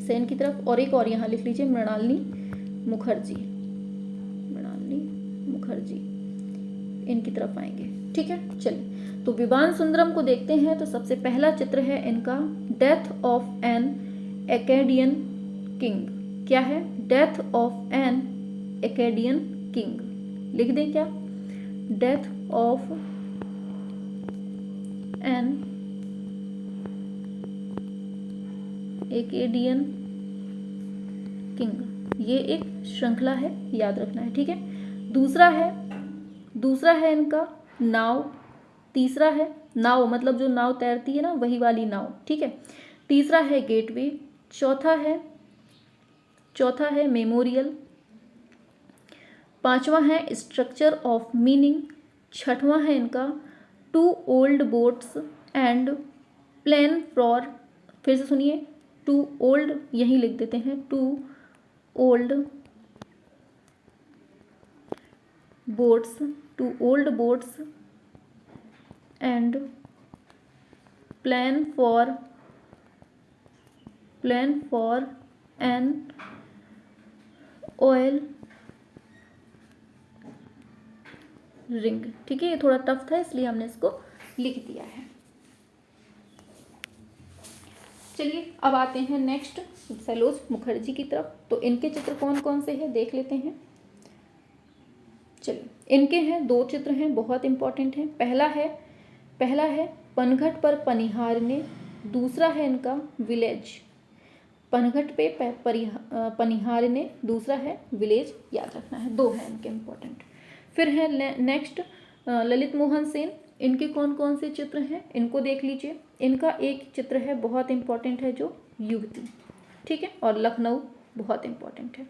सेन की तरफ। और एक और यहाँ लिख लीजिए, मृणालिनी मुखर्जी, मृणालिनी मुखर्जी, इनकी तरफ आएंगे। ठीक है, चलिए, तो विवान सुंदरम को देखते हैं। तो सबसे पहला चित्र है इनका death of an Akkadian king. क्या है? Death of an Akkadian king. लिख दें क्या? Death of an Akkadian king. ये एक श्रृंखला है, याद रखना है। ठीक है, दूसरा है इनका नाव। तीसरा है नाव, मतलब जो नाव तैरती है ना, वही वाली नाव। ठीक है, तीसरा है गेटवे। चौथा है मेमोरियल। पांचवा है स्ट्रक्चर ऑफ मीनिंग। छठवां है इनका two old boats and plan for, फिर से सुनिए, टू ओल्ड, यही लिख देते हैं, two old boats and plan for an oil ring. ठीक है, ये थोड़ा टफ था, इसलिए हमने इसको लिख दिया है। चलिए, अब आते हैं नेक्स्ट सैलोज मुखर्जी की तरफ। तो इनके चित्र कौन कौन से हैं देख लेते हैं। चलिए, इनके हैं 2 चित्र हैं, बहुत इंपॉर्टेंट हैं। पहला है पनघट पर पनिहारने। दूसरा है इनका विलेज, पनघट पे पनिहारने, दूसरा है विलेज, याद रखना है। 2 हैं इनके इंपॉर्टेंट। फिर है नेक्स्ट ललित मोहन सेन। इनके कौन कौन से चित्र हैं, इनको देख लीजिए। इनका एक चित्र है बहुत इंपॉर्टेंट है, जो युवती। ठीक है, और लखनऊ बहुत इंपॉर्टेंट है।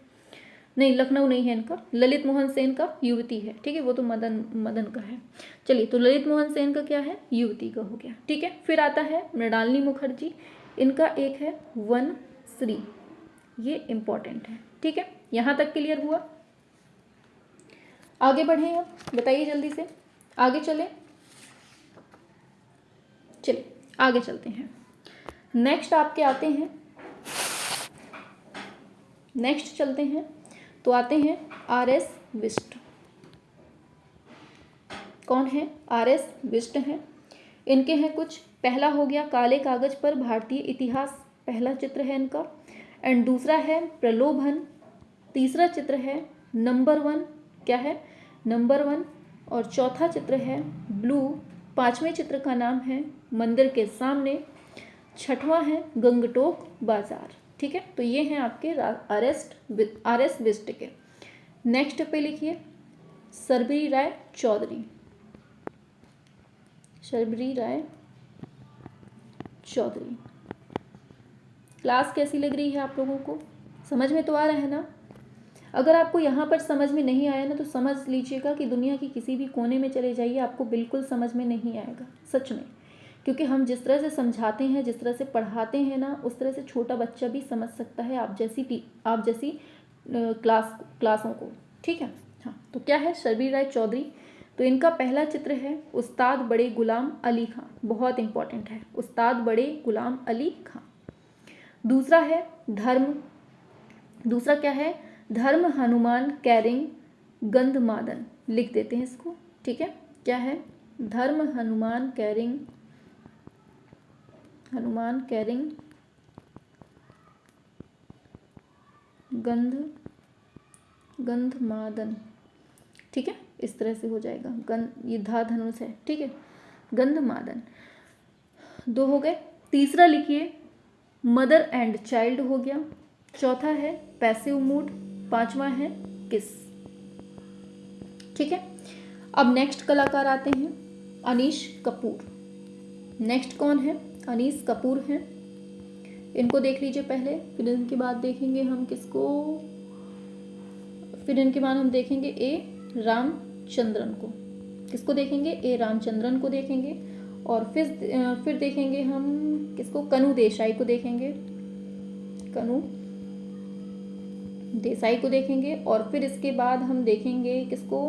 नहीं, लखनऊ नहीं है इनका, ललित मोहन सेन का युवती है। ठीक है, वो तो मदन का है। चलिए, तो ललित मोहन सेन का क्या है? युवती का हो गया। ठीक है, फिर आता है मृणालिनी मुखर्जी। इनका एक है वन श्री, ये इंपॉर्टेंट है। ठीक है, यहाँ तक क्लियर हुआ। आगे बढ़े, अब बताइए जल्दी से, आगे चले। चलिए, आगे चलते हैं। नेक्स्ट आपके आते हैं, नेक्स्ट चलते हैं। तो आते हैं RS बिष्ट। कौन है? RS बिष्ट हैं। इनके हैं कुछ, पहला हो गया काले कागज पर भारतीय इतिहास, पहला चित्र है इनका। एंड दूसरा है प्रलोभन। तीसरा चित्र है नंबर 1। क्या है? नंबर 1। और चौथा चित्र है ब्लू। पांचवें चित्र का नाम है मंदिर के सामने। छठवां है गंगटोक बाजार। ठीक है, तो ये हैं आपके RS बिष्ट के। नेक्स्ट पे लिखिए शर्बरी राय चौधरी, शर्बरी राय चौधरी। क्लास कैसी लग रही है आप लोगों को? समझ में तो आ रहा है ना? अगर आपको यहाँ पर समझ में नहीं आया ना तो समझ लीजिएगा कि दुनिया की किसी भी कोने में चले जाइए, आपको बिल्कुल समझ में नहीं आएगा, सच में। क्योंकि हम जिस तरह से समझाते हैं, जिस तरह से पढ़ाते हैं ना, उस तरह से छोटा बच्चा भी समझ सकता है आप जैसी क्लासों को, ठीक है। हाँ, तो क्या है शर्बीर राय चौधरी, तो इनका पहला चित्र है उस्ताद बड़े गुलाम अली खां, बहुत इंपॉर्टेंट है, उस्ताद बड़े गुलाम अली खां। दूसरा है दूसरा क्या है, धर्म हनुमान कैरिंग गंधमादन, लिख देते हैं इसको, ठीक है। क्या है, धर्म हनुमान कैरिंग गंधमादन, ठीक है, इस तरह से हो जाएगा, ये धा धनुष है, ठीक है, गंधमादन। 2 हो गए। तीसरा लिखिए मदर एंड चाइल्ड हो गया। चौथा है पैसिव मूड। 5वां है किस, ठीक है। अब नेक्स्ट कलाकार आते हैं अनीश कपूर। नेक्स्ट कौन है, अनीश कपूर हैं, इनको देख लीजिए पहले, फिर इनके बाद देखेंगे हम किसको, फिर इनके बाद हम देखेंगे ए रामचंद्रन को। किसको देखेंगे, ए रामचंद्रन को देखेंगे, और फिर देखेंगे हम किसको, कनु देसाई को देखेंगे, कनु देसाई को देखेंगे, और फिर इसके बाद हम देखेंगे किसको,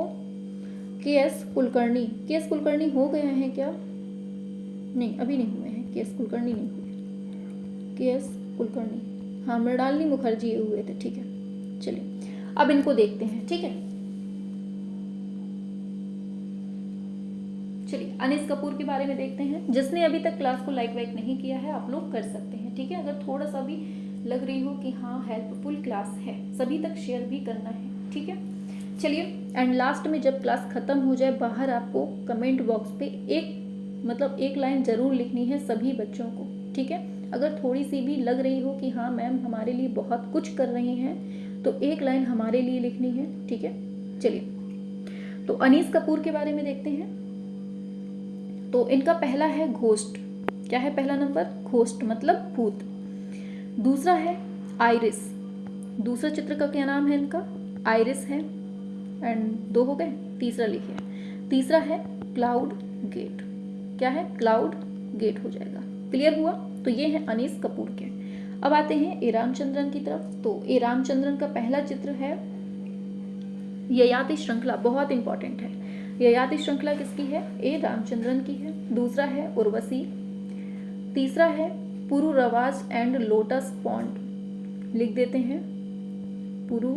के एस कुलकर्णी। के एस कुलकर्णी हो गए हैं क्या, नहीं अभी नहीं हुए हैं, के एस कुलकर्णी नहीं हुए, के एस कुलकर्णी, हाँ मृणालिनी मुखर्जी हुए थे, ठीक है। चलिए अब इनको देखते हैं, ठीक है। चलिए अनीस कपूर के बारे में देखते हैं। जिसने अभी तक क्लास को लाइक वाइक नहीं किया है, आप लोग कर सकते हैं, ठीक है। अगर थोड़ा सा भी लग रही हो कि हाँ हेल्पफुल क्लास है, सभी तक शेयर भी करना है, ठीक है। चलिए एंड लास्ट में जब क्लास खत्म हो जाए, बाहर आपको कमेंट बॉक्स पे एक लाइन जरूर लिखनी है सभी बच्चों को, ठीक है। अगर थोड़ी सी भी लग रही हो कि हाँ मैम हमारे लिए बहुत कुछ कर रही हैं, तो 1 लाइन हमारे लिए लिखनी है, ठीक है। चलिए तो अनीस कपूर के बारे में देखते हैं। तो इनका पहला है घोस्ट। क्या है पहला नंबर, घोस्ट मतलब भूत। दूसरा है आइरिस, दूसरा चित्र का क्या नाम है इनका, आइरिस है, एंड 2 हो गए। तीसरा लिखिए, तीसरा है क्लाउड गेट। क्या है, क्लाउड गेट हो जाएगा, क्लियर हुआ। तो ये है अनीस कपूर के। अब आते हैं ए रामचंद्रन की तरफ। तो ए रामचंद्रन का पहला चित्र है ययाति श्रृंखला, बहुत इंपॉर्टेंट है। ययाति श्रृंखला किसकी है, ए रामचंद्रन की है। दूसरा है उर्वशी। तीसरा है पुरु रवाज एंड लोटस पॉन्ड, लिख देते हैं पुरु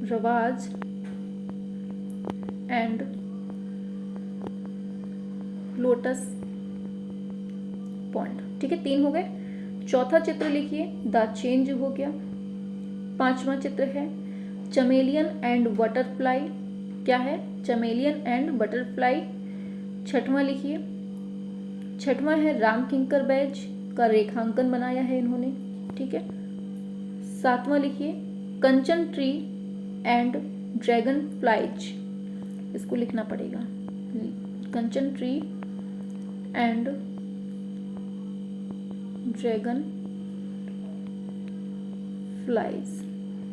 रवाज एंड लोटस पॉन्ड, ठीक है। 3 हो गए। चौथा चित्र लिखिए द चेंज हो गया। 5वां चित्र है चमेलियन एंड बटरफ्लाई। क्या है, चमेलियन एंड बटरफ्लाई। 6वां लिखिए, 6वां है राम किंकर बैज का रेखांकन बनाया है इन्होंने, ठीक है। 7वां लिखिए कंचन ट्री एंड ड्रैगन फ्लाइज, इसको लिखना पड़ेगा, कंचन ट्री एंड ड्रैगन फ्लाइज,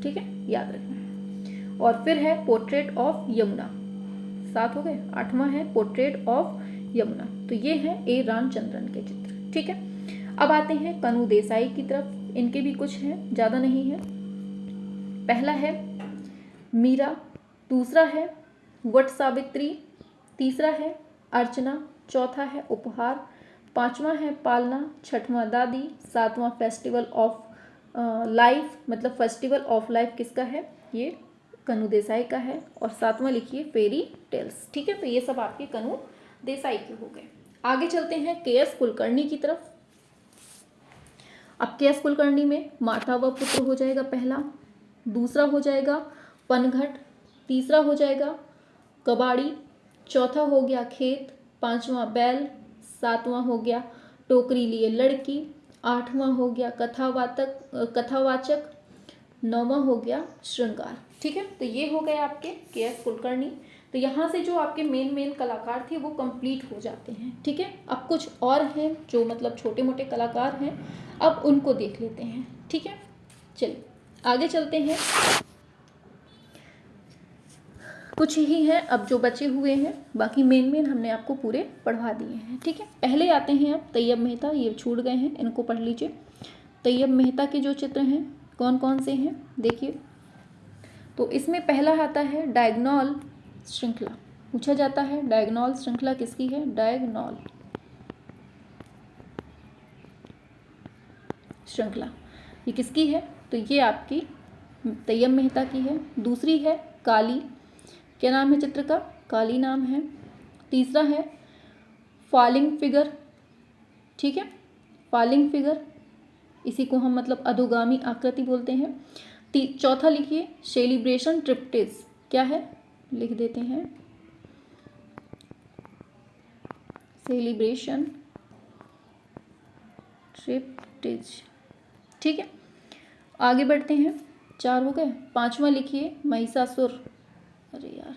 ठीक है, याद रखना है। और फिर है पोर्ट्रेट ऑफ यमुना, 7 हो गए। 8वां है पोर्ट्रेट ऑफ यमुना। तो ये है ए रामचंद्रन के चित्र, ठीक है। अब आते हैं कनु देसाई की तरफ। इनके भी कुछ हैं, ज़्यादा नहीं है। पहला है मीरा, दूसरा है वट सावित्री, तीसरा है अर्चना, चौथा है उपहार, 5वां है पालना, 6वां दादी, 7वां फेस्टिवल ऑफ लाइफ, मतलब फेस्टिवल ऑफ लाइफ किसका है, ये कनु देसाई का है। और 7वां लिखिए फेरी टेल्स, ठीक है। तो ये सब आपके कनु देसाई के हो गए। आगे चलते हैं के एस कुलकर्णी की तरफ। अब के एस कुलकर्णी में माता व पुत्र हो जाएगा पहला, दूसरा हो जाएगा पनघट, तीसरा हो जाएगा कबाड़ी, चौथा हो गया खेत, 5वां बैल, 7वां हो गया टोकरी लिए लड़की, 8वां हो गया कथावाचक, 9वां हो गया श्रृंगार, ठीक है। तो ये हो गए आपके के एस कुलकर्णी। तो यहाँ से जो आपके मेन कलाकार थे वो कंप्लीट हो जाते हैं, ठीक है। अब कुछ और हैं जो मतलब छोटे मोटे कलाकार हैं, अब उनको देख लेते हैं, ठीक है। चलिए आगे चलते हैं। कुछ ही हैं अब जो बचे हुए हैं, बाकी मेन हमने आपको पूरे पढ़वा दिए हैं। ठीक है, पहले आते हैं अब तैयब मेहता, ये छूट गए हैं, इनको पढ़ लीजिए। तैयब मेहता के जो चित्र हैं कौन कौन से हैं देखिए। तो इसमें पहला आता है डायगोनल श्रृंखला। पूछा जाता है डायगोनल श्रृंखला किसकी है, डायगोनल श्रृंखला ये किसकी है, तो ये आपकी तैयब मेहता की है। दूसरी है काली, क्या नाम है चित्र का, काली नाम है। तीसरा है फॉलिंग फिगर, ठीक है, फॉलिंग फिगर, इसी को हम मतलब अधोगामी आकृति बोलते हैं। चौथा लिखिए सेलिब्रेशन ट्रिप्टिस, क्या है, लिख देते हैं सेलिब्रेशन ट्रिप्टिस। ठीक है, आगे बढ़ते हैं, 4 हो गए। पांचवा लिखिए महिषासुर, अरे यार,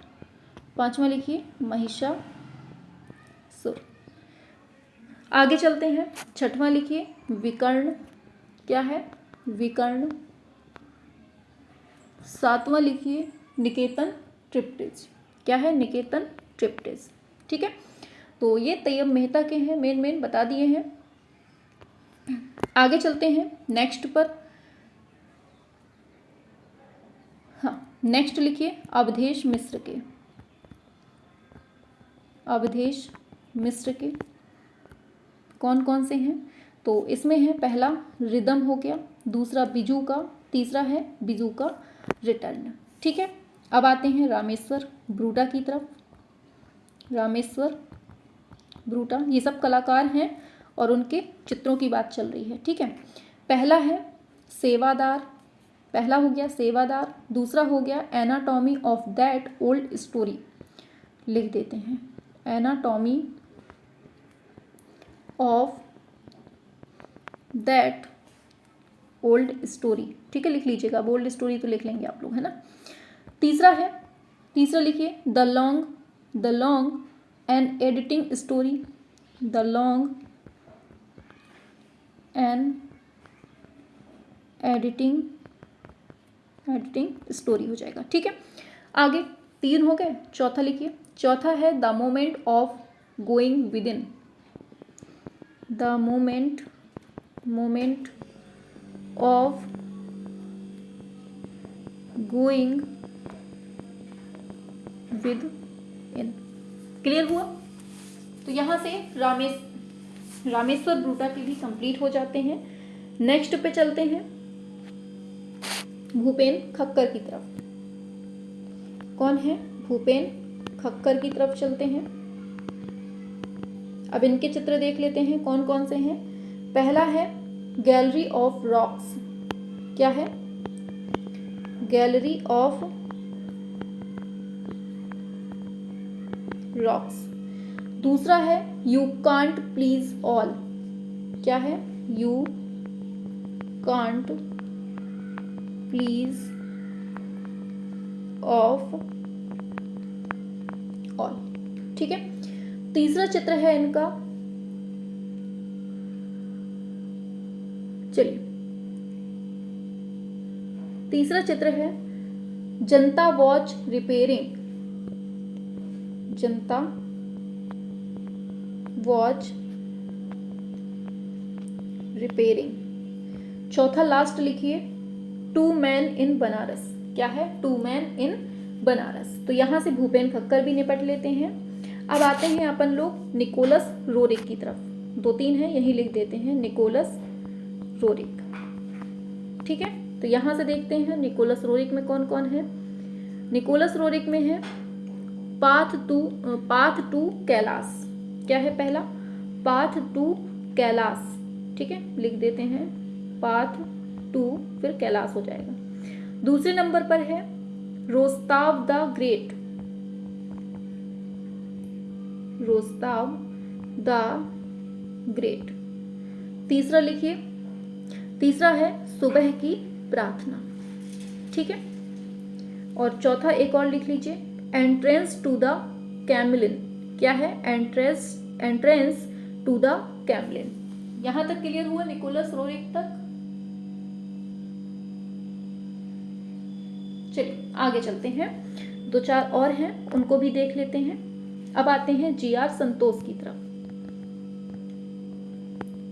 पांचवा लिखिए महिषासुर। आगे चलते हैं, छठवां लिखिए विकर्ण, क्या है, विकर्ण। सातवां लिखिए निकेतन ट्रिप्टिस, क्या है, निकेतन ट्रिप्टिस। ठीक है, तो ये तैयब मेहता के हैं, मेन बता दिए हैं। आगे चलते हैं नेक्स्ट पर। हाँ, नेक्स्ट लिखिए अवधेश मिश्र के, अवधेश मिश्र के कौन कौन से हैं, तो इसमें है पहला रिदम हो गया, दूसरा बिजू का, तीसरा है बिजू का रिटर्न। ठीक है, अब आते हैं रामेश्वर ब्रूटा की तरफ। रामेश्वर ब्रूटा, ये सब कलाकार हैं और उनके चित्रों की बात चल रही है। ठीक है, पहला है सेवादार, पहला हो गया सेवादार, दूसरा हो गया anatomy of that old story, लिख देते हैं anatomy of that old story. ठीक है, लिख लीजिएगा, ओल्ड स्टोरी तो लिख लेंगे आप लोग, है ना। तीसरा है, तीसरा लिखिए the long and editing story, the long and editing story हो जाएगा। ठीक है, आगे 3 हो गए। चौथा लिखिए, चौथा है the moment of going with in, the moment of going with in. Clear हुआ, तो यहां से रामेश्वर ब्रूटा के भी कंप्लीट हो जाते हैं। नेक्स्ट पे चलते हैं भूपेन खक्कर की तरफ। कौन है, भूपेन खक्कर की तरफ चलते हैं। अब इनके चित्र देख लेते हैं कौन कौन से हैं। पहला है गैलरी ऑफ रॉक्स, क्या है, गैलरी ऑफ रॉक्स। दूसरा है यू कांट प्लीज ऑल, क्या है, you can't please of all. ठीक है, तीसरा चित्र है इनका, चलिए तीसरा चित्र है जनता वॉच रिपेयरिंग, जनता वॉच रिपेयरिंग। चौथा लास्ट लिखिए टू मैन इन बनारस, क्या है, टू मैन इन बनारस। तो यहां से भूपेन खक्कर भी निपट लेते हैं। अब आते हैं अपन लोग निकोलस रोरिक की तरफ। 2-3 है, यही लिख देते हैं निकोलस रोरिक। ठीक है, तो यहां से देखते हैं निकोलस रोरिक में कौन कौन है। निकोलस रोरिक में है पाथ टू कैलाश, क्या है, पहला पाथ टू कैलाश। ठीक है, लिख देते हैं पाथ टू, फिर कैलाश हो जाएगा। दूसरे नंबर पर है रोस्ताव द ग्रेट, रोस्ताव द ग्रेट। तीसरा लिखिए, तीसरा है सुबह की प्रार्थना। ठीक है, और चौथा एक और लिख लीजिए एंट्रेंस टू द कैमलिन, क्या है, एंट्रेंस टू द कैमलिन। यहां तक क्लियर हुआ निकोलस रोरिक तक। चलिए आगे चलते हैं, 2-4 और हैं उनको भी देख लेते हैं। अब आते हैं GR संतोष की तरफ,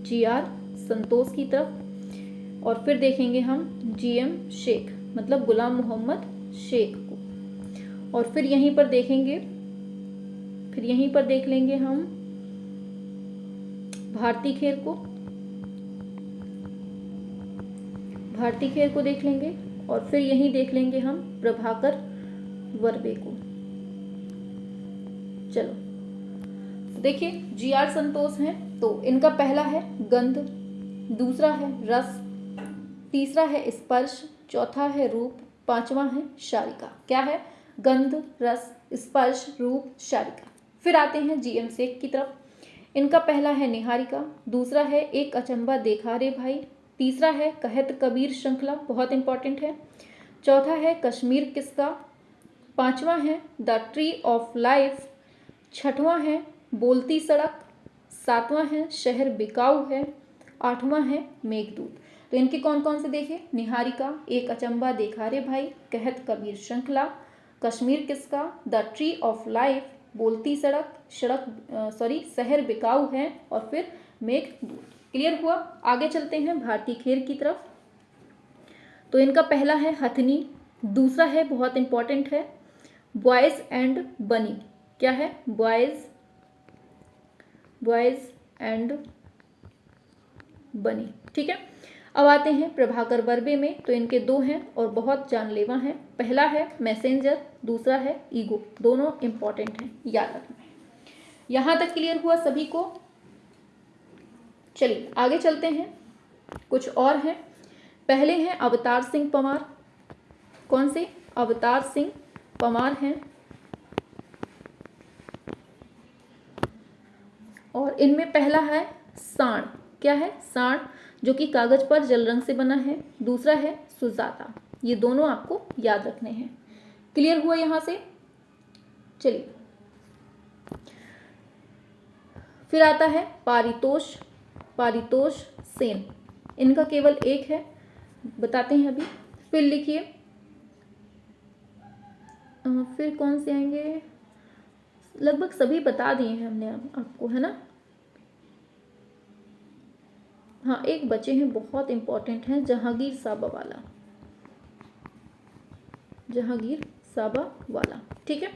GR संतोष की तरफ, और फिर देखेंगे हम GM शेख मतलब गुलाम मोहम्मद शेख को, और फिर यहीं पर देखेंगे, फिर यहीं पर देख लेंगे हम भारती खेर को, भारती खेर को देख लेंगे, और फिर यहीं देख लेंगे हम प्रभाकर वर्बे को। चलो देखिए GR संतोष हैं तो इनका पहला है गंध, दूसरा है रस, तीसरा है स्पर्श, चौथा है रूप, पांचवा है शारिका। क्या है? गंध, रस, स्पर्श, रूप, शारिका। फिर आते हैं GM शेख की तरफ, इनका पहला है निहारिका, दूसरा है एक अचंबा देखा रे भाई, तीसरा है कहत कबीर श्रृंखला, बहुत इंपॉर्टेंट है, चौथा है कश्मीर किसका, पांचवा है द ट्री ऑफ लाइफ, छठवां है बोलती सड़क, सातवां है शहर बिकाऊ है, आठवां है मेघदूत। तो इनके कौन कौन से देखे? निहारिका, एक अचंबा देखा रे भाई, कहत कबीर श्रृंखला, कश्मीर किसका, द ट्री ऑफ लाइफ, बोलती सड़क, शहर बिकाऊ है, और फिर मेघदूत। क्लियर हुआ? आगे चलते हैं भारती खेर की तरफ। तो इनका पहला है हथनी, दूसरा है बहुत इंपॉर्टेंट है बॉयज एंड बनी। क्या है? बॉयज एंड बनी। ठीक है। अब आते हैं प्रभाकर वर्बे में, तो इनके 2 हैं और बहुत जानलेवा हैं। पहला है मैसेंजर, दूसरा है ईगो, दोनों इंपॉर्टेंट हैं, याद रखना है। यहां तक क्लियर हुआ सभी को? चलिए आगे चलते हैं, कुछ और हैं। पहले हैं अवतार सिंह पंवार। कौन से? अवतार सिंह पंवार हैं, और इनमें पहला है सांड। क्या है? सांड, जो कि कागज पर जल रंग से बना है। दूसरा है सुजाता। ये दोनों आपको याद रखने हैं। क्लियर हुआ यहां से? चलिए फिर आता है पारितोष, पारितोष सेन। इनका केवल एक है, बताते हैं अभी। फिर लिखिए, फिर कौन से आएंगे? लगभग सभी बता दिए हैं हमने आपको, है ना? हाँ, एक बचे हैं, बहुत इंपॉर्टेंट हैं, जहांगीर साबा वाला, जहांगीर साबा वाला। ठीक है।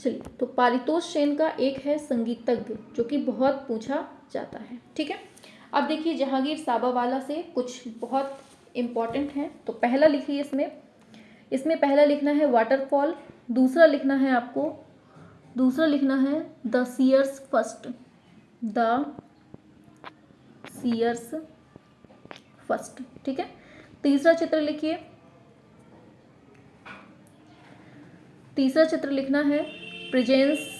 चलिए, तो पारितोष सेन का एक है संगीतज्ञ, जो कि बहुत पूछा जाता है। ठीक है। अब देखिए जहांगीर साबा वाला से कुछ बहुत इंपॉर्टेंट हैं। तो पहला लिखिए, इसमें पहला लिखना है वाटरफॉल, दूसरा लिखना है आपको, दूसरा लिखना है the seers first, the seers first. ठीक है। तीसरा चित्र लिखिए, तीसरा चित्र लिखना है प्रेजेंसेस।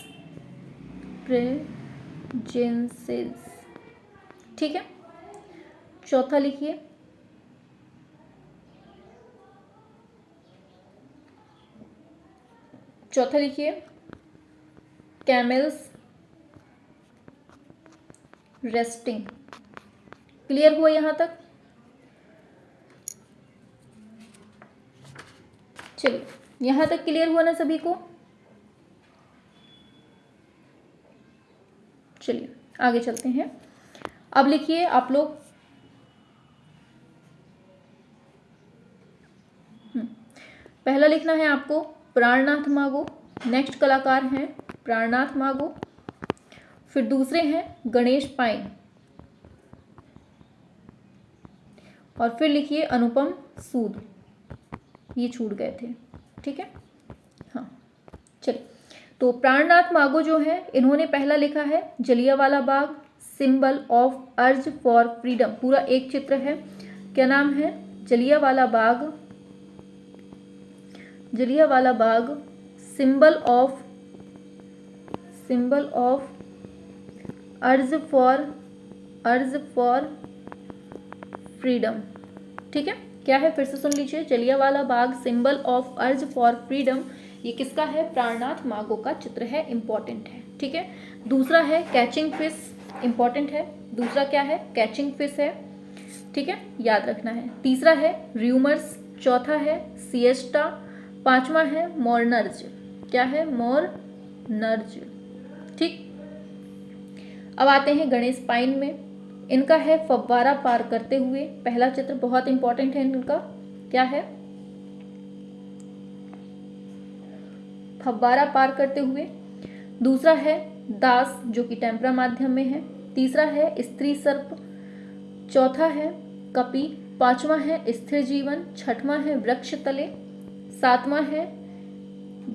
ठीक है। चौथा लिखिए कैमल्स रेस्टिंग। क्लियर हुआ यहां तक? चलिए, यहां तक क्लियर हुआ ना सभी को? चलिए आगे चलते हैं। अब लिखिए आप लोग, पहला लिखना है आपको प्राणनाथ मागो। नेक्स्ट कलाकार हैं प्राणनाथ मागो। फिर दूसरे हैं गणेश पाइन, और फिर लिखिए अनुपम सूद, ये छूट गए थे। ठीक है। हाँ चलिए, तो प्राणनाथ मागो जो है, इन्होंने पहला लिखा है Jallianwala Bagh, symbol of urge for freedom. पूरा एक चित्र है, क्या नाम है? Jallianwala Bagh, Jallianwala Bagh, symbol of urge for freedom. ठीक है। क्या है? फिर से सुन लीजिए, Jallianwala Bagh, symbol of urge for freedom. ये किसका है? प्राणनाथ मागो का चित्र है, इंपॉर्टेंट है। ठीक है। दूसरा है कैचिंग फिश, इंपॉर्टेंट है। दूसरा क्या है? कैचिंग फिश है। ठीक है, याद रखना है। तीसरा है र्यूमर्स, चौथा है सिएस्टा। 5वां है मॉर्नर्ज। क्या है? मॉर्नर्ज। ठीक। अब आते हैं गणेश पाइन में। इनका है फव्वारा पार करते हुए। पहला चित्र बहुत इंपॉर्टेंट है इनका। क्या है? फव्वारा पार करते हुए। दूसरा है दास जो कि टेम्परा माध्यम में है। तीसरा है स्त्री सर्प। चौथा है कपि। 5वां है स्थिर जीवन। 6वां है वृक्ष तले। 7वां है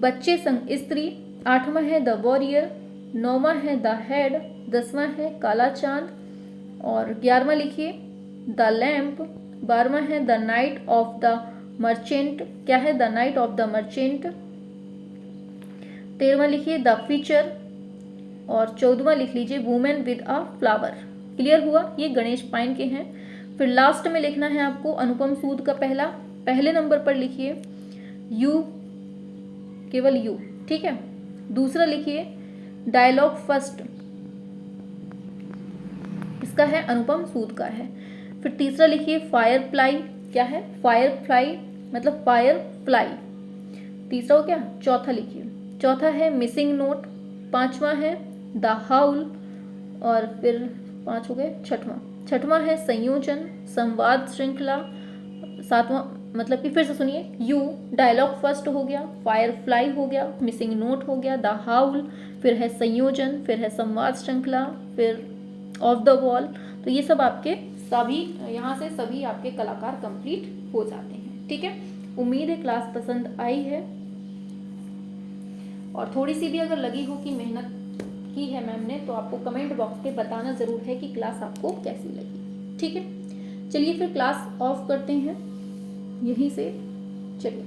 बच्चे संग स्त्री। 8वां है द वॉरियर। 9वां है द हेड। 10वां है काला चांद। और 11वां लिखिए द लैम्प। 12वां है the night of the merchant. क्या है? The night of the merchant. 13वां लिखिए द फीचर। और 14वां लिख लीजिए women with a flower. Clear हुआ? ये गणेश पाइन के हैं। फिर लास्ट में लिखना है आपको अनुपम सूद का पहले नंबर पर लिखिए यू, केवल यू। ठीक है। दूसरा लिखिए डायलॉग फर्स्ट, इसका है अनुपम सूद का है। फिर तीसरा लिखिए फायर फ्लाई। क्या है? फायर फ्लाई मतलब फायर फ्लाई। तीसरा हो क्या? चौथा लिखिए। चौथा है मिसिंग नोट। 5वां है द हाउल। और फिर 5 हो गए। 6वां है संयोजन, संवाद श्रृंखला। 7वां मतलब कि फिर से सुनिए, यू डायलॉग फर्स्ट हो गया, फायर फ्लाई हो गया, मिसिंग नोट हो गया, द हाउल, फिर है संयोजन, फिर है संवाद श्रृंखला, फिर ऑफ द वॉल। तो ये सब आपके सभी यहाँ से सभी आपके कलाकार कंप्लीट हो जाते हैं। ठीक है। उम्मीद है क्लास पसंद आई है, और थोड़ी सी भी अगर लगी हो कि मेहनत की है मैम ने, तो आपको कमेंट बॉक्स पे बताना ज़रूर है कि क्लास आपको कैसी लगी। ठीक है। चलिए फिर क्लास ऑफ करते हैं यहीं से। चलिए।